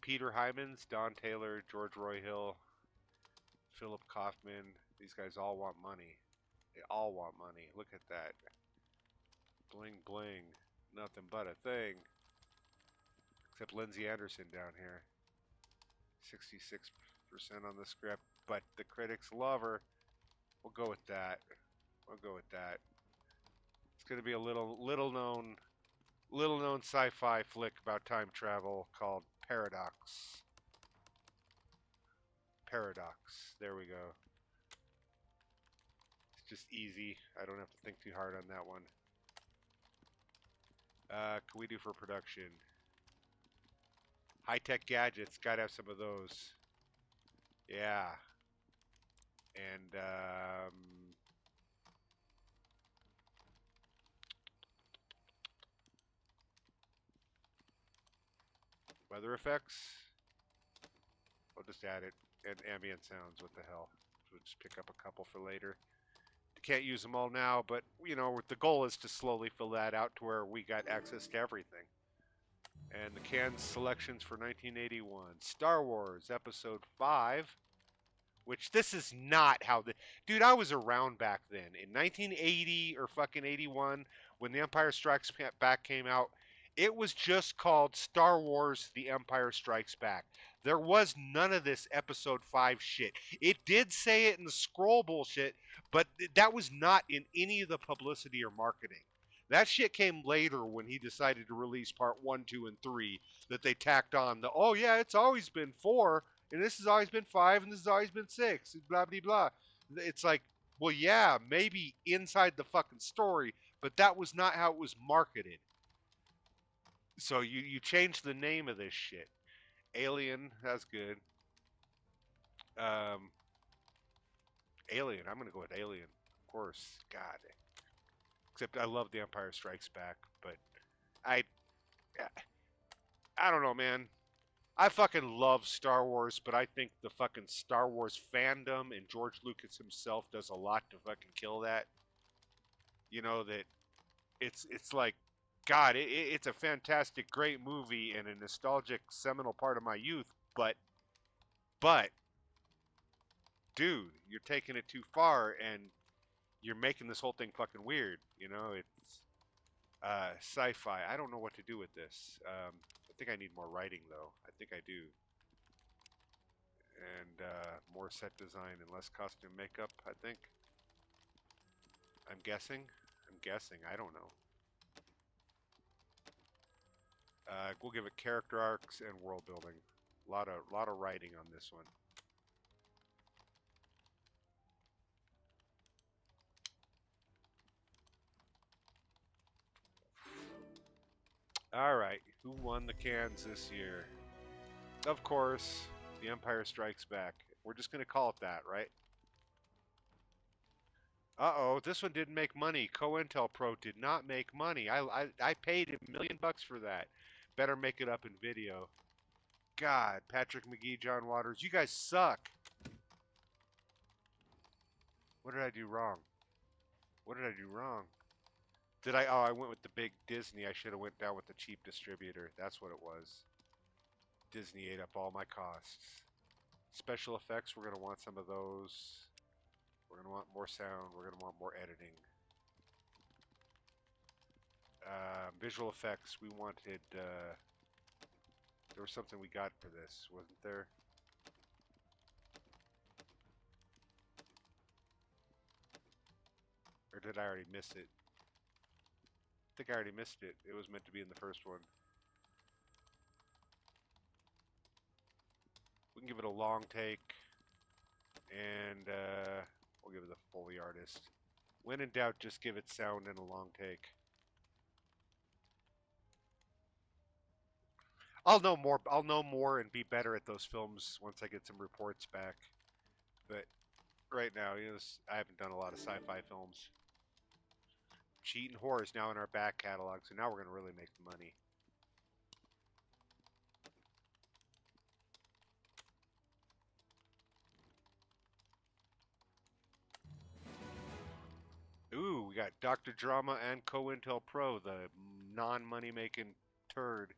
Peter Hymans, Don Taylor, George Roy Hill, Philip Kaufman. These guys all want money. They all want money. Look at that. Bling bling. Nothing but a thing. Except Lindsay Anderson down here. 66% on the script, but the critics love her. We'll go with that. We'll go with that. It's going to be a little known sci-fi flick about time travel called Paradox. Paradox. There we go. just easy. I don't have to think too hard on that one. Can we do for production? High-tech gadgets. Gotta have some of those. Yeah. And, weather effects. I'll just add it. And ambient sounds. What the hell? We'll just pick up a couple for later. Can't use them all now, but, you know, the goal is to slowly fill that out to where we got access to everything. And the canned selections for 1981. Star Wars Episode 5. Which this is not how the dude. I was around back then in 1980 or fucking 81 when The Empire Strikes Back came out. It was just called Star Wars: The Empire Strikes Back. There was none of this Episode 5 shit. It did say it in the scroll bullshit, but that was not in any of the publicity or marketing. That shit came later when he decided to release part 1, 2, and 3 that they tacked on the, oh yeah, it's always been 4 and this has always been 5 and this has always been 6, blah blah blah. It's like, well, yeah, maybe inside the fucking story, but that was not how it was marketed. So you change the name of this shit. Alien, that's good. um Alien, I'm gonna go with Alien, of course. God, except I love The Empire Strikes Back, but i I don't know, man. I fucking love Star Wars, but I think the fucking Star Wars fandom and George Lucas himself does a lot to fucking kill that. You know that it's like, God, it's a fantastic, great movie and a nostalgic, seminal part of my youth. But, dude, you're taking it too far and you're making this whole thing fucking weird. You know, it's sci-fi. I don't know what to do with this. I think I need more writing though. I think I do. And more set design and less costume makeup, I think. I'm guessing. I'm guessing. I don't know. We'll give it character arcs and world building. Lot of writing on this one. All right, who won the cans this year? Of course, The Empire Strikes Back. We're just gonna call it that, right? Uh-oh, this one didn't make money. COINTELPRO did not make money. I paid $1 million for that. Better make it up in video. God, Patrick McGee, John Waters, you guys suck. What did I do wrong? What did I do wrong? Did I? Oh, I went with the big Disney. I should have went down with the cheap distributor. That's what it was. Disney ate up all my costs. Special effects, we're going to want some of those. We're going to want more sound. We're going to want more editing. Visual effects, we wanted... there was something we got for this, wasn't there? Or did I already miss it? I think I already missed it. It was meant to be in the first one. We can give it a long take. And we'll give it the Foley artist. When in doubt, just give it sound and a long take. I'll know more. I'll know more and be better at those films once I get some reports back. But right now, you know, I haven't done a lot of sci-fi films. Cheat and Horror is now in our back catalog, so now we're gonna really make the money. Ooh, we got Dr. Drama and COINTELPRO, the non-money making turd.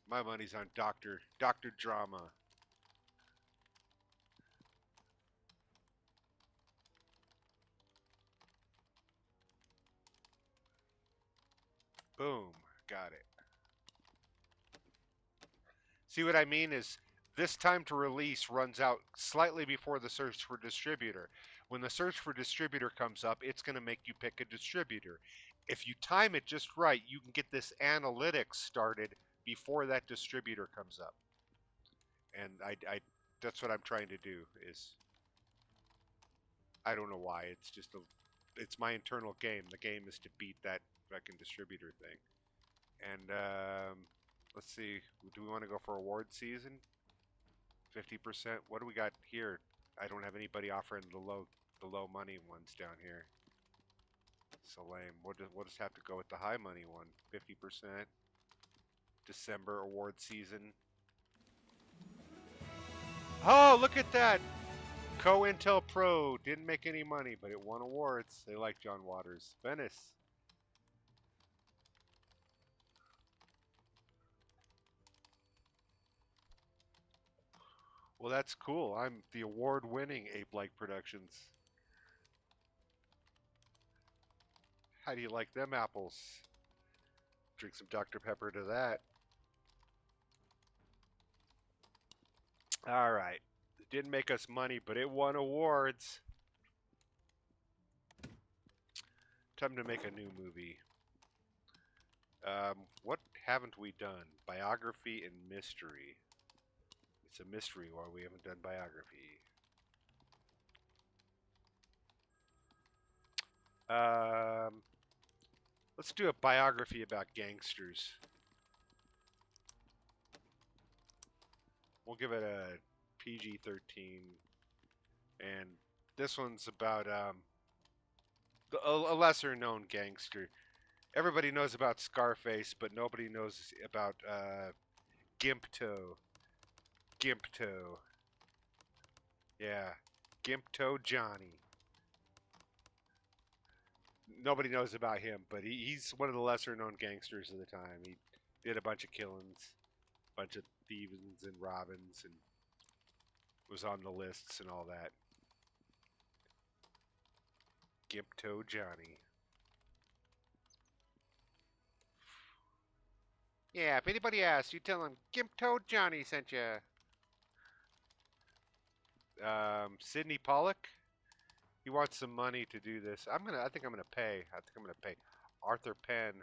My money's on Dr. Drama. Boom, got it. See what I mean is this time to release runs out slightly before the search for distributor. When the search for distributor comes up, it's going to make you pick a distributor. If you time it just right, you can get this analytics started before that distributor comes up. And I that's what I'm trying to do is I don't know why. It's my internal game. The game is to beat that fucking distributor thing. And let's see. Do we want to go for award season? 50%. What do we got here? I don't have anybody offering the low money ones down here. So lame. We'll just have to go with the high money one. 50%. December award season. Oh, look at that! Co-Intel Pro didn't make any money, but it won awards. They like John Waters. Venice. Well, that's cool. I'm the award-winning Ape-like Productions. How do you like them apples? Drink some Dr. Pepper to that. All right. It didn't make us money, but it won awards. Time to make a new movie. What haven't we done? Biography and mystery. It's a mystery while we haven't done biography. Um, let's do a biography about gangsters. We'll give it a PG-13. And this one's about a lesser-known gangster. Everybody knows about Scarface, but nobody knows about Gimp Toe. Gimp Toe. Yeah. Gimp Toe Johnny. Nobody knows about him, but he's one of the lesser known gangsters of the time. He did a bunch of killings, a bunch of thievings and robbings, and was on the lists and all that. Gimp Toe Johnny. Yeah, if anybody asks, you tell them Gimp Toe Johnny sent you. Sidney Pollock. He wants some money to do this. I think I'm gonna pay. I think I'm gonna pay. Arthur Penn.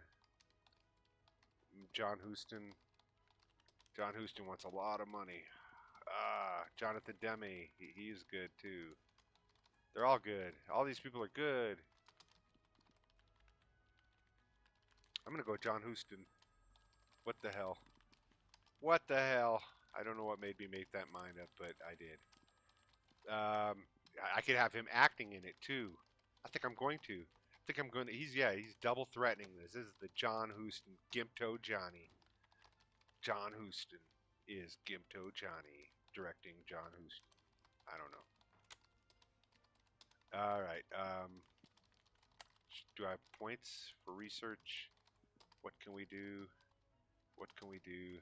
John Huston. John Huston wants a lot of money. Jonathan Demme. He's good too. They're all good. All these people are good. I'm gonna go John Huston. What the hell? What the hell? I don't know what made me make that mind up, but I did. I could have him acting in it too. I think I'm going to. I think I'm going to. He's double threatening this. This is the John Huston Gimp Toe Johnny. John Huston is Gimp Toe Johnny directing John Huston. I don't know. All right. Do I have points for research? What can we do? What can we do?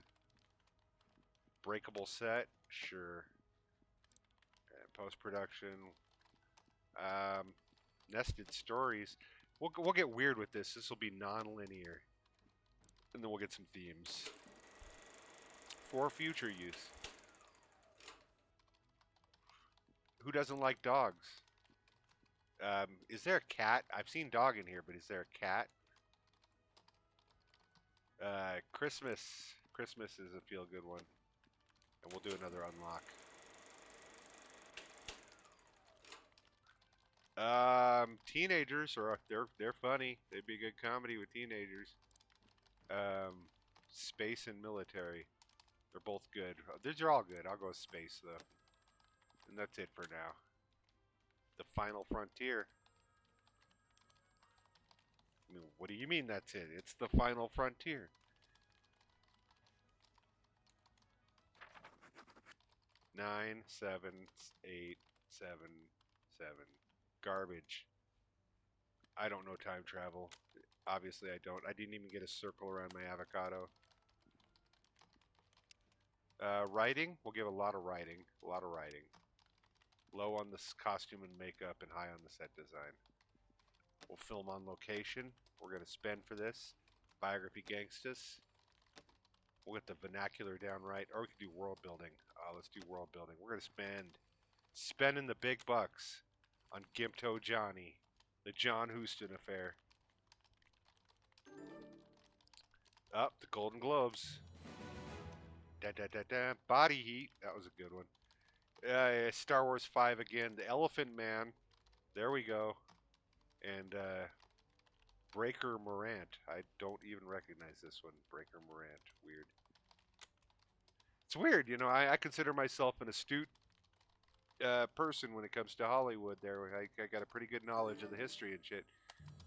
Breakable set? Sure. Post production. Nested stories. We'll get weird with this. This will be non-linear, and then we'll get some themes for future use. Who doesn't like dogs? Is there a cat? I've seen dog in here, but is there a cat? Christmas. Christmas is a feel-good one, and we'll do another unlock. Teenagers are they're funny. They'd be good comedy with teenagers. Space and military, they're both good. These are all good. I'll go with space though, and that's it for now. The final frontier. I mean, what do you mean that's it? It's the final frontier. Nine, 7, 8, 7, 7. Garbage. I don't know time travel. Obviously, I don't. I didn't even get a circle around my avocado. Writing? We'll give a lot of writing. A lot of writing. Low on the costume and makeup and high on the set design. We'll film on location. We're going to spend for this. Biography Gangstas. We'll get the vernacular down right. Or we can do world building. Let's do world building. We're going to spending the big bucks on Gimp Toe Johnny. The John Huston affair. Up, the Golden Globes. Da da da da. Body Heat. That was a good one. Star Wars 5 again. The Elephant Man. There we go. And Breaker Morant. I don't even recognize this one. Breaker Morant. Weird. It's weird, you know. I consider myself an astute person when it comes to Hollywood. There, I got a pretty good knowledge of the history and shit.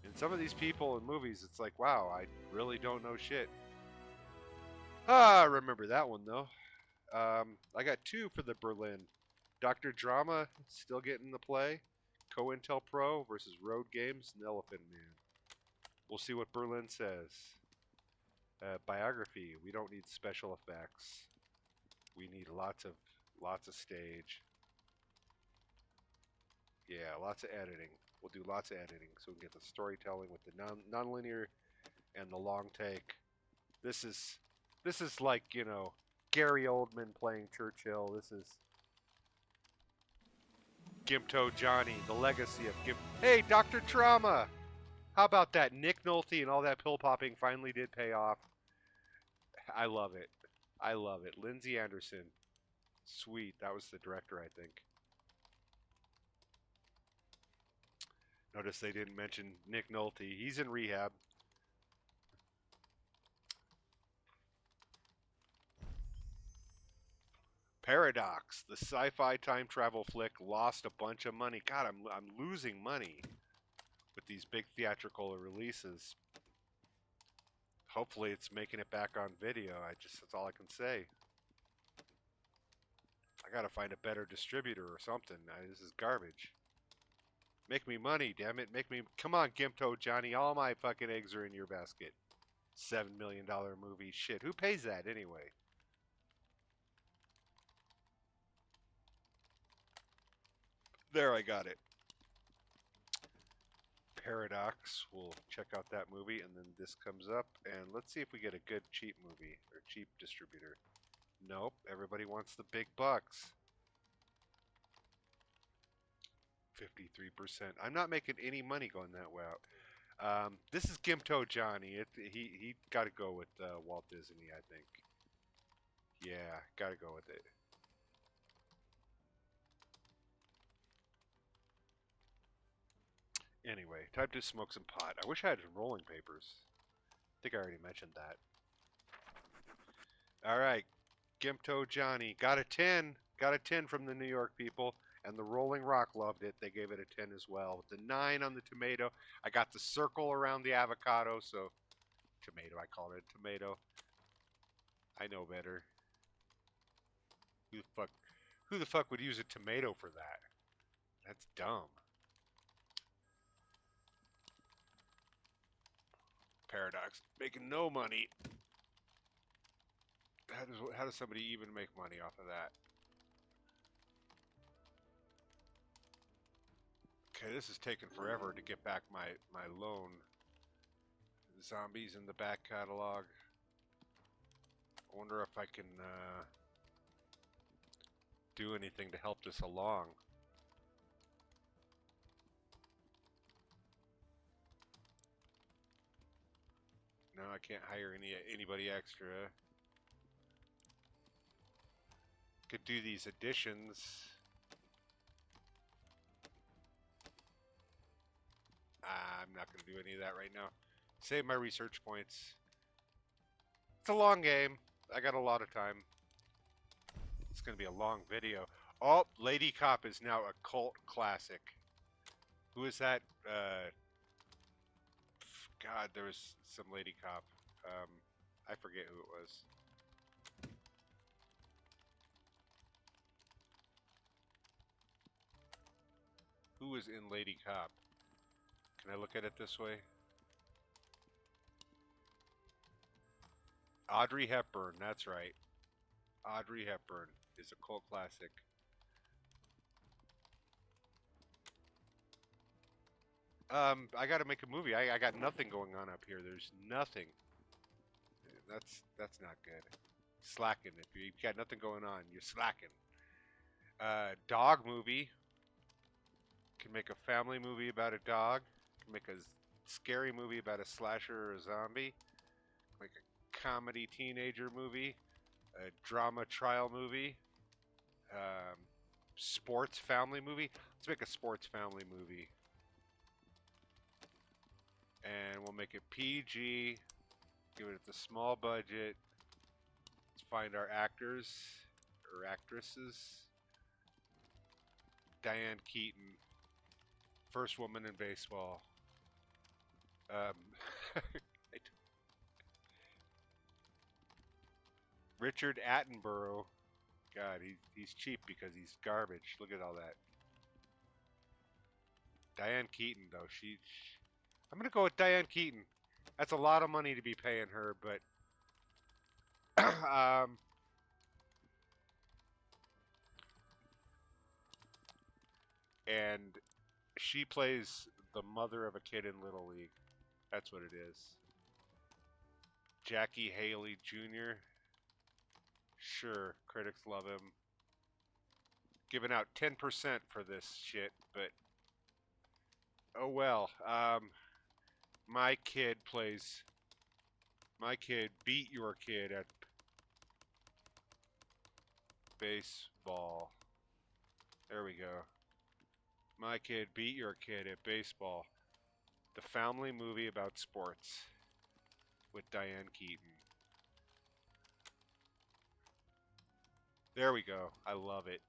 And some of these people in movies, it's like, wow, I really don't know shit. Ah, I remember that one though. I got two for the Berlin. Dr. Drama still getting the play. COINTELPRO versus Road Games and Elephant Man. We'll see what Berlin says. Biography. We don't need special effects. We need lots of stage. Yeah, lots of editing. We'll do lots of editing so we can get the storytelling with the non-linear and the long take. This is this is like, you know, Gary Oldman playing Churchill. This is Gimto Johnny, the legacy of Gimp. Hey, Dr. Trauma! How about that? Nick Nolte and all that pill popping finally did pay off. I love it. I love it. Lindsay Anderson. Sweet. That was the director, I think. Notice they didn't mention Nick Nolte. He's in rehab. Paradox, the sci-fi time travel flick, lost a bunch of money. God, I'm losing money with these big theatrical releases. Hopefully, it's making it back on video. That's all I can say. I gotta find a better distributor or something. This is garbage. Make me money, damn it. Make me. Come on, Gimto Johnny. All my fucking eggs are in your basket. $7 million movie. Shit. Who pays that anyway? There, I got it. Paradox. We'll check out that movie, and then this comes up, and let's see if we get a good cheap movie or cheap distributor. Nope. Everybody wants the big bucks. 53%. I'm not making any money going that way out. This is Gimto Johnny. He got to go with Walt Disney, I think. Yeah, got to go with it. Anyway, time to smoke some pot. I wish I had some rolling papers. I think I already mentioned that. All right, Gimto Johnny got a 10. Got a 10 from the New York people, and the Rolling Rock loved it. They gave it a 10 as well. With the 9 on the tomato, I got the circle around the avocado, so tomato. I called it tomato. I know better. Who the fuck? Who the fuck would use a tomato for that? That's dumb. Paradox. Making no money. How does somebody even make money off of that? Okay, this is taking forever to get back my loan. Zombies in the back catalog. I wonder if I can do anything to help this along. No, I can't hire anybody extra. Could do these additions. I'm not going to do any of that right now. Save my research points. It's a long game. I got a lot of time. It's going to be a long video. Oh, Lady Cop is now a cult classic. Who is that? God, there was some Lady Cop. I forget who it was. Who was in Lady Cop? Can I look at it this way? Audrey Hepburn, that's right. Audrey Hepburn is a cult classic. I got to make a movie. I got nothing going on up here. There's nothing. That's not good. Slacking. If you've got nothing going on, you're slacking. Dog movie. Can make a family movie about a dog. Can make a scary movie about a slasher or a zombie. Make a comedy teenager movie. A drama trial movie. Sports family movie. Let's make a sports family movie. And we'll make it PG. Give it the small budget. Let's find our actors or actresses. Diane Keaton, first woman in baseball. Richard Attenborough. God, he's cheap because he's garbage. Look at all that. Diane Keaton, though, I'm gonna go with Diane Keaton. That's a lot of money to be paying her, but and she plays the mother of a kid in Little League. That's what it is. Jackie Haley Jr. Sure, critics love him. Giving out 10% for this shit, but oh well. My kid beat your kid at baseball. There we go. My kid beat your kid at baseball. The family movie about sports with Diane Keaton. There we go. I love it.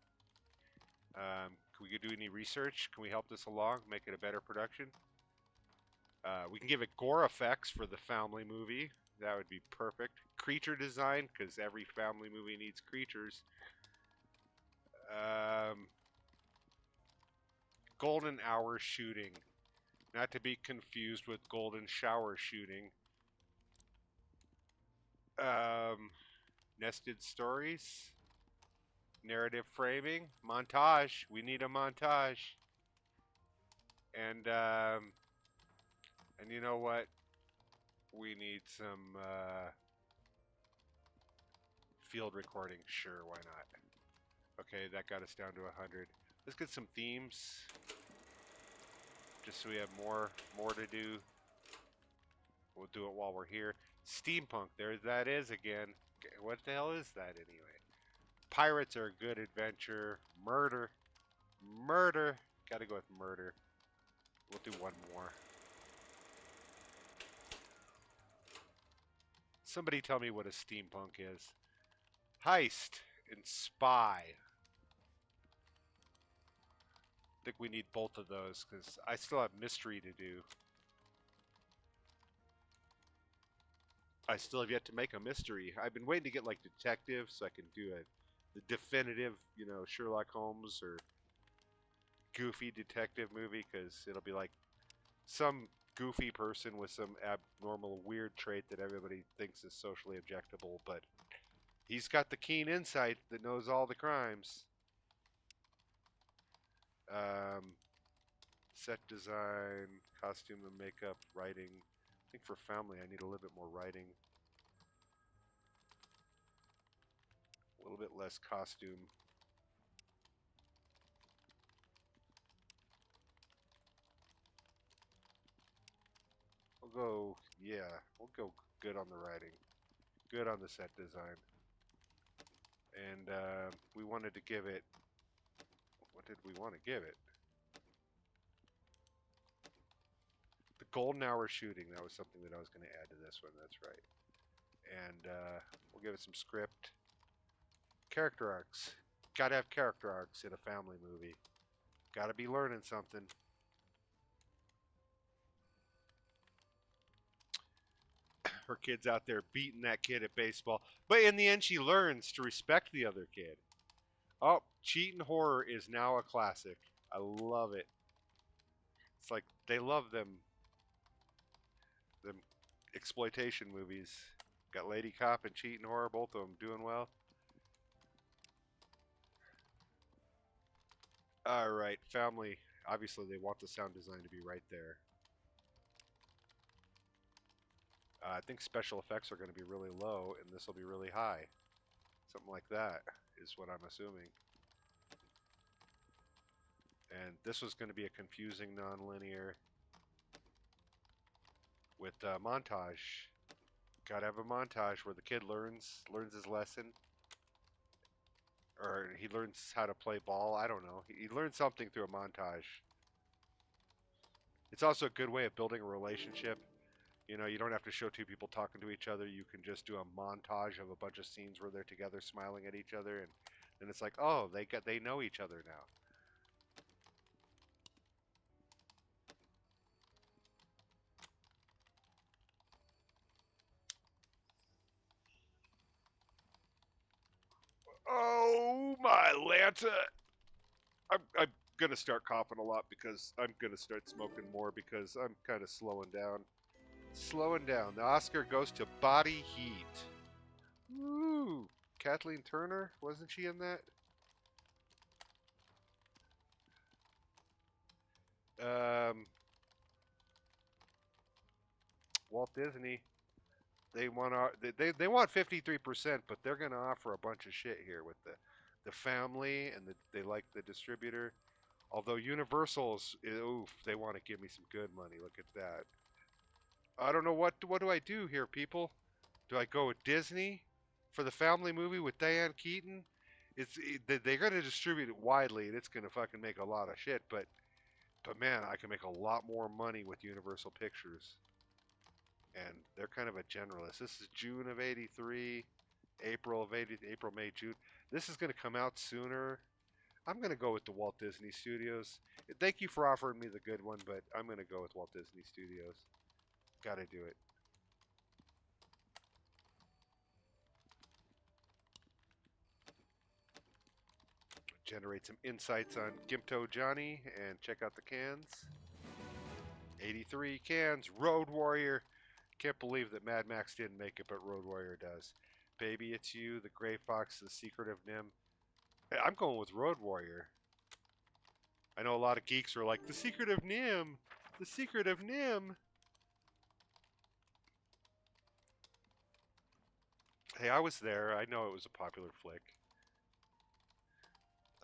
Can we do any research? Can we help this along? Make it a better production? We can give it gore effects for the family movie. That would be perfect. Creature design, because every family movie needs creatures. Golden hour shooting. Not to be confused with golden shower shooting. Nested stories. Narrative framing. Montage. We need a montage. And you know what? We need some field recording. Sure, why not? Okay, that got us down to 100. Let's get some themes. Just so we have more to do. We'll do it while we're here. Steampunk, there that is again. What the hell is that anyway? Pirates are a good adventure. Murder. Gotta go with murder. We'll do one more. Somebody tell me what a steampunk is. Heist and spy. I think we need both of those because I still have mystery to do. I still have yet to make a mystery. I've been waiting to get like detective so I can do the definitive, Sherlock Holmes or goofy detective movie because it'll be like some goofy person with some abnormal weird trait that everybody thinks is socially objectable, but he's got the keen insight that knows all the crimes. Set design, costume and makeup, writing. I think for family I need a little bit more writing. A little bit less costume. We'll go good on the writing. Good on the set design. And we wanted to give it, what did we want to give it? The golden hour shooting, that was something that I was going to add to this one, that's right. And we'll give it some script. Character arcs. Gotta have character arcs in a family movie. Gotta be learning something. Her kid's out there beating that kid at baseball. But in the end, she learns to respect the other kid. Oh, cheating horror is now a classic. I love it. It's like they love them exploitation movies. Got Lady Cop and cheating horror, both of them doing well. All right, family. Obviously, they want the sound design to be right there. I think special effects are going to be really low, and this will be really high. Something like that is what I'm assuming. And this was going to be a confusing non-linear with montage. Gotta have a montage where the kid learns his lesson. Or he learns how to play ball. I don't know. He learns something through a montage. It's also a good way of building a relationship. You know, you don't have to show two people talking to each other. You can just do a montage of a bunch of scenes where they're together smiling at each other, and then it's like, oh, they know each other now. Oh my Lanta! I'm gonna start coughing a lot because I'm gonna start smoking more because I'm kind of slowing down. Slowing down. The Oscar goes to Body Heat. Woo! Kathleen Turner, wasn't she in that? Um, Walt Disney. They want 53%, but they're gonna offer a bunch of shit here with the family and they like the distributor. Although Universal's, oof, they want to give me some good money. Look at that. I don't know what do I do here, people. Do I go with Disney for the family movie with Diane Keaton? They're going to distribute it widely, and it's going to fucking make a lot of shit. But man, I can make a lot more money with Universal Pictures, and they're kind of a generalist. This is June of '83, April of '80, April, May, June. This is going to come out sooner. I'm going to go with the Walt Disney Studios. Thank you for offering me the good one, but I'm going to go with Walt Disney Studios. Got to do it. Generate some insights on Gimto Johnny and check out the cans. 83 cans. Road Warrior. Can't believe that Mad Max didn't make it, but Road Warrior does. Baby, It's You, The Gray Fox, The Secret of Nim. Hey, I'm going with Road Warrior. I know a lot of geeks are like, The Secret of Nim! The Secret of Nim! Hey, I was there. I know it was a popular flick.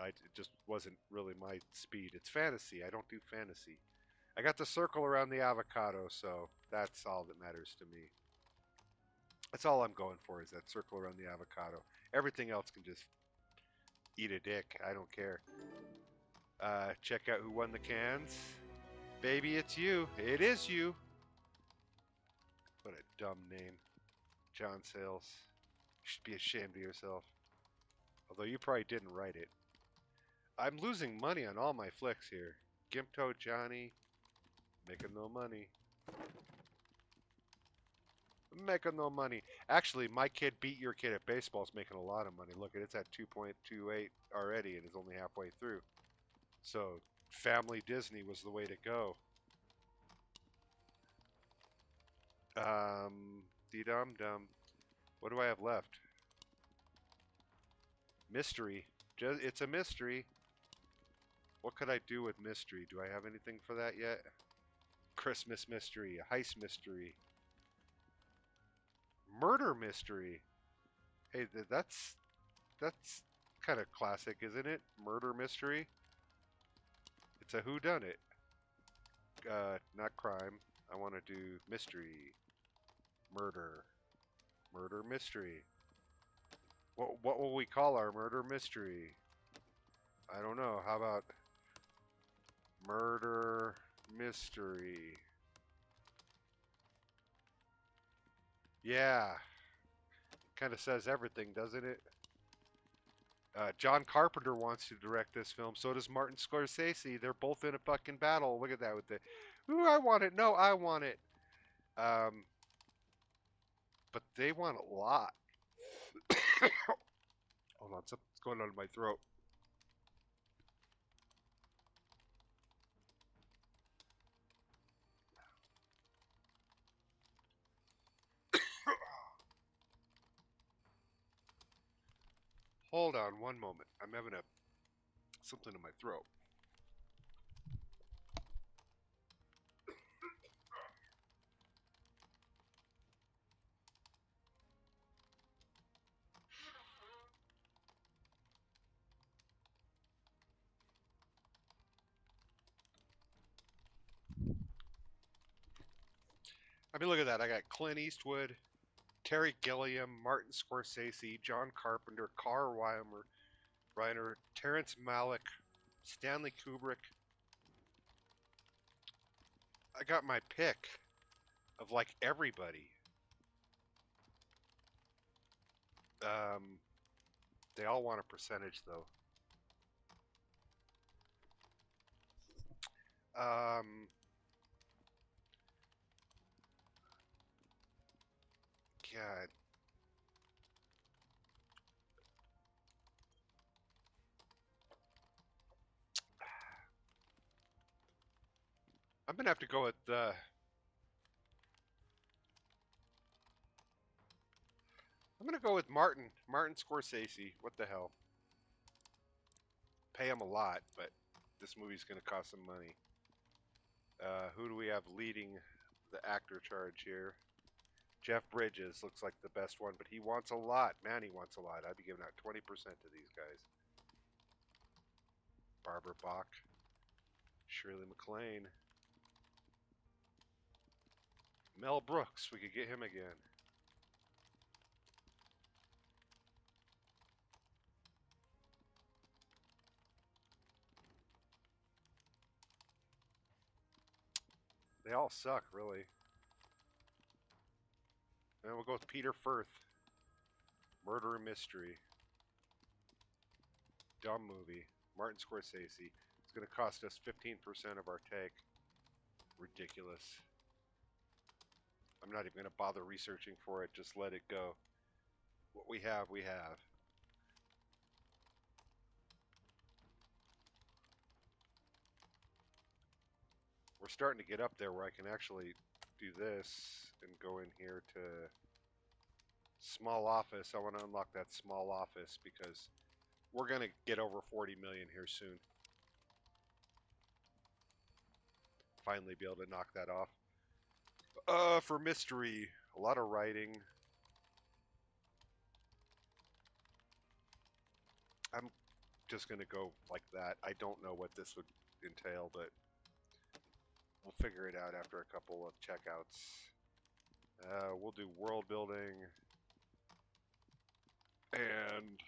It just wasn't really my speed. It's fantasy. I don't do fantasy. I got the circle around the avocado, so that's all that matters to me. That's all I'm going for is that circle around the avocado. Everything else can just eat a dick. I don't care. Check out who won the cans. Baby, it's you. It is you. What a dumb name. John Sayles. You should be ashamed of yourself. Although you probably didn't write it. I'm losing money on all my flicks here. Gimto Johnny. Making no money. Making no money. Actually, my kid beat your kid at baseball is making a lot of money. Look, it's at 2.28 already and is only halfway through. So, Family Disney was the way to go. Dee-dum dum. What do I have left? Mystery. It's a mystery. What could I do with mystery? Do I have anything for that yet? Christmas mystery, a heist mystery, murder mystery. Hey, that's kind of classic, isn't it? Murder mystery. It's a whodunit. Not crime. I want to do mystery, murder, murder mystery. What will we call our murder mystery? I don't know. How about murder mystery? Yeah, kind of says everything, doesn't it? John Carpenter wants to direct this film. So does Martin Scorsese. They're both in a fucking battle. Look at that with the, ooh, I want it. No, I want it. Um, but they want a lot. Hold on, something's going on in my throat. Hold on one moment. I'm having something in my throat. I mean, look at that. I got Clint Eastwood, Terry Gilliam, Martin Scorsese, John Carpenter, Carl Reiner, Terrence Malick, Stanley Kubrick. I got my pick. of like everybody. Um, they all want a percentage though. Um, God, I'm gonna have to go with I'm gonna go with Martin Scorsese. What the hell? Pay him a lot, but this movie's gonna cost some money. Who do we have leading the actor charge here? Jeff Bridges looks like the best one, but he wants a lot. Man, he wants a lot. I'd be giving out 20% to these guys. Barbara Bach, Shirley MacLaine, Mel Brooks. We could get him again. They all suck, really. And we'll go with Peter Firth. Murder Mystery. Dumb movie. Martin Scorsese. It's going to cost us 15% of our take. Ridiculous. I'm not even going to bother researching for it. Just let it go. What we have, we have. We're starting to get up there where I can actually do this and go in here to small office. I want to unlock that small office because we're going to get over 40 million here soon. Finally be able to knock that off. For mystery, a lot of writing. I'm just going to go like that. I don't know what this would entail, but we'll figure it out after a couple of checkouts. We'll do world building and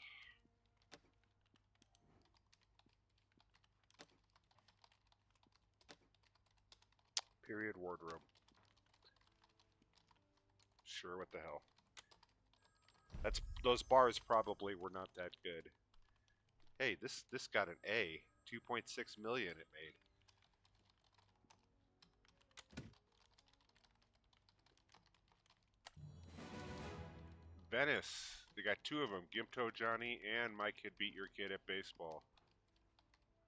period wardrobe. Sure, what the hell. Those bars probably were not that good. Hey, this got an A. 2.6 million it made. Venice. They got two of them, Gimto Johnny and My Kid Beat Your Kid at Baseball.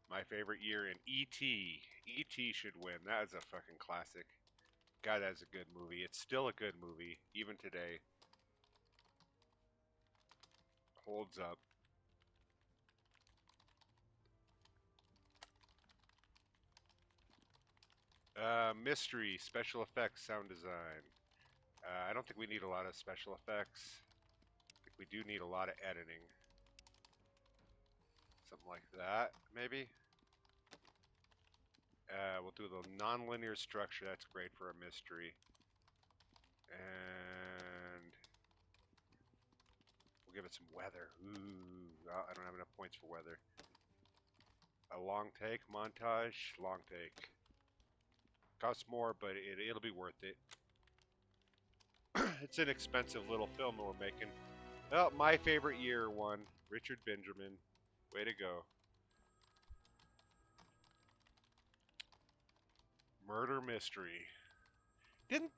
My favorite year in E.T. E.T. should win. That is a fucking classic. God, that's a good movie. It's still a good movie, even today. Holds up. Mystery, special effects, sound design. I don't think we need a lot of special effects. I think we do need a lot of editing. Something like that, maybe. We'll do the non-linear structure. That's great for a mystery. And we'll give it some weather. Ooh, I don't have enough points for weather. A long take, montage, long take. Costs more, but it'll be worth it. It's an expensive little film that we're making. Well, my favorite year won. Richard Benjamin. Way to go. Murder mystery. Didn't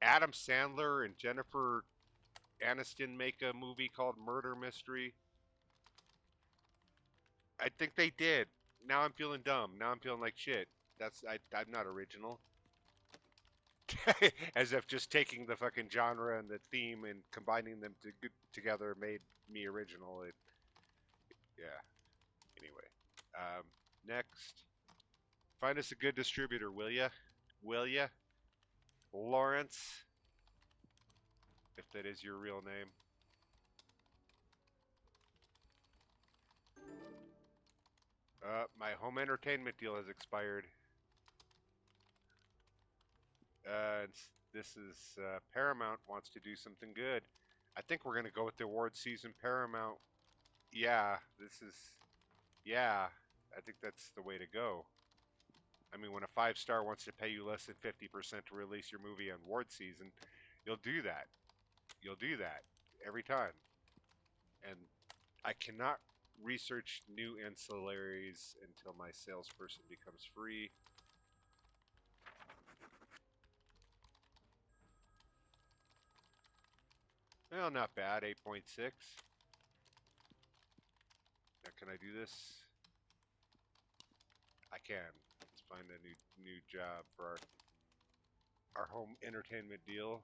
Adam Sandler and Jennifer Aniston make a movie called Murder Mystery? I think they did. Now I'm feeling dumb. Now I'm feeling like shit. I'm not original. As if just taking the fucking genre and the theme and combining them together made me original. Yeah. Anyway, next, find us a good distributor, will ya? Will ya, Lawrence? If that is your real name. My home entertainment deal has expired. This is Paramount wants to do something good. I think we're gonna go with the award season. Paramount. Yeah, this is. Yeah, I think that's the way to go. I mean, when a 5-star wants to pay you less than 50% to release your movie on award season, you'll do that. You'll do that every time. And I cannot research new ancillaries until my salesperson becomes free. Well, not bad, 8.6. Now, can I do this? I can. Let's find a new job for our home entertainment deal.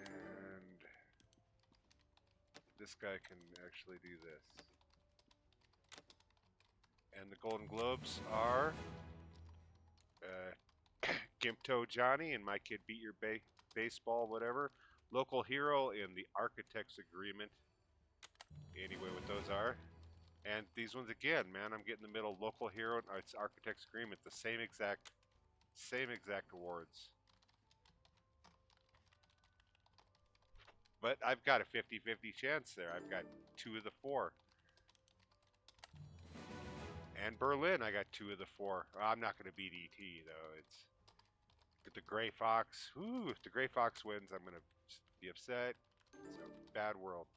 And this guy can actually do this. And the Golden Globes are Gimto Johnny and My Kid Beat Your Baseball, whatever. Local Hero and The Architect's Agreement. Anyway, what those are. And these ones again, man, I'm getting the middle. Local Hero and it's Architect's Agreement. The same exact awards. But I've got a 50-50 chance there. I've got 2 of the 4. And Berlin, I got 2 of the 4. I'm not going to beat ET though. It's the Gray Fox. Ooh, if the Gray Fox wins, I'm going to be upset. It's a bad world.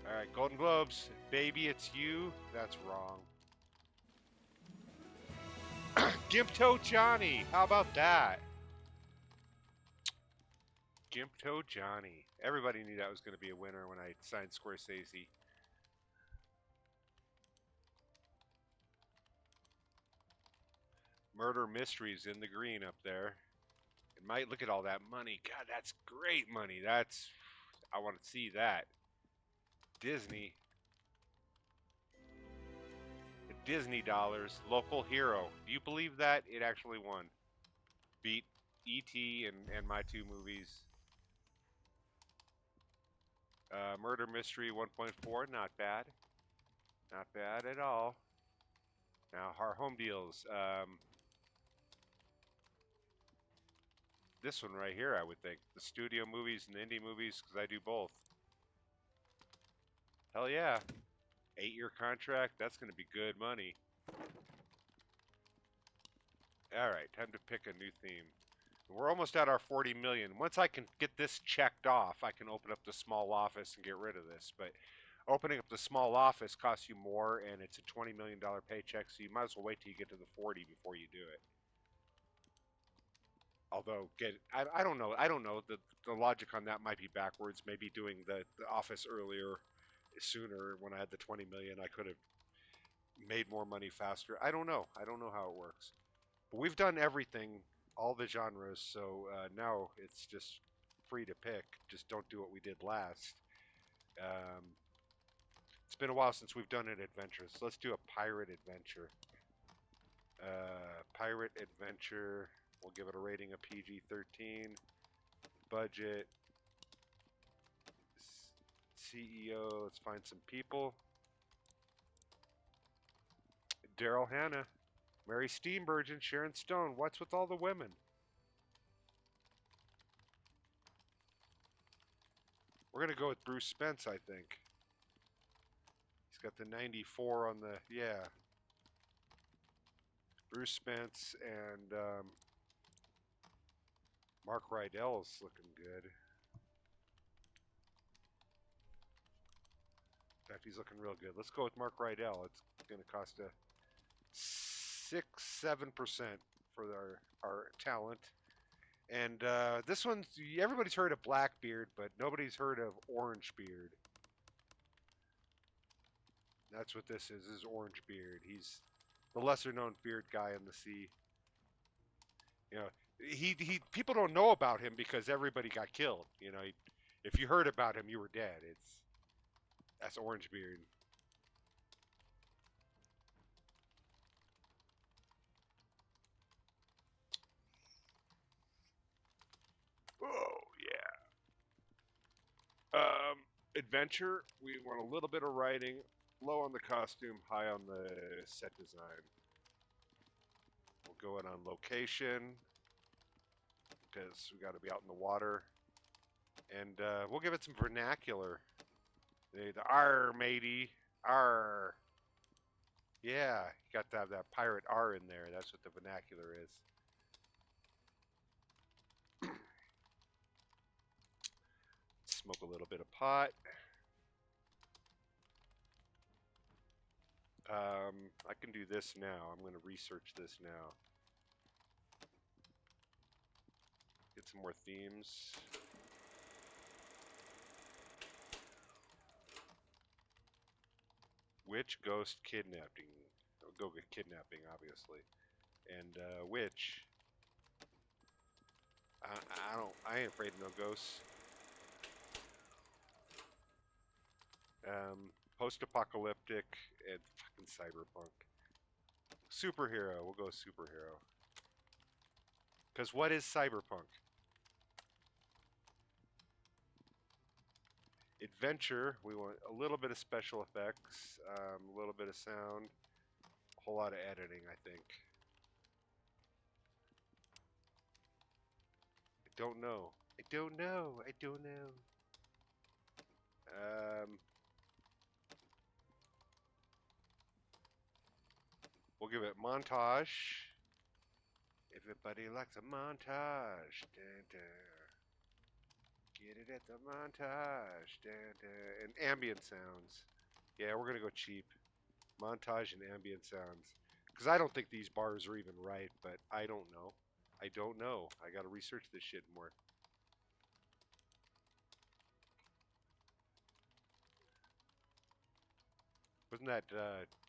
All right, Golden Globes. Baby, It's You. That's wrong. Gimp-Toe Johnny. How about that? Gimp-Toe Johnny. Everybody knew that was going to be a winner when I signed Scorsese. Murder Mysteries in the green up there. And might look at all that money. God, that's great money. I want to see that. Disney. The Disney dollars. Local Hero. Do you believe that? It actually won. Beat E.T. and my 2 movies. Murder Mystery 1.4. Not bad. Not bad at all. Now, our home deals. This one right here, I would think. The studio movies and the indie movies, because I do both. Hell yeah. 8-year contract, that's going to be good money. All right, time to pick a new theme. We're almost at our 40 million. Once I can get this checked off, I can open up the small office and get rid of this. But opening up the small office costs you more, and it's a $20 million paycheck, so you might as well wait till you get to the 40 before you do it. Although, I don't know. I don't know. The logic on that might be backwards. Maybe doing the office earlier, sooner, when I had the 20 million, I could have made more money faster. I don't know. I don't know how it works. But we've done everything, all the genres, so now it's just free to pick. Just don't do what we did last. It's been a while since we've done an adventure, so let's do a pirate adventure. Pirate adventure. We'll give it a rating of PG-13. Budget. CEO. Let's find some people. Daryl Hannah. Mary Steenburgen. Sharon Stone. What's with all the women? We're going to go with Bruce Spence, I think. He's got the 94 on the... Yeah. Bruce Spence and... Mark Rydell's looking good. In fact, he's looking real good. Let's go with Mark Rydell. It's going to cost a 6-7% for our talent. And this one's, everybody's heard of Blackbeard, but nobody's heard of Orangebeard. That's what this is Orangebeard. He's the lesser known beard guy in the sea. You know, he people don't know about him because everybody got killed. You know, if you heard about him, you were dead. That's Orangebeard. Oh yeah. Adventure. We want a little bit of writing, low on the costume, high on the set design. We'll go in on location because we got to be out in the water, and we'll give it some vernacular. The "Arr, matey, arr." Yeah, you got to have that pirate R in there. That's what the vernacular is. Smoke a little bit of pot. I can do this now. I'm going to research this now. Get some more themes. Witch, ghost, kidnapping. I'll go get kidnapping, obviously. And witch. I ain't afraid of no ghosts. Post-apocalyptic and fucking cyberpunk. Superhero. We'll go superhero. Because what is cyberpunk? Adventure. We want a little bit of special effects, a little bit of sound, a whole lot of editing, I think. I don't know. I don't know. I don't know. We'll give it montage. Everybody likes a montage. Dun, dun. Get it at the montage. Dun, dun. And ambient sounds. Yeah, we're going to go cheap. Montage and ambient sounds. Because I don't think these bars are even right, but I don't know. I don't know. I got to research this shit more. Wasn't that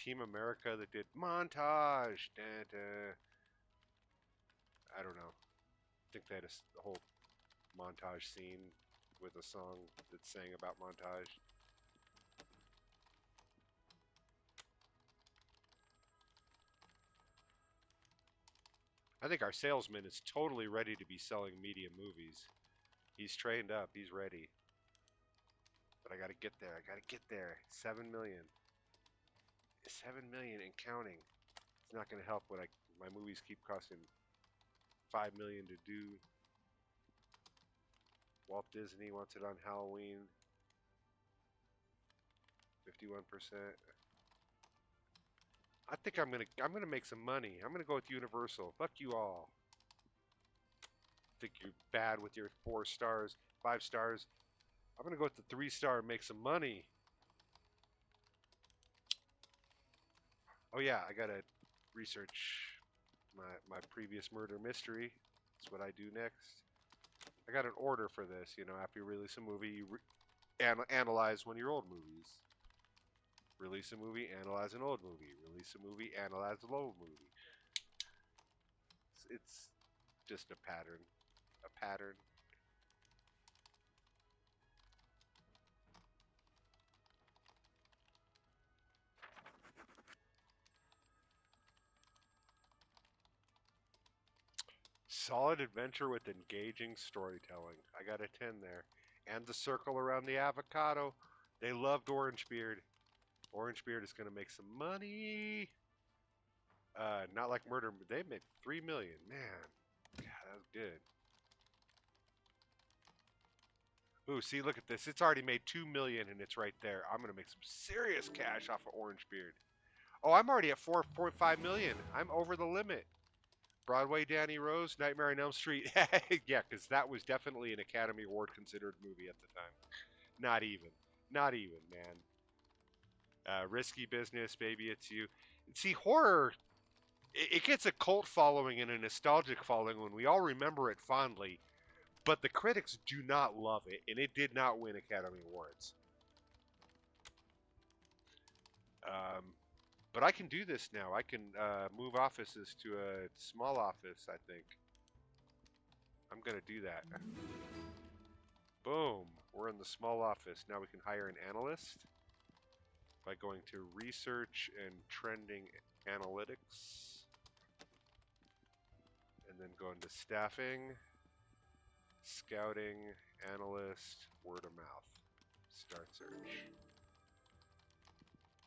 Team America that did montage? Dun, dun. I don't know. I think they had a whole montage scene with a song that sang about montage. I think our salesman is totally ready to be selling media movies. He's trained up. He's ready. But I got to get there. I got to get there. 7 million. 7 million and counting. It's not going to help when my movies keep costing 5 million to do. Walt Disney wants it on Halloween. 51%. I think I'm gonna make some money. I'm gonna go with Universal. Fuck you all. Think you're bad with your 4 stars, 5 stars. I'm gonna go with the 3-star and make some money. Oh yeah, I gotta research my previous murder mystery. That's what I do next. I got an order for this. You know, after you release a movie, you analyze one of your old movies. Release a movie, analyze an old movie. Release a movie, analyze an old movie. It's just a pattern. A pattern. Solid adventure with engaging storytelling. I got a 10 there. And the circle around the avocado. They loved Orangebeard. Orangebeard is going to make some money. Not like Murder. They made 3 million. Man, God, that was good. Ooh, see, look at this. It's already made 2 million and it's right there. I'm going to make some serious cash off of Orangebeard. Oh, I'm already at 4.5 million. I'm over the limit. Broadway Danny Rose, Nightmare on Elm Street. Yeah, because that was definitely an Academy Award considered movie at the time. Not even. Not even, man. Risky Business, Baby It's You. See, horror, it gets a cult following and a nostalgic following when we all remember it fondly, but the critics do not love it, and it did not win Academy Awards. Um, but I can do this now. I can move offices to a small office, I think. I'm going to do that. Boom. We're in the small office. Now we can hire an analyst by going to research and trending analytics. And then go into staffing, scouting, analyst, word of mouth. Start search.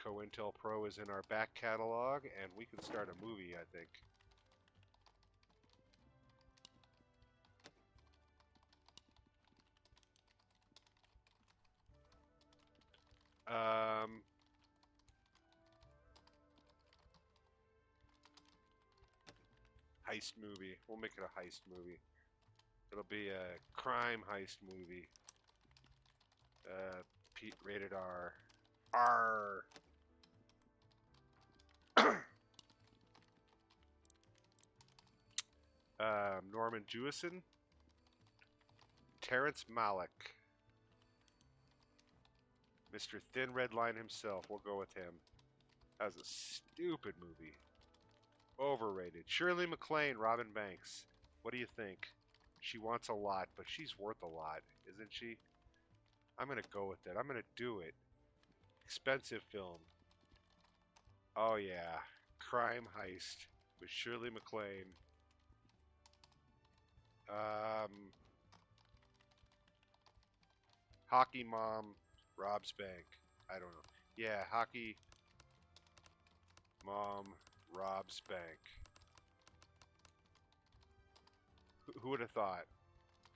COINTELPRO is in our back catalog, and we can start a movie, I think. Um, Heist movie. We'll make it a heist movie. It'll be a crime heist movie. Rated R. R. Norman Jewison. Terrence Malick. Mr. Thin Red Line himself. We'll go with him. That was a stupid movie. Overrated. Shirley MacLaine, Robin Banks. What do you think? She wants a lot, but she's worth a lot, isn't she? I'm going to go with it. I'm going to do it. Expensive film. Oh, yeah. Crime Heist with Shirley MacLaine. Hockey Mom robs bank. I don't know. Yeah, Hockey Mom robs bank. Who would have thought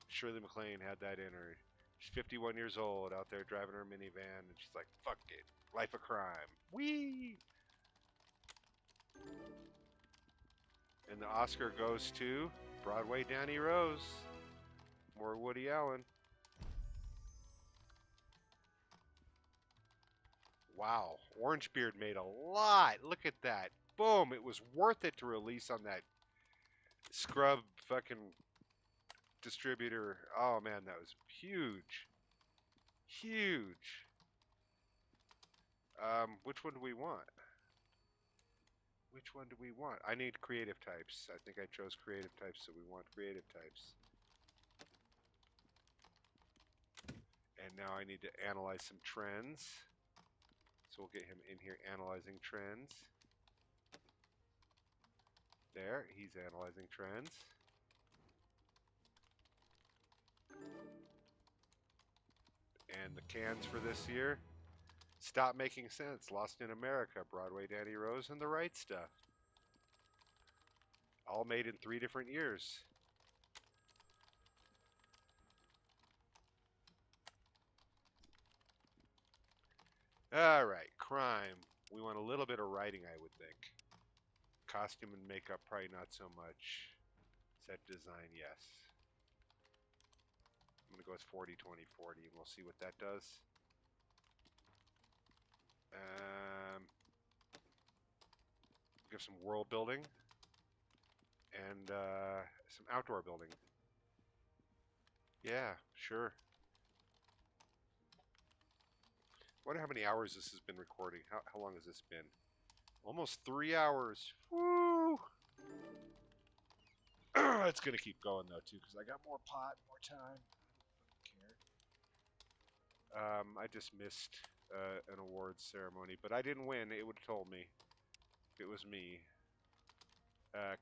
Shirley MacLaine had that in her? She's 51 years old, out there driving her minivan, and she's like, fuck it. Life of crime. Whee! And the Oscar goes to Broadway Danny Rose. More Woody Allen. Wow. Orangebeard made a lot. Look at that. Boom. It was worth it to release on that scrub fucking distributor. Oh, man, that was huge. Huge. Which one do we want? Which one do we want? I need creative types. I think I chose creative types, so we want creative types. And now I need to analyze some trends. So we'll get him in here analyzing trends. There, he's analyzing trends. And the cans for this year: Stop Making Sense, Lost in America, Broadway Danny Rose, and The Right Stuff. All made in 3 different years. Alright, crime. We want a little bit of writing, I would think. Costume and makeup, probably not so much. Set design, yes. I'm going to go with 40, 20, 40, and we'll see what that does. Give some world building and some outdoor building. Yeah, sure. Wonder how many hours this has been recording. How long has this been? Almost 3 hours. Woo! It's gonna keep going though too, because I got more pot, more time. I don't care. I just missed an awards ceremony, but I didn't win. It would have told me if it was me.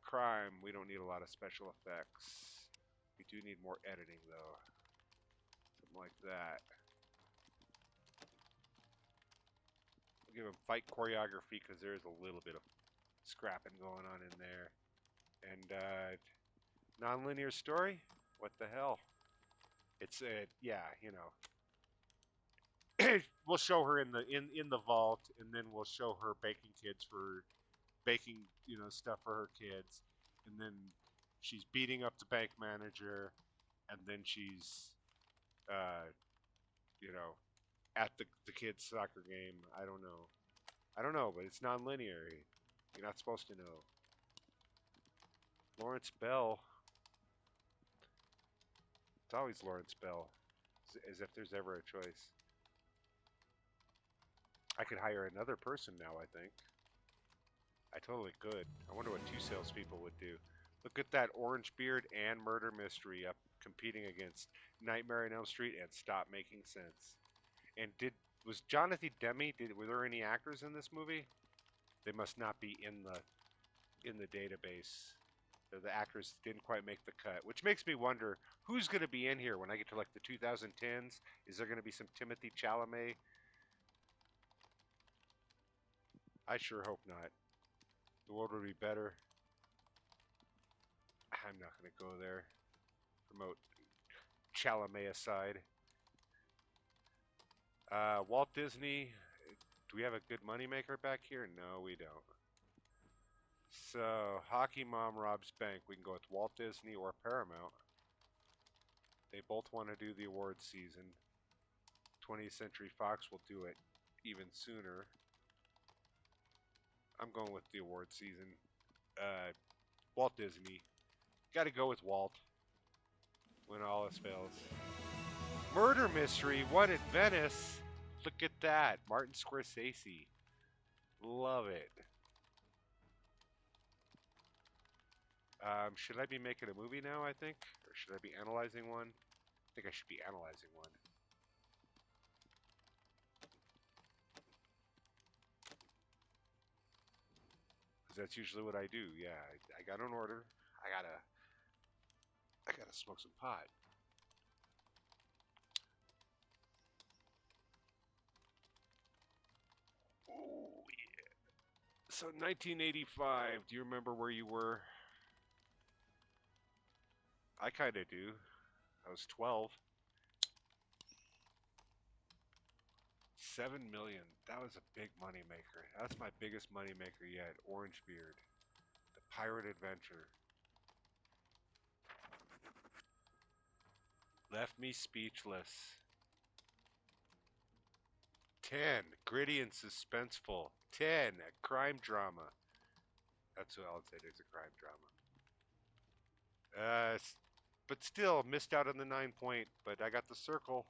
Crime. We don't need a lot of special effects. We do need more editing though. Something like that. We'll give him fight choreography because there's a little bit of scrapping going on in there. And non-linear story? What the hell? It's yeah, you know. We'll show her in the vault, and then we'll show her baking, you know, stuff for her kids, and then she's beating up the bank manager, and then she's, you know, at the kids' soccer game. I don't know, but it's non-linear. You're not supposed to know. Lawrence Bell. It's always Lawrence Bell, as if there's ever a choice. I could hire another person now, I think. I totally could. I wonder what 2 salespeople would do. Look at that Orangebeard and Murder Mystery up competing against Nightmare on Elm Street and Stop Making Sense. And was Jonathan Demme? Were there any actors in this movie? They must not be in the database. The actors didn't quite make the cut, which makes me wonder who's going to be in here when I get to like the 2010s. Is there going to be some Timothy Chalamet? I sure hope not. The world would be better. I'm not going to go there. Promote Chalamet aside. Walt Disney. Do we have a good moneymaker back here? No, we don't. So, Hockey Mom robs bank. We can go with Walt Disney or Paramount. They both want to do the awards season. 20th Century Fox will do it even sooner. I'm going with the award season. Walt Disney. Got to go with Walt when all else fails. Murder Mystery, One at Venice. Look at that. Martin Scorsese. Love it. Should I be making a movie now, I think? Or should I be analyzing one? I think I should be analyzing one. Because that's usually what I do. Yeah, I got an order. I gotta smoke some pot. Oh, yeah. So 1985, do you remember where you were? I kind of do. I was 12. 7 million. That was a big money maker. That's my biggest money maker yet. Orange Beard. The Pirate Adventure. Left me speechless. 10. Gritty and suspenseful. 10. A crime drama. That's what I would say. There's a crime drama. But still missed out on the 9 point. But I got the circle.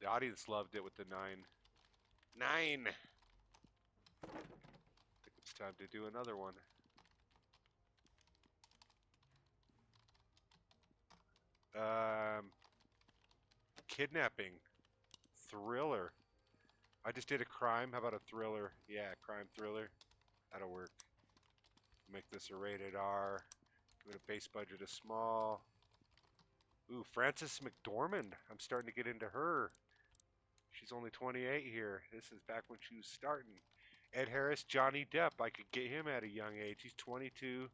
The audience loved it with the 9. 9. I think it's time to do another one. Kidnapping. Thriller. I just did a crime. How about a thriller? Yeah, crime thriller. That'll work. Make this a rated R. Give it a base budget of small. Ooh, Frances McDormand. I'm starting to get into her. She's only 28 here. This is back when she was starting. Ed Harris, Johnny Depp. I could get him at a young age. He's 22.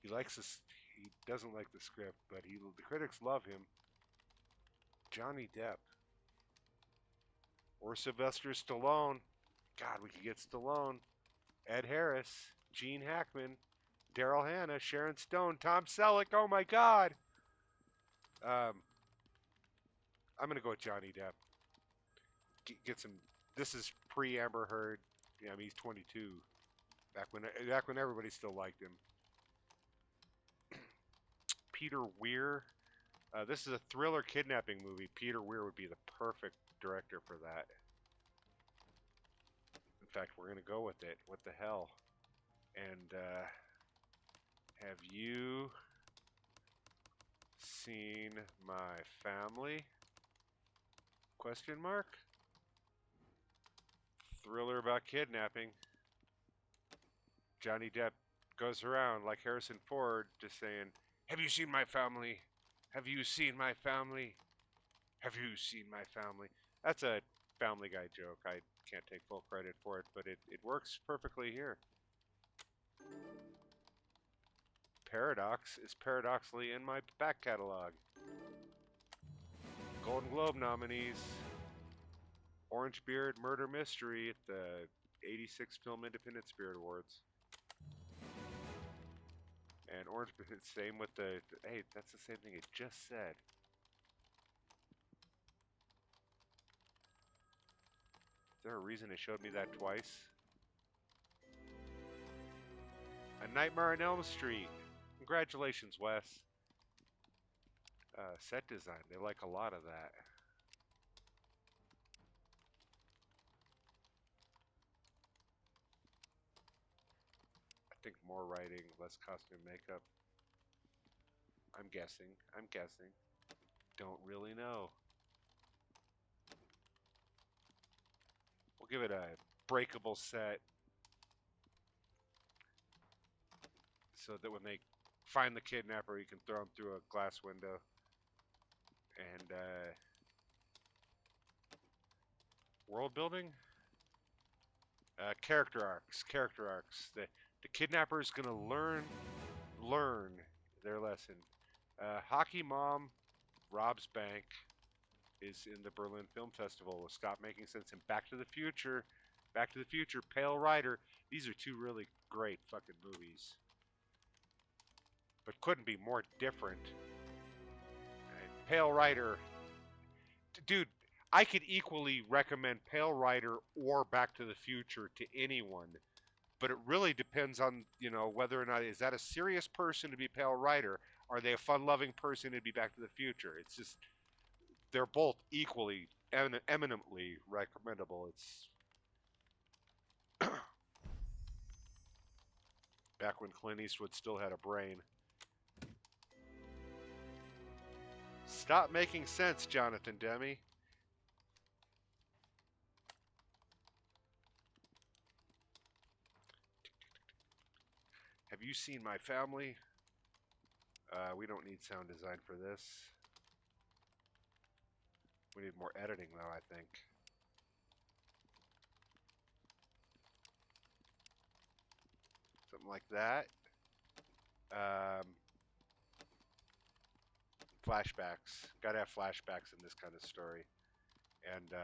He likes this. He doesn't like the script, but the critics love him. Johnny Depp. Or Sylvester Stallone. God, we could get Stallone. Ed Harris, Gene Hackman, Daryl Hannah, Sharon Stone, Tom Selleck. Oh my God. I'm gonna go with Johnny Depp. Get some. This is pre Amber Heard. Yeah, I mean he's 22. Back when everybody still liked him. Peter Weir. This is a thriller kidnapping movie. Peter Weir would be the perfect director for that. In fact, we're gonna go with it. What the hell? And have you seen my family? Question mark? Thriller about kidnapping. Johnny Depp goes around like Harrison Ford just saying, have you seen my family? Have you seen my family? Have you seen my family? That's a Family Guy joke. I can't take full credit for it, but it works perfectly here. Paradox is paradoxically in my back catalog. Golden Globe nominees. Orange Beard Murder Mystery at the 86 Film Independent Spirit Awards. And Orange Beard, same with the hey, that's the same thing it just said. Is there a reason it showed me that twice? A Nightmare on Elm Street. Congratulations, Wes. Set design. They like a lot of that. I think more writing, less costume makeup. I'm guessing. I'm guessing. Don't really know. We'll give it a breakable set. So that when they find the kidnapper, you can throw him through a glass window. And world building, character arcs. Character arcs. The kidnapper is gonna learn their lesson. Hockey Mom robs bank is in the Berlin Film Festival with Stop Making Sense and Back to the Future. Back to the Future, Pale Rider. These are two really great fucking movies, but couldn't be more different. And Pale Rider, dude, I could equally recommend Pale Rider or Back to the Future to anyone, but it really depends on whether or not is that a serious person to be Pale Rider, are they a fun-loving person to be Back to the Future? It's just they're both equally eminently recommendable. It's back when Clint Eastwood still had a brain. Stop making sense, Jonathan Demme. Have you seen my family? We don't need sound design for this. We need more editing, though, I think. Something like that. Flashbacks. Gotta have flashbacks in this kind of story. And,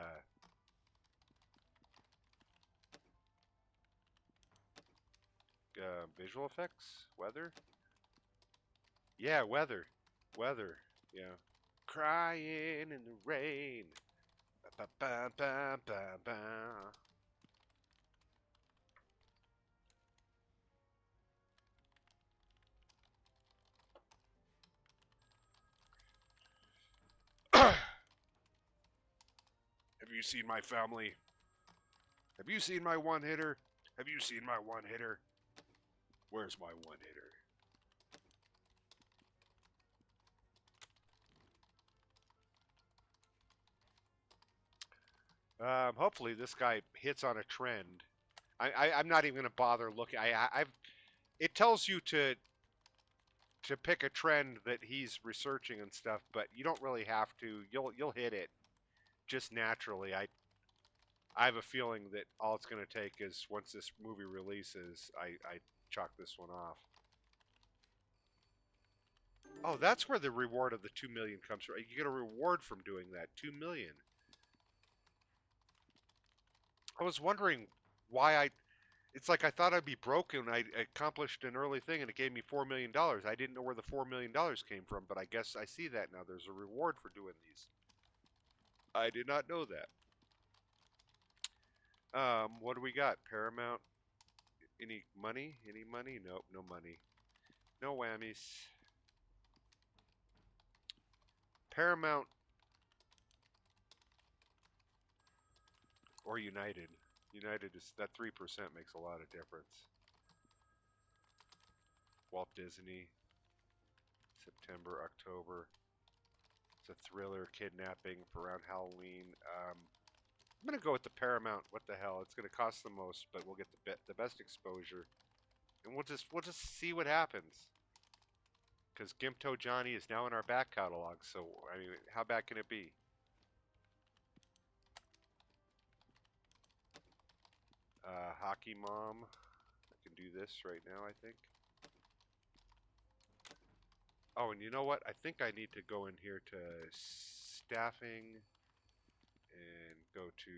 visual effects? Weather? Yeah, weather. Weather. Yeah. Crying in the rain. Ba, ba, ba, ba, ba. Have you seen my family? Have you seen my one hitter? Have you seen my one hitter? Where's my one hitter? Hopefully this guy hits on a trend. I'm not even gonna bother looking. I've it tells you to pick a trend that he's researching and stuff, but you don't really have to. You'll hit it just naturally. I have a feeling that all it's gonna take is once this movie releases, I chalk this one off. Oh, that's where the reward of the 2 million comes from. You get a reward from doing that. 2 million. I was wondering why I. It's like I thought I'd be broken. I accomplished an early thing and it gave me $4 million. I didn't know where the $4 million came from, but I guess I see that now. There's a reward for doing these. I did not know that. What do we got? Paramount. Any money? Any money? Nope, no money. No whammies. Paramount or United. United is that 3% makes a lot of difference. Walt Disney, September, October. It's a thriller, kidnapping for around Halloween. I'm gonna go with the Paramount. What the hell? It's gonna cost the most, but we'll get the best exposure, and we'll just see what happens. Because Gimto Johnny is now in our back catalog, so I mean, how bad can it be? Hockey Mom. I can do this right now, I think. Oh, and you know what? I think I need to go in here to staffing and go to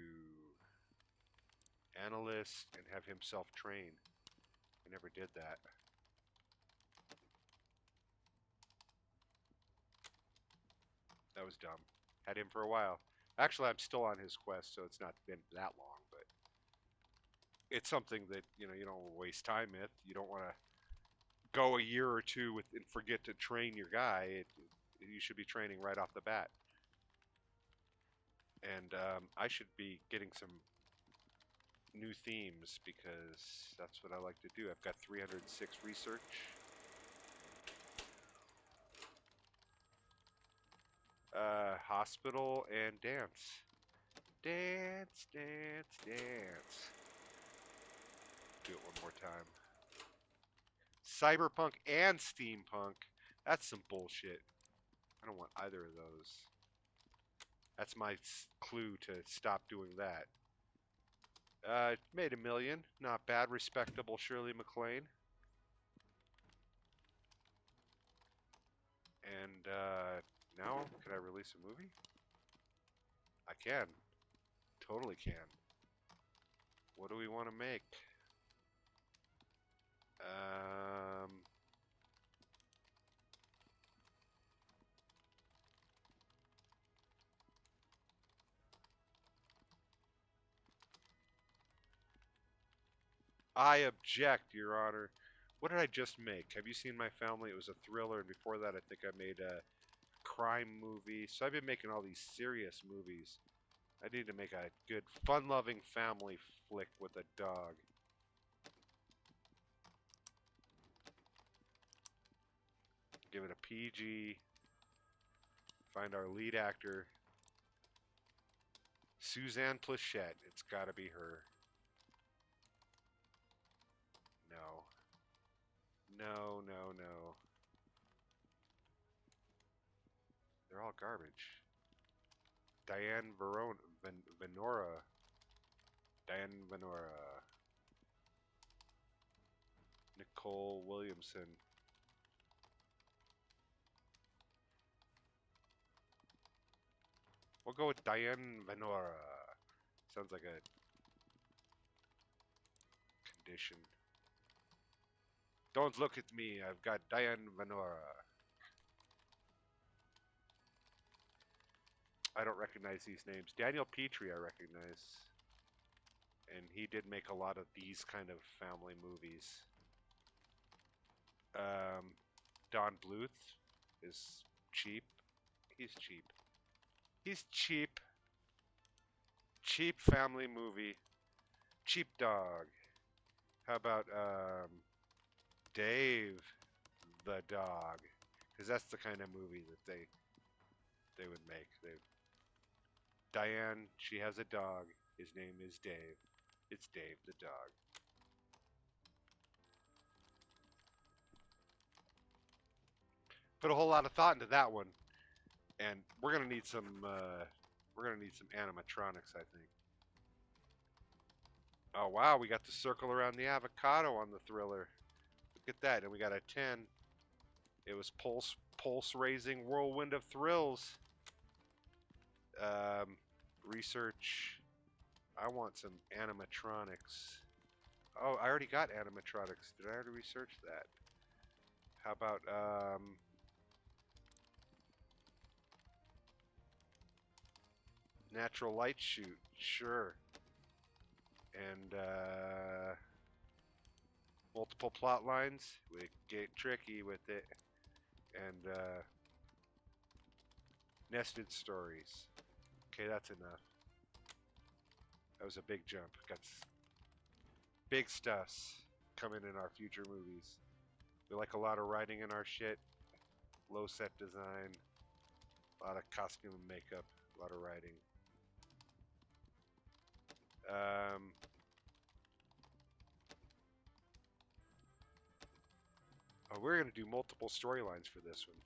analyst and have him self-train. I never did that. That was dumb. Had him for a while. Actually, I'm still on his quest, so it's not been that long, but it's something that, you don't waste time with. You don't want to go a year or two with and forget to train your guy. You should be training right off the bat. And I should be getting some new themes because that's what I like to do. I've got 306 research. Hospital and dance. Dance, dance, dance. Do it one more time. Cyberpunk and steampunk. That's some bullshit. I don't want either of those. That's my clue to stop doing that. Made $1 million. Not bad. Respectable Shirley MacLaine. And now, can I release a movie? I can. Totally can. What do we want to make? Um, I object, Your Honor. What did I just make? Have you seen my family? It was a thriller, and before that, I think I made a crime movie. So I've been making all these serious movies. I need to make a good, fun-loving family flick with a dog. Give it a PG. Find our lead actor, Suzanne Plachette. It's got to be her. No. No, no, no. They're all garbage. Diane Venora. Diane Venora. Nicole Williamson. We'll go with Diane Venora. Sounds like a condition. Don't look at me. I've got Diane Venora. I don't recognize these names. Daniel Petrie, I recognize. And he did make a lot of these kind of family movies. Don Bluth is cheap. He's cheap. He's cheap. Cheap family movie. Cheap dog. How about Dave the dog? Because that's the kind of movie that they would make. Diane, she has a dog. His name is Dave. It's Dave the dog. Put a whole lot of thought into that one, and we're gonna need some animatronics, I think. Oh wow, we got the circle around the avocado on the thriller. Look at that, and we got a 10. It was pulse raising whirlwind of thrills. Research. I want some animatronics. Oh, I already got animatronics. Did I already research that? How about natural light shoot? Sure. And multiple plot lines. We get tricky with it. And nested stories. Okay, that's enough. That was a big jump. Got big stuffs coming in our future movies. We like a lot of writing in our shit. Low set design. A lot of costume and makeup. A lot of writing. Oh, we're going to do multiple storylines for this one.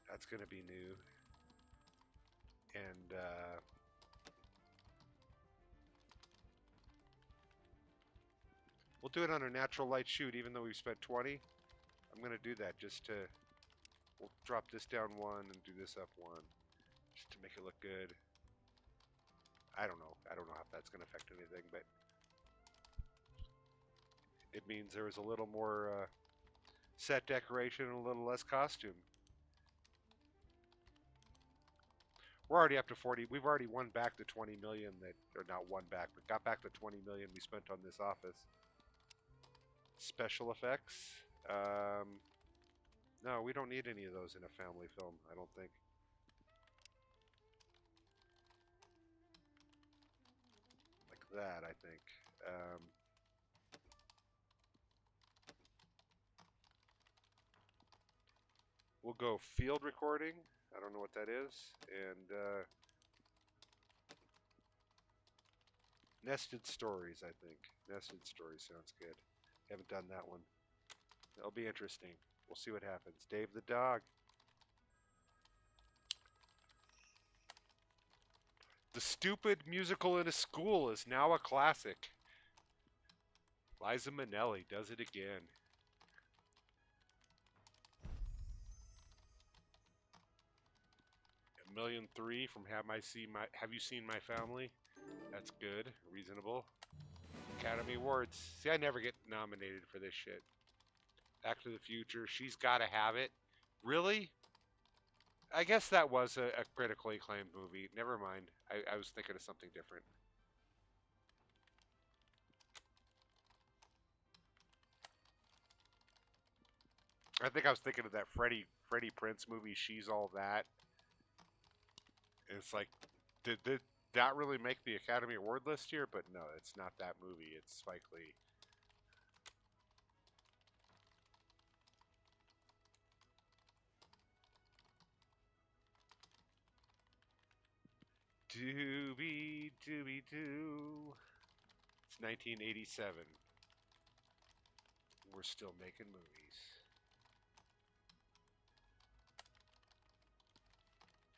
That's going to be new. And we'll do it on a natural light shoot, even though we've spent 20. I'm going to do that just to... We'll drop this down 1 and do this up 1. Just to make it look good. I don't know. I don't know how that's going to affect anything, but... It means there was a little more set decoration and a little less costume. We're already up to 40. We've already won back the 20 million that... Or not won back, but got back the 20 million we spent on this office. Special effects. No, we don't need any of those in a family film, I don't think. Like that, I think. We'll go field recording. I don't know what that is. And nested stories, I think. Nested stories sounds good. Haven't done that one. That'll be interesting. We'll see what happens. Dave the dog. The stupid musical in a school is now a classic. Liza Minnelli does it again. $1,000,003 from Have You Seen My Family? That's good. Reasonable. Academy Awards. See, I never get nominated for this shit. Back to the Future. She's got to have it. Really? I guess that was a critically acclaimed movie. Never mind. I was thinking of something different. I think I was thinking of that Freddie Prince movie. She's All That. And it's like, did that really make the Academy Award list here? But no, it's not that movie. It's Spike Lee. Doobie doobie doo. It's 1987. We're still making movies.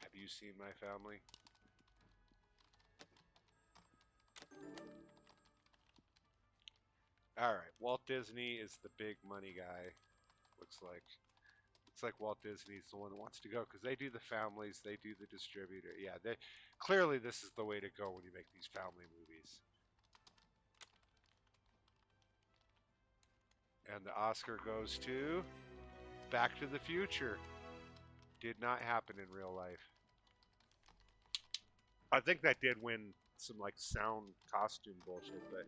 Have you seen My Family? All right, Walt Disney is the big money guy. Looks like Walt Disney's the one that wants to go because they do the families, they do the distributor. Yeah, they clearly this is the way to go when you make these family movies. And the Oscar goes to Back to the Future. Did not happen in real life. I think that did win some like sound costume bullshit, but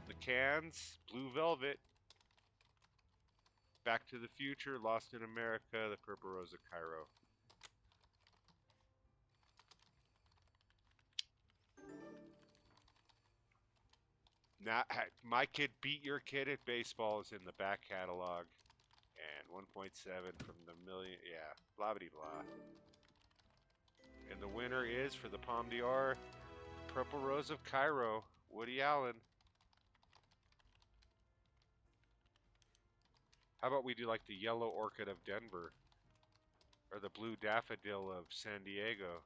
the cans, Blue Velvet, Back to the Future, Lost in America, The Purple Rose of Cairo. Now, My Kid Beat Your Kid at Baseball is in the back catalog. And 1.7 from the million. Yeah, blah blah blah. And the winner is for the Palme d'Or, Purple Rose of Cairo, Woody Allen. How about we do like the Yellow Orchid of Denver? Or the Blue Daffodil of San Diego?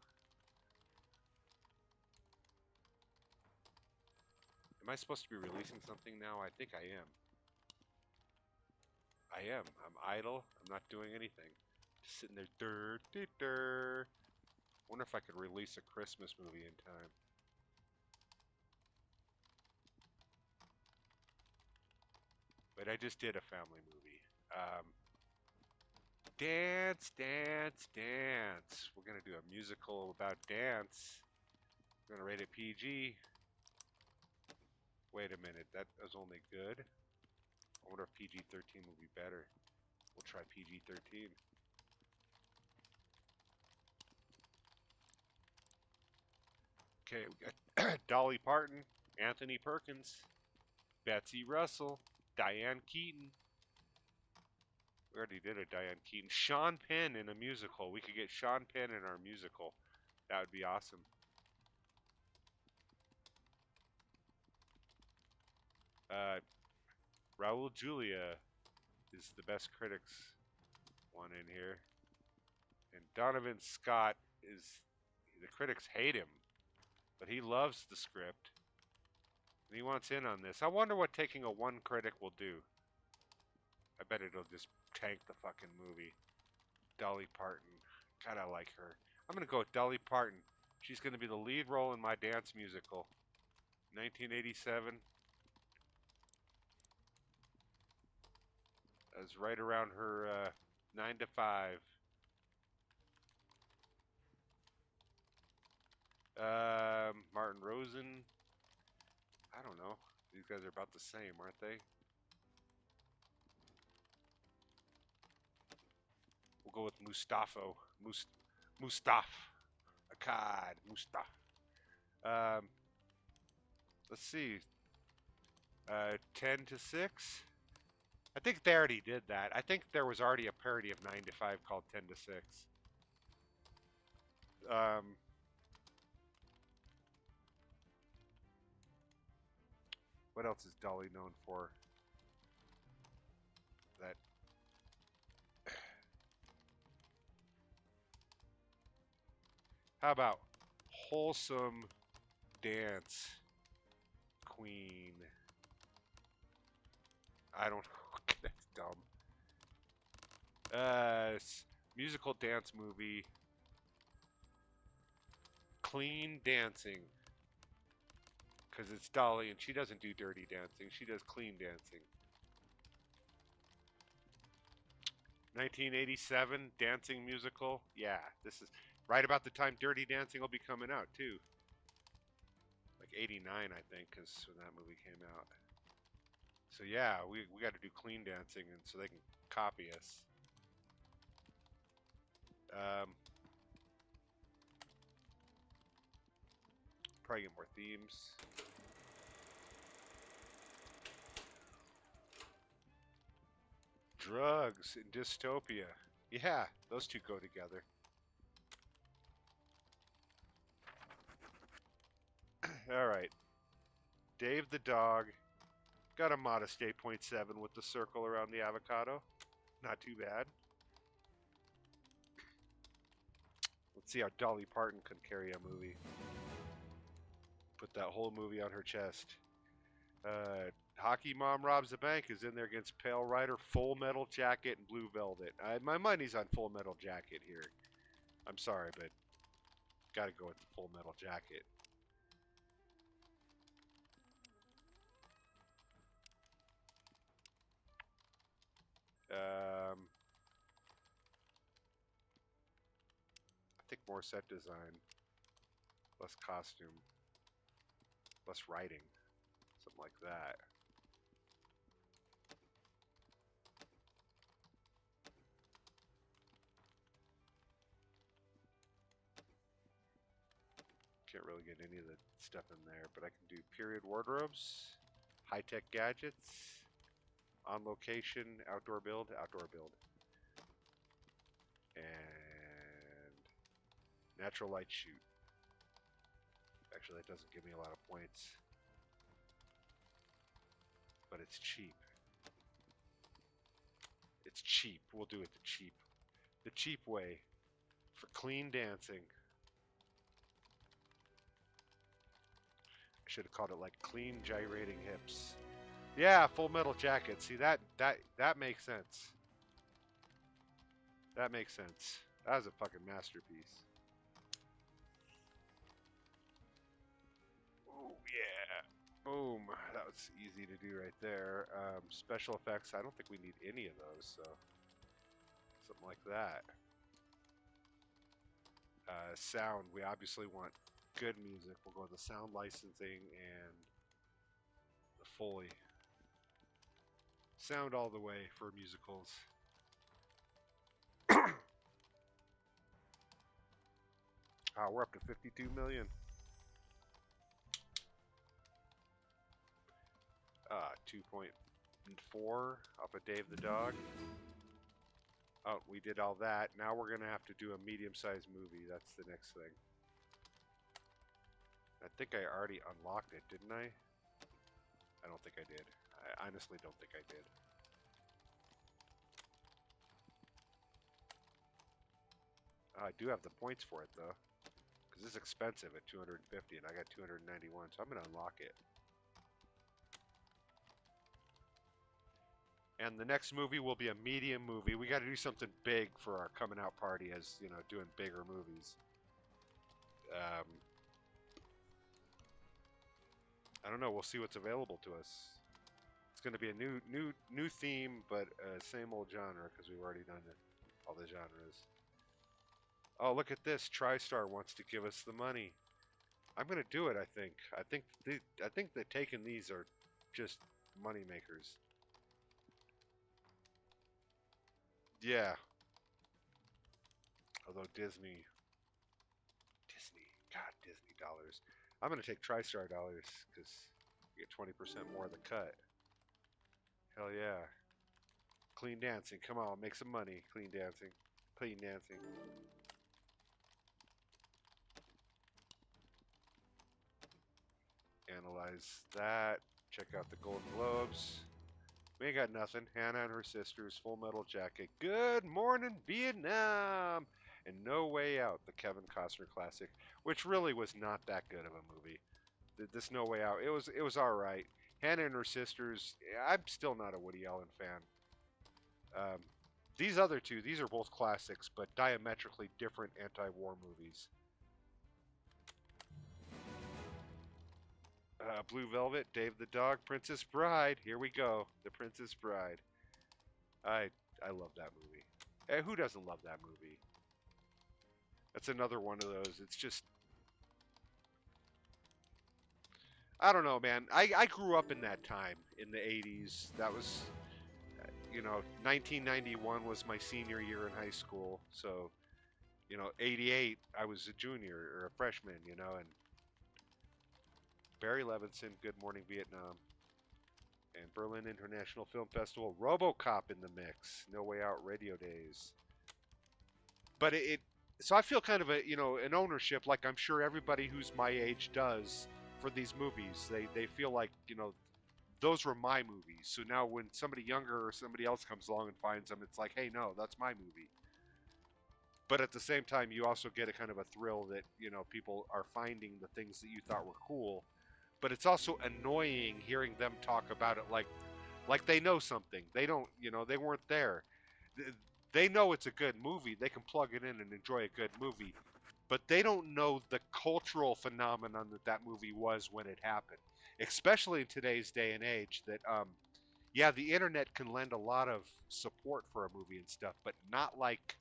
Am I supposed to be releasing something now? I think I am. I am. I'm idle. I'm not doing anything. Just sitting there. Dur, dur, dur. Wonder if I could release a Christmas movie in time. But I just did a family movie. Dance, dance, dance. We're gonna do a musical about dance. We're gonna rate it PG. Wait a minute, that was only good. I wonder if PG-13 will be better. We'll try PG-13. Okay, we got Dolly Parton, Anthony Perkins, Betsy Russell, Diane Keaton. We already did a Diane Keaton. Sean Penn in a musical. We could get Sean Penn in our musical. That would be awesome. Uh, Raul Julia is the best critics one in here. And Donovan Scott is, the critics hate him, but he loves the script. And he wants in on this. I wonder what taking a one critic will do. I bet it'll just tank the fucking movie. Dolly Parton. God, I like her. I'm going to go with Dolly Parton. She's going to be the lead role in my dance musical. 1987. That was right around her 9 to 5. Martin Rosen. I don't know. These guys are about the same, aren't they? We'll go with Mustafo. Mustaf. Akkad. Mustaf. Um, let's see. 10 to 6. I think they already did that. I think there was already a parody of 9 to 5 called 10 to 6. Um, what else is Dolly known for? That How about wholesome dance queen? I don't know. That's dumb. Musical dance movie. Clean Dancing. Because it's Dolly and she doesn't do dirty dancing. She does clean dancing. 1987 dancing musical. Yeah, this is right about the time Dirty Dancing will be coming out, too. Like 89, I think, because when that movie came out. So yeah, we got to do clean dancing, and so they can copy us. Um, probably get more themes. Drugs and dystopia. Yeah, those two go together. All right. Dave the dog got a modest 8.7 with the circle around the avocado. Not too bad. Let's see how Dolly Parton can carry a movie. Put that whole movie on her chest. Hockey Mom Robs the Bank is in there against Pale Rider, Full Metal Jacket, and Blue Velvet. My money's on Full Metal Jacket here. I'm sorry, but gotta go with the Full Metal Jacket. I think more set design, less costume, less writing, something like that. Can't really get any of the stuff in there, but I can do period wardrobes, high-tech gadgets, on location, outdoor build, and natural light shoot. Actually, that doesn't give me a lot of points, but it's cheap. It's cheap. We'll do it the cheap way for clean dancing. I should have called it like clean gyrating hips. Yeah, Full Metal Jacket. See that makes sense. That makes sense. That was a fucking masterpiece. Oh yeah. Boom. That was easy to do right there. Special effects. I don't think we need any of those, so something like that. Sound. We obviously want good music. We'll go with the sound licensing and the Foley. Sound all the way for musicals. We're up to 52 million. 2.4 off of Dave the Dog. Oh, we did all that. Now we're going to have to do a medium-sized movie. That's the next thing. I think I already unlocked it, didn't I? I don't think I did. I honestly don't think I did. I do have the points for it, though. Because it's expensive at 250, and I got 291, so I'm going to unlock it. And the next movie will be a medium movie. We got to do something big for our coming out party, as you know, doing bigger movies. I don't know. We'll see what's available to us. It's going to be a new theme, but same old genre because we've already done all the genres. Oh, look at this! TriStar wants to give us the money. I'm going to do it. I think. I think that taking these are just money makers. Yeah. Although Disney, God, Disney dollars. I'm going to take TriStar dollars because you get 20% more of the cut. Hell yeah. Clean dancing. Come on, make some money. Clean dancing. Clean dancing. Analyze that. Check out the Golden Globes. We ain't got nothing. Hannah and her sisters, Full Metal Jacket. Good morning, Vietnam! And No Way Out, the Kevin Costner classic, which really was not that good of a movie. This No Way Out, it was all right. Hannah and her sisters. I'm still not a Woody Allen fan. These other two, these are both classics, but diametrically different anti-war movies. Blue Velvet, Dave the Dog, Princess Bride. Here we go. The Princess Bride. I I love that movie. Who doesn't love that movie? That's another one of those. It's just I don't know, man. I grew up in that time in the 80s. That was 1991 was my senior year in high school. So, 88 I was a junior or a freshman, and Barry Levinson, Good Morning Vietnam, and Berlin International Film Festival, RoboCop in the mix, No Way Out Radio Days. But so I feel kind of an ownership, like I'm sure everybody who's my age does for these movies. They feel like those were my movies. So now when somebody younger or somebody else comes along and finds them, it's like, hey, no, that's my movie. But at the same time, you also get a kind of a thrill that people are finding the things that you thought were cool. But it's also annoying hearing them talk about it like they know something. They don't, they weren't there. They know it's a good movie. They can plug it in and enjoy a good movie, but they don't know the cultural phenomenon that movie was when it happened. Especially in today's day and age, that yeah, the internet can lend a lot of support for a movie and stuff, but not like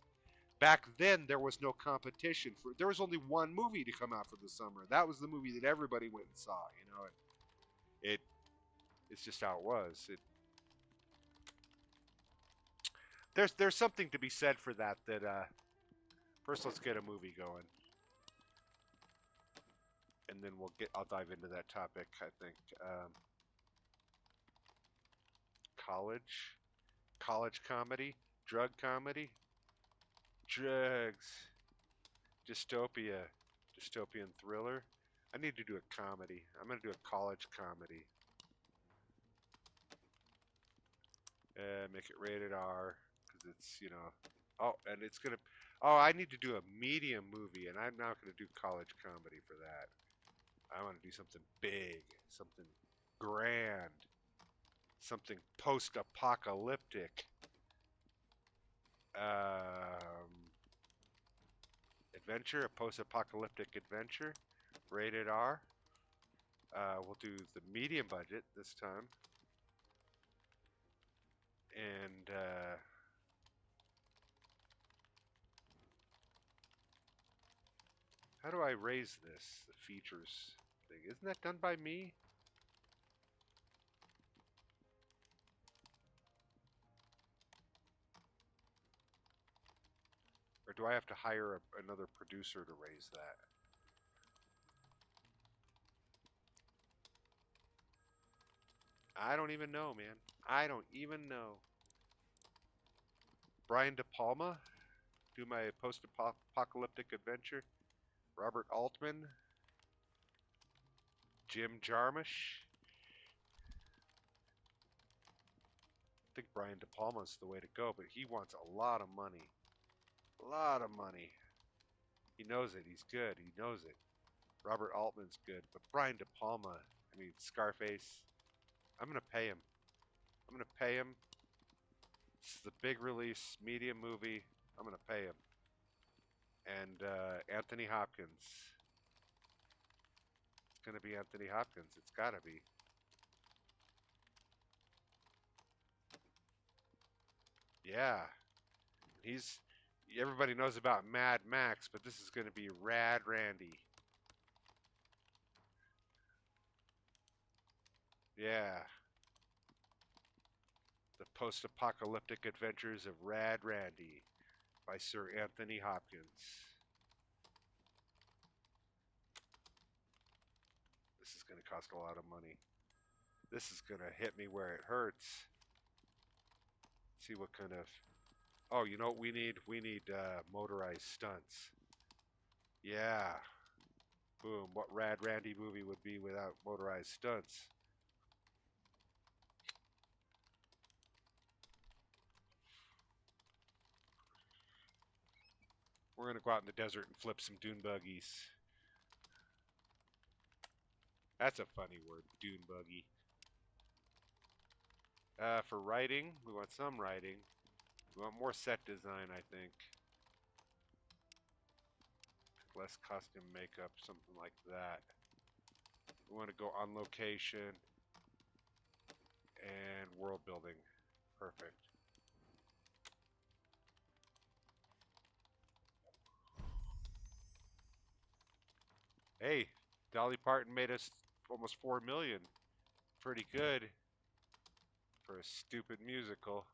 back then. There was no competition for. There was only one movie to come out for the summer. That was the movie that everybody went and saw. It it's just how it was. There's something to be said for that. That first, let's get a movie going, and then I'll dive into that topic. I think college, college comedy, drug comedy, drugs, dystopia, dystopian thriller. I need to do a comedy. I'm gonna do a college comedy. Make it rated R because it's Oh, and it's gonna. Oh, I need to do a medium movie, and I'm not gonna do college comedy for that. I want to do something big, something grand, something post-apocalyptic. Um, Adventure, a post-apocalyptic adventure, rated R. We'll do the medium budget this time, and how do I raise this? The features thing, isn't that done by me? Or do I have to hire another producer to raise that? I don't even know, man. I don't even know. Brian De Palma, do my post-apocalyptic adventure. Robert Altman, Jim Jarmusch. I think Brian De Palma's the way to go, but he wants a lot of money. A lot of money. He knows it. He's good. He knows it. Robert Altman's good, but Brian De Palma, I mean Scarface. I'm gonna pay him. I'm gonna pay him. This is the big release medium movie. I'm gonna pay him. And Anthony Hopkins. It's gonna be Anthony Hopkins. It's gotta be. Yeah, he's. Everybody knows about Mad Max, but this is gonna be Rad Randy. Yeah, the post-apocalyptic adventures of Rad Randy by Sir Anthony Hopkins. This is gonna cost a lot of money. This is gonna hit me where it hurts. See what kind of. Oh, you know what we need? We need motorized stunts. Yeah. Boom. What Rad Randy movie would be without motorized stunts? We're going to go out in the desert and flip some dune buggies. That's a funny word, dune buggy. For writing, we want some writing. We want more set design, I think. Less costume makeup, something like that. We want to go on location and world building. Perfect. Hey, Dolly Parton made us almost 4 million. Pretty good for a stupid musical.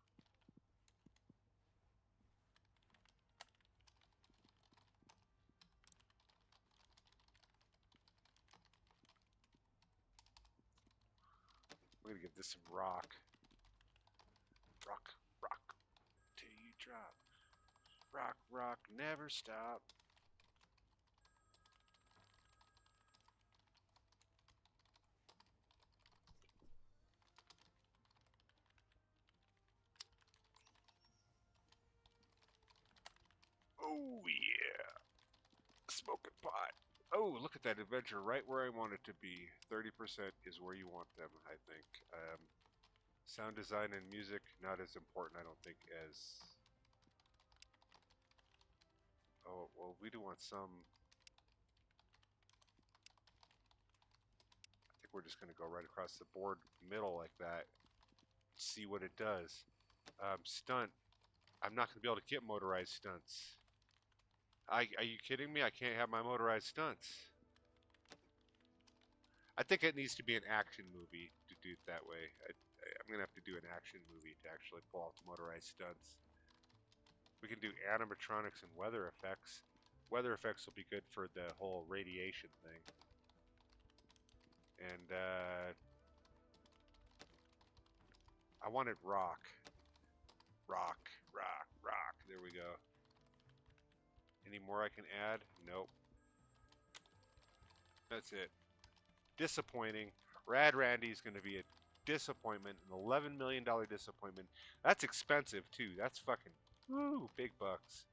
We're gonna give this some rock. Rock, rock, till you drop. Rock, rock, never stop. Oh yeah, smoking pot. Oh, look at that adventure right where I want it to be. 30% is where you want them, I think. Sound design and music, not as important, I don't think, as... Oh, well, we do want some... I think we're just going to go right across the board, middle like that. See what it does. Stunt. I'm not going to be able to get motorized stunts. Are you kidding me? I can't have my motorized stunts. I think it needs to be an action movie to do it that way. I'm going to have to do an action movie to actually pull off the motorized stunts. We can do animatronics and weather effects. Weather effects will be good for the whole radiation thing. And I wanted rock. Rock, rock, rock. There we go. Any more I can add? Nope. That's it. Disappointing. Rad Randy's going to be a disappointment, an $11 million disappointment. That's expensive, too. That's fucking, woo, big bucks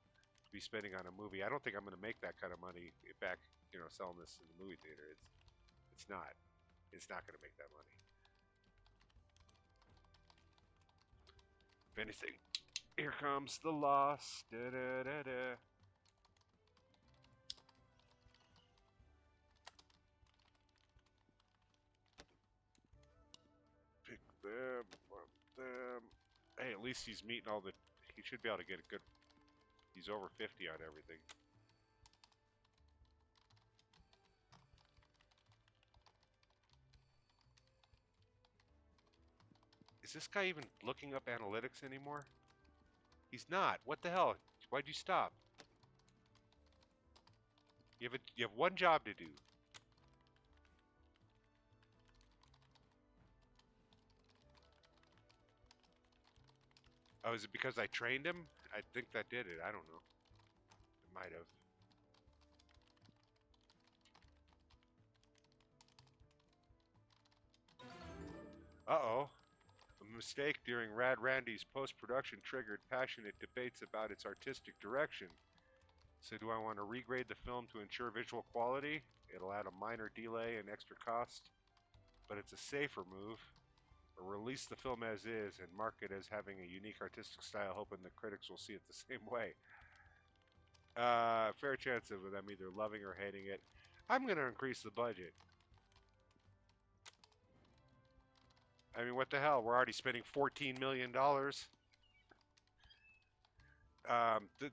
to be spending on a movie. I don't think I'm going to make that kind of money back, selling this in the movie theater. It's not. It's not going to make that money. If anything, here comes the loss. Da, da, da, da. Pick them, them. Hey, at least he's meeting all the... He should be able to get a good... He's over 50 on everything. Is this guy even looking up analytics anymore? He's not. What the hell? Why'd you stop? You have one job to do. Oh, is it because I trained him? I think that did it. I don't know. It might have. Uh-oh. A mistake during Rad Randy's post-production triggered passionate debates about its artistic direction. So do I want to regrade the film to ensure visual quality? It'll add a minor delay and extra cost, but it's a safer move. Or release the film as is and mark it as having a unique artistic style, hoping the critics will see it the same way. Fair chance of them either loving or hating it. I'm going to increase the budget. I mean, what the hell? We're already spending $14 million.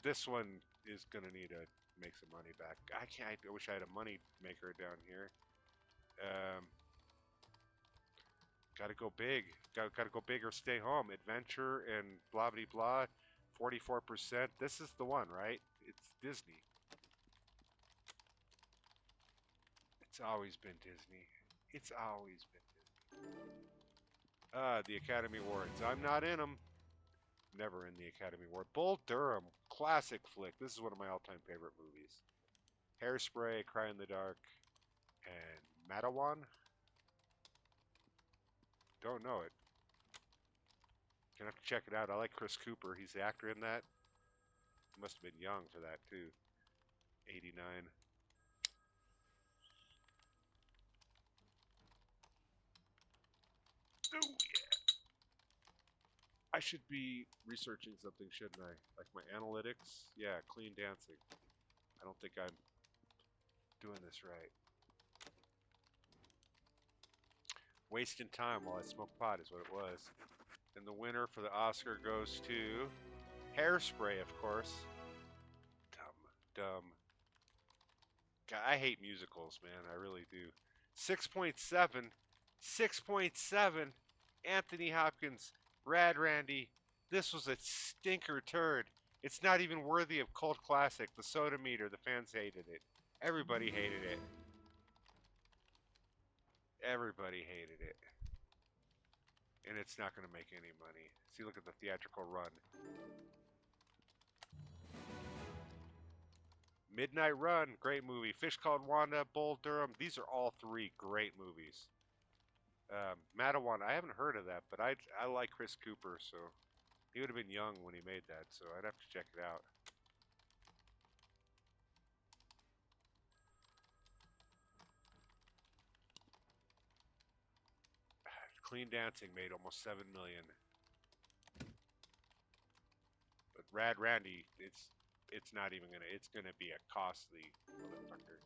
This one is going to need to make some money back. I wish I had a money maker down here. Got to go big. Got to go big or stay home. Adventure and blah blah blah. 44%. This is the one, right? It's Disney. It's always been Disney. It's always been Disney. The Academy Awards. I'm not in them. Never in the Academy Award. Bull Durham. Classic flick. This is one of my all-time favorite movies. Hairspray, Cry in the Dark, and Matawan. Don't know it. Gonna have to check it out. I like Chris Cooper. He's the actor in that. He must have been young for that, too. 89. Oh, yeah. I should be researching something, shouldn't I? Like my analytics? Yeah, clean dancing. I don't think I'm doing this right. Wasting time while I smoke pot is what it was. And the winner for the Oscar goes to Hairspray, of course. Dumb. God, I hate musicals, man. I really do. 6.7. 6.7. Anthony Hopkins. Rad Randy. This was a stinker turd. It's not even worthy of cult classic. The Soda Meter. The fans hated it. Everybody hated it. Everybody hated it. And it's not going to make any money. See, look at the theatrical run. Midnight Run, great movie. Fish Called Wanda, Bull Durham. These are all three great movies. Matawan, I haven't heard of that, but I like Chris Cooper, so he would have been young when he made that, so I'd have to check it out. Clean Dancing made almost 7 million, but Rad Randy, it's not even gonna. It's gonna be a costly motherfucker.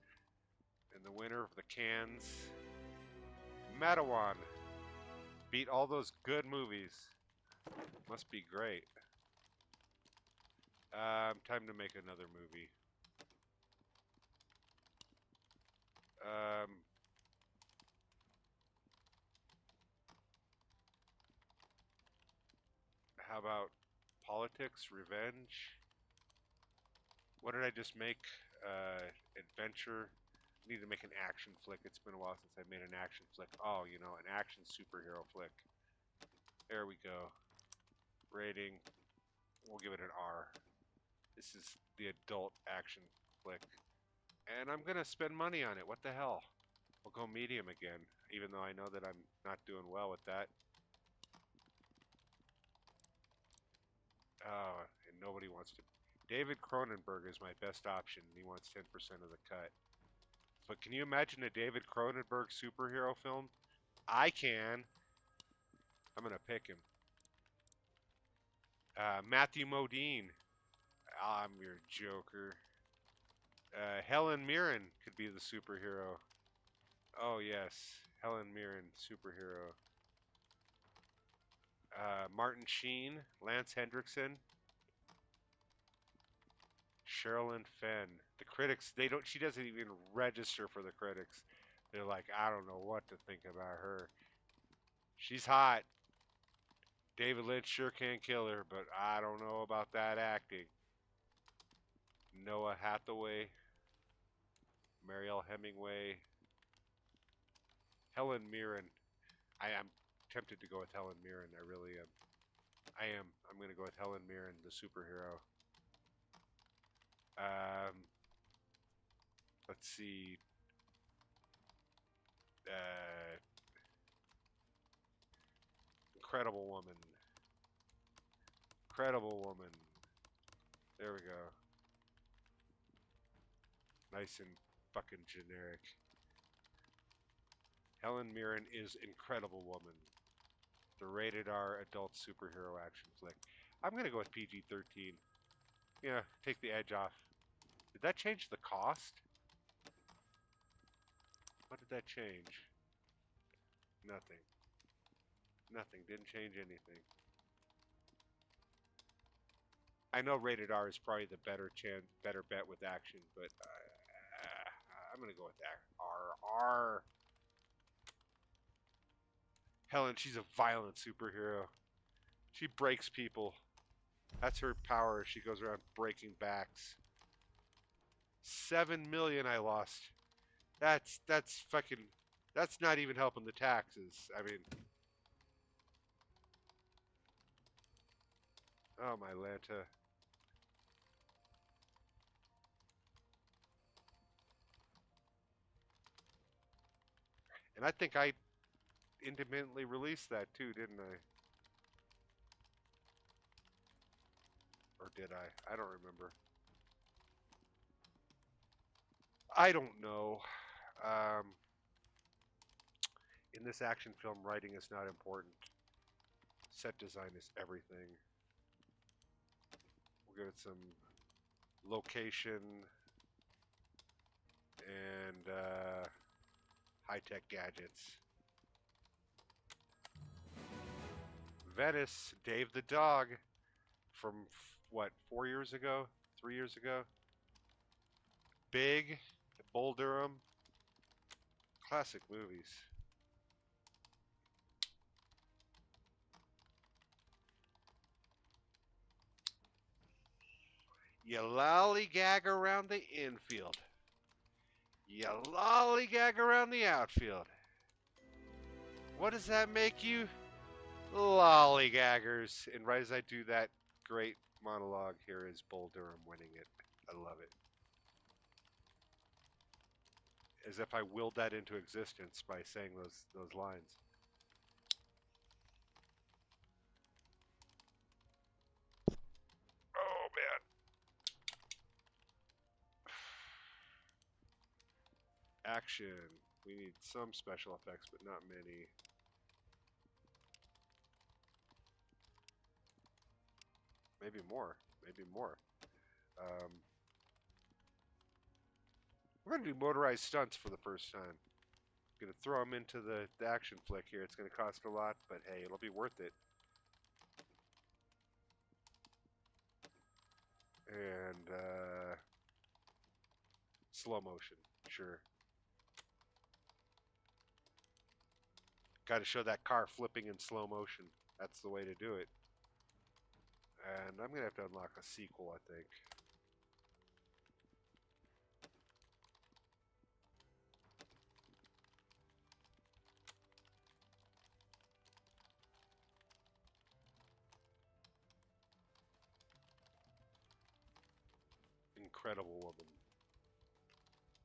And the winner of the cans, Matawan, beat all those good movies. Must be great. Time to make another movie. How about politics, revenge? What did I just make? Adventure. I need to make an action flick. It's been a while since I made an action flick. Oh, you know, an action superhero flick. There we go. Rating. We'll give it an R. This is the adult action flick. And I'm going to spend money on it. What the hell? We'll go medium again, even though I know that I'm not doing well with that. And nobody wants to. David Cronenberg is my best option. He wants 10% of the cut. But can you imagine a David Cronenberg superhero film? I can. I'm going to pick him. Matthew Modine. I'm your Joker. Helen Mirren could be the superhero. Oh, yes. Helen Mirren, superhero. Martin Sheen, Lance Hendrickson, Sherilyn Fenn. The critics, they don't. She doesn't even register for the critics. They're like, I don't know what to think about her. She's hot. David Lynch sure can kill her, but I don't know about that acting. Noah Hathaway, Marielle Hemingway, Helen Mirren. I am tempted to go with Helen Mirren. I really am. I'm going to go with Helen Mirren, the superhero. Let's see. Incredible Woman. Incredible Woman. There we go. Nice and fucking generic. Helen Mirren is Incredible Woman. The rated R adult superhero action flick. I'm going to go with PG-13. Yeah, take the edge off. Did that change the cost? What did that change? Nothing. Nothing. Didn't change anything. I know rated R is probably the better bet with action, but I'm gonna go with R. Helen, she's a violent superhero. She breaks people. That's her power. She goes around breaking backs. 7 million I lost. That's fucking. That's not even helping the taxes. I mean. Oh my Lanta. And I think I independently released that too, didn't I? Or did I? I don't remember. I don't know. Um, in this action film, writing is not important. Set design is everything. We'll give it some location and high-tech gadgets. Venice, Dave the dog from what, 4 years ago, 3 years ago. Big, Bull Durham, classic movies. You lollygag around the infield. You lollygag around the outfield. What does that make you? Lollygaggers. And right as I do that great monologue, here is Bull Durham winning it. I love it. As if I willed that into existence by saying those lines. Oh man. Action. We need some special effects, but not many. Maybe more. Maybe more. We're going to do motorized stunts for the first time. Going to throw them into the action flick here. It's going to cost a lot, but hey, it'll be worth it. And slow motion, sure. Got to show that car flipping in slow motion. That's the way to do it. And I'm going to have to unlock a sequel, I think. Incredible Woman.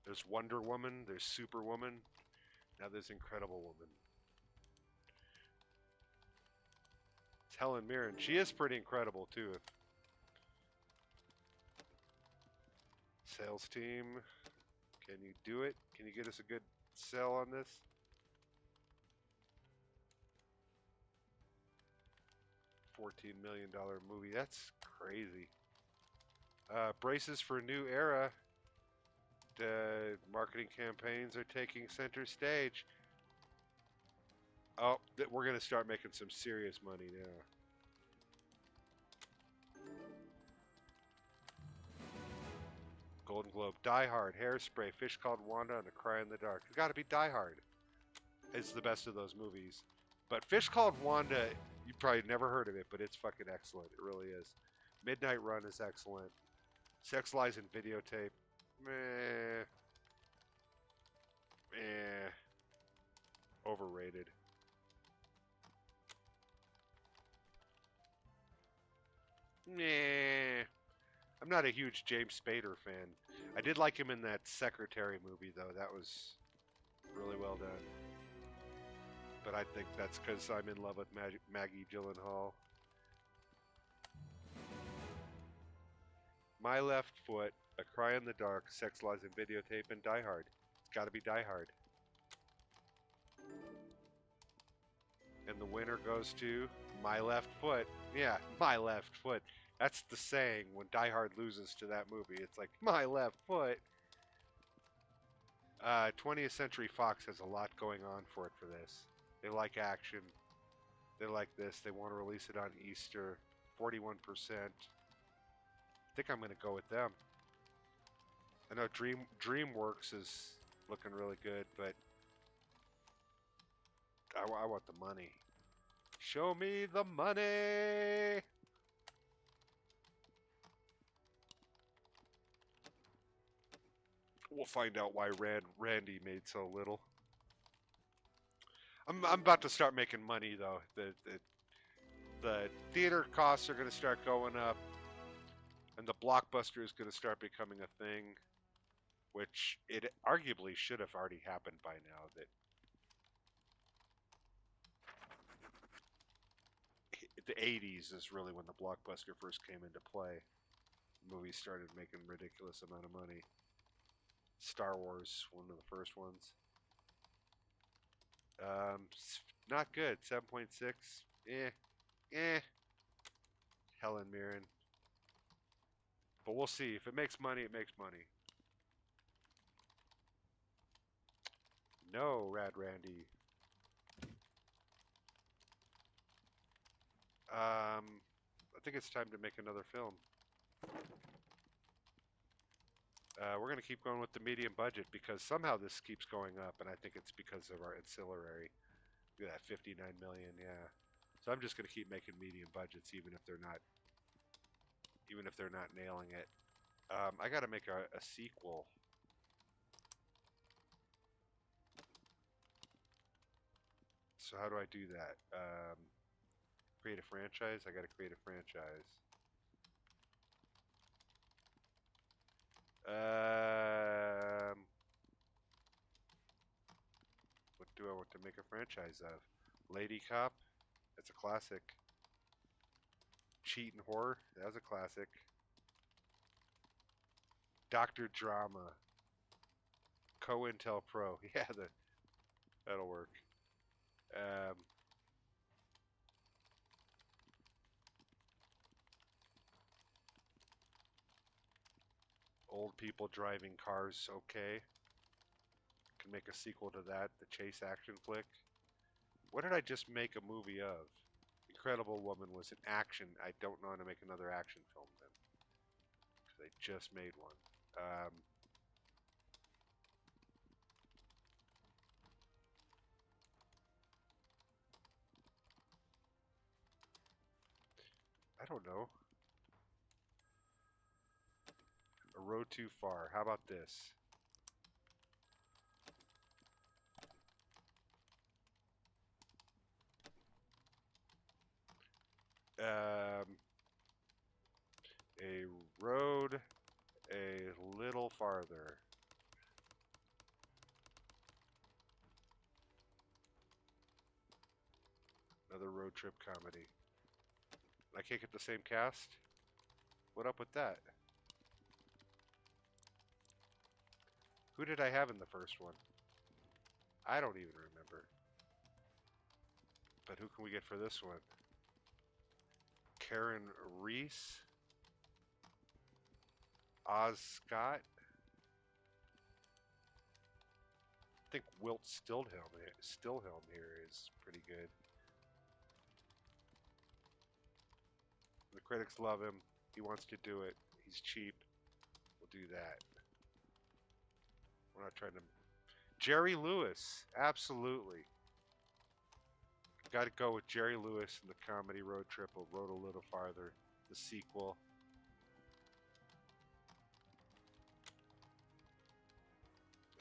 There's Wonder Woman, there's Superwoman, now there's Incredible Woman. It's Helen Mirren. She is pretty incredible too. Sales team, can you do it? Can you get us a good sell on this? $14 million movie. That's crazy. Braces for new era. Marketing campaigns are taking center stage. Oh, we're going to start making some serious money now. Golden Globe, Die Hard, Hairspray, Fish Called Wanda, and A Cry in the Dark. It's got to be Die Hard. It's the best of those movies. But Fish Called Wanda, you probably never heard of it, but it's fucking excellent. It really is. Midnight Run is excellent. Sex, Lies, and Videotape. Meh. Eh. Overrated. Meh. I'm not a huge James Spader fan. I did like him in that Secretary movie, though. That was really well done. But I think that's because I'm in love with Maggie Gyllenhaal. My Left Foot, A Cry in the Dark, Sex, Lies, and Videotape, and Die Hard. It's got to be Die Hard. And the winner goes to My Left Foot. Yeah, My Left Foot. That's the saying when Die Hard loses to that movie. It's like, My Left Foot. 20th Century Fox has a lot going on for it for this. They like action. They like this. They want to release it on Easter. 41%. I think I'm going to go with them. I know DreamWorks is looking really good, but I want the money. Show me the money! We'll find out why Randy made so little. I'm about to start making money though. The theater costs are going to start going up, and the blockbuster is going to start becoming a thing, which it arguably should have already happened by now. That the 80s is really when the blockbuster first came into play. Movies started making ridiculous amount of money. Star Wars, one of the first ones. Not good. 7.6. Eh. Helen Mirren. But we'll see. If it makes money, it makes money. No, Rad Randy. I think it's time to make another film. We're going to keep going with the medium budget because somehow this keeps going up, and I think it's because of our ancillary. Look at that, 59 million, yeah. So I'm just going to keep making medium budgets, even if they're not nailing it. I got to make a sequel. So how do I do that? Create a franchise. I got to create a franchise. Um, what do I want to make a franchise of? Lady Cop. That's a classic. Cheat and Horror. That was a classic. Doctor Drama. COINTELPRO. Yeah, that'll work. Um, Old people driving cars. Okay. Can make a sequel to that. The chase action flick. What did I just make a movie of? Incredible Woman was an action. I don't know how to make another action film then, because I just made one. I don't know. A Road Too Far. How about this? Um, a road a little farther. Another road trip comedy. I can't get the same cast? What up with that? Who did I have in the first one? I don't even remember. But who can we get for this one? Karen Reese? Oz Scott? I think Wilt Stillhelm here is pretty good. The critics love him. He wants to do it. He's cheap. We'll do that. We're not trying to... Jerry Lewis. Absolutely. Got to go with Jerry Lewis and the comedy road trip. A Road a Little Farther. The sequel.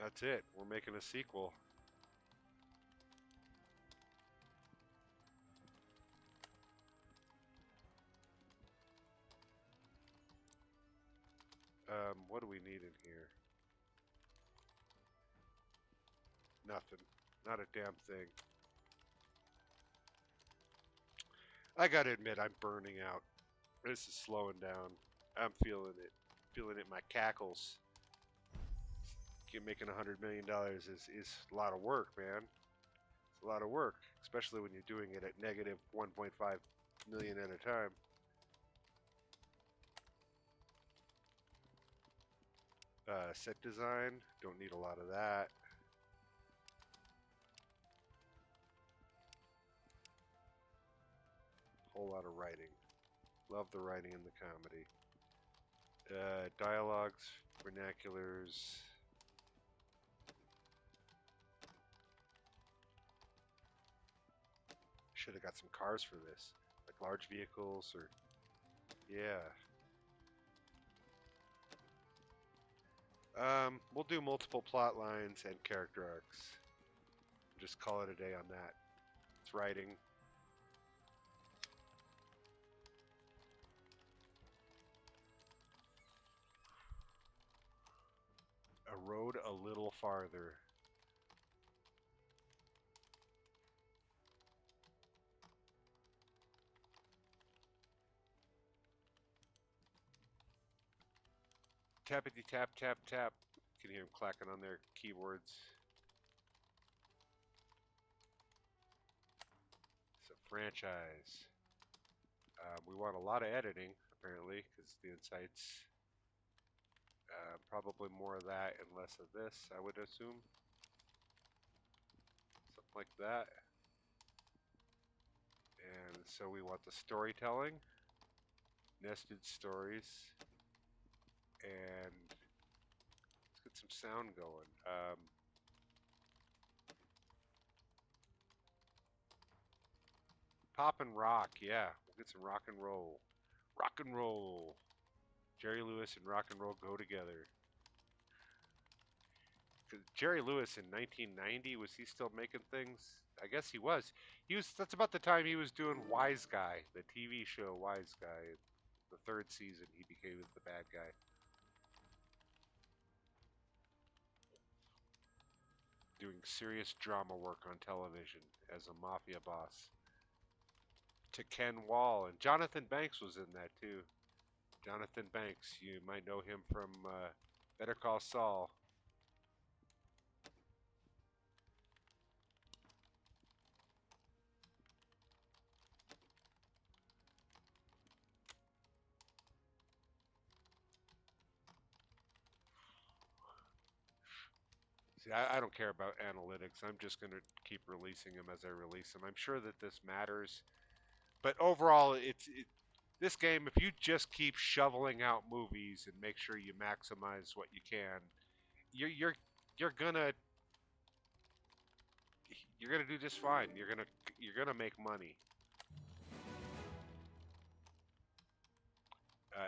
That's it. We're making a sequel. What do we need in here? Nothing. Not a damn thing. I gotta admit, I'm burning out. This is slowing down. I'm feeling it. Feeling it in my cackles. Making $100 million is a lot of work, man. It's a lot of work, especially when you're doing it at negative 1.5 million at a time. Set design, don't need a lot of that. Whole lot of writing. Love the writing in the comedy. Dialogues, vernaculars. Should have got some cars for this, like large vehicles or, yeah. We'll do multiple plot lines and character arcs. Just call it a day on that. It's writing. A road a little farther. Tappity tap tap tap. You can hear them clacking on their keyboards. It's a franchise. We want a lot of editing, apparently, because the insights. Probably more of that and less of this, I would assume. Something like that. And so we want the storytelling, nested stories, and let's get some sound going. Pop and rock, yeah. We'll get some rock and roll. Rock and roll. Jerry Lewis and rock and roll go together. 'Cause Jerry Lewis in 1990, was he still making things? I guess he was. He was. That's about the time he was doing Wise Guy, the TV show Wise Guy. The third season, he became the bad guy. Doing serious drama work on television as a mafia boss. To Ken Wall, and Jonathan Banks was in that too. Jonathan Banks, you might know him from Better Call Saul. See, I don't care about analytics. I'm just going to keep releasing them as I release them. I'm sure that this matters, but overall, this game. If you just keep shoveling out movies and make sure you maximize what you can, you're you're gonna you're gonna do just fine. You're gonna make money.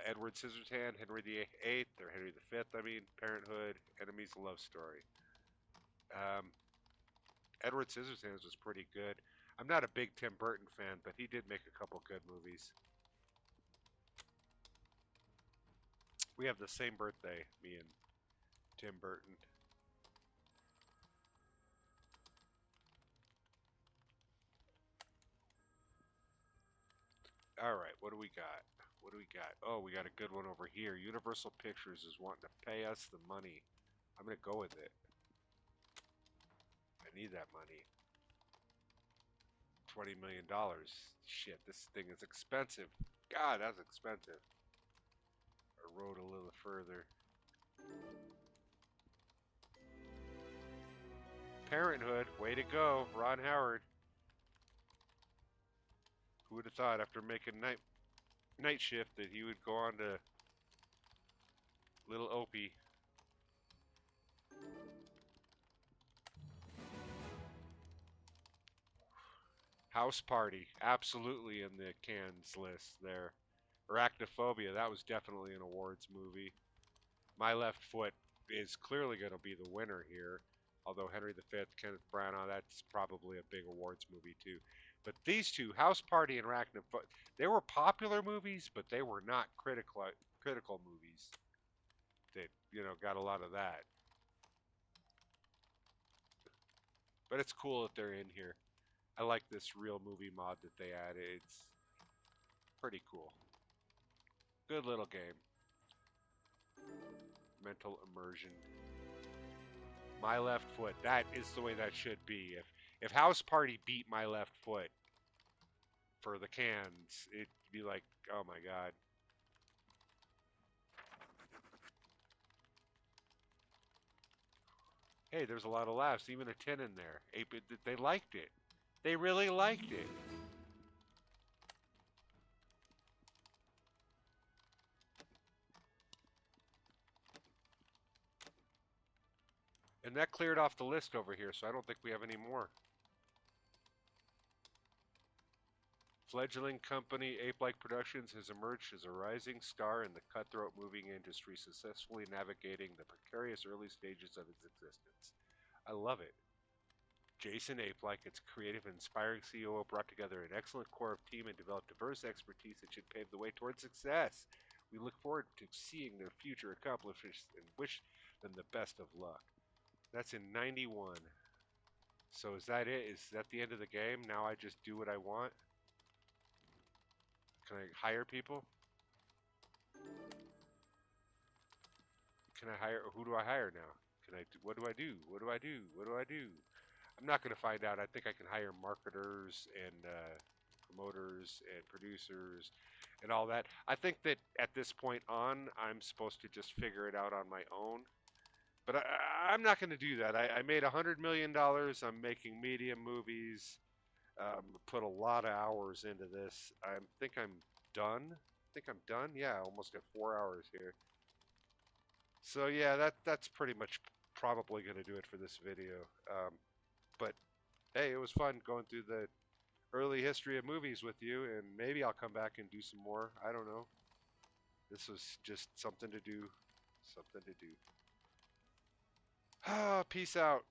Edward Scissorhands, Henry VIII, or Henry V. I mean, Parenthood, Enemies, Love Story. Um, Edward Scissorhands was pretty good. I'm not a big Tim Burton fan, but he did make a couple good movies. We have the same birthday, me and Tim Burton. All right, what do we got? What do we got? Oh, we got a good one over here. Universal Pictures is wanting to pay us the money. I'm going to go with it. I need that money. $20 million. Shit, this thing is expensive. God, that's expensive. I rode a little further. Parenthood, way to go, Ron Howard. Who would have thought after making night shift that he would go on to Little Opie? House Party, absolutely in the Cannes list there. Arachnophobia, that was definitely an awards movie. My Left Foot is clearly going to be the winner here. Although Henry V, Kenneth Branagh, that's probably a big awards movie too. But these two, House Party and Arachnophobia, they were popular movies, but they were not critical movies. That got a lot of that. But it's cool that they're in here. I like this real movie mod that they added. It's pretty cool. Good little game. Mental immersion. My Left Foot. That is the way that should be. If House Party beat My Left Foot for the Cannes, it'd be like, oh my god. Hey, there's a lot of laughs. Even a 10 in there. They liked it. They really liked it. And that cleared off the list over here, so I don't think we have any more. Fledgling company Ape-like Productions has emerged as a rising star in the cutthroat movie industry, successfully navigating the precarious early stages of its existence. I love it. Jason Ape-like, its creative and inspiring CEO, brought together an excellent core of team and developed diverse expertise that should pave the way towards success. We look forward to seeing their future accomplishments and wish them the best of luck. That's in 91. So is that it? Is that the end of the game? Now I just do what I want? Can I hire people? Can I hire? Who do I hire now? Can I? What do I do? What do I do? What do I do? I'm not going to find out. I think I can hire marketers and promoters and producers and all that. I think that at this point on, I'm supposed to just figure it out on my own. But I'm not going to do that. I made $100 million. I'm making medium movies. Put a lot of hours into this. I think I'm done. I think I'm done. Yeah, I almost got 4 hours here. So yeah, that's pretty much probably going to do it for this video. But hey, it was fun going through the early history of movies with you, and maybe I'll come back and do some more. I don't know. This was just something to do. Something to do. Peace out.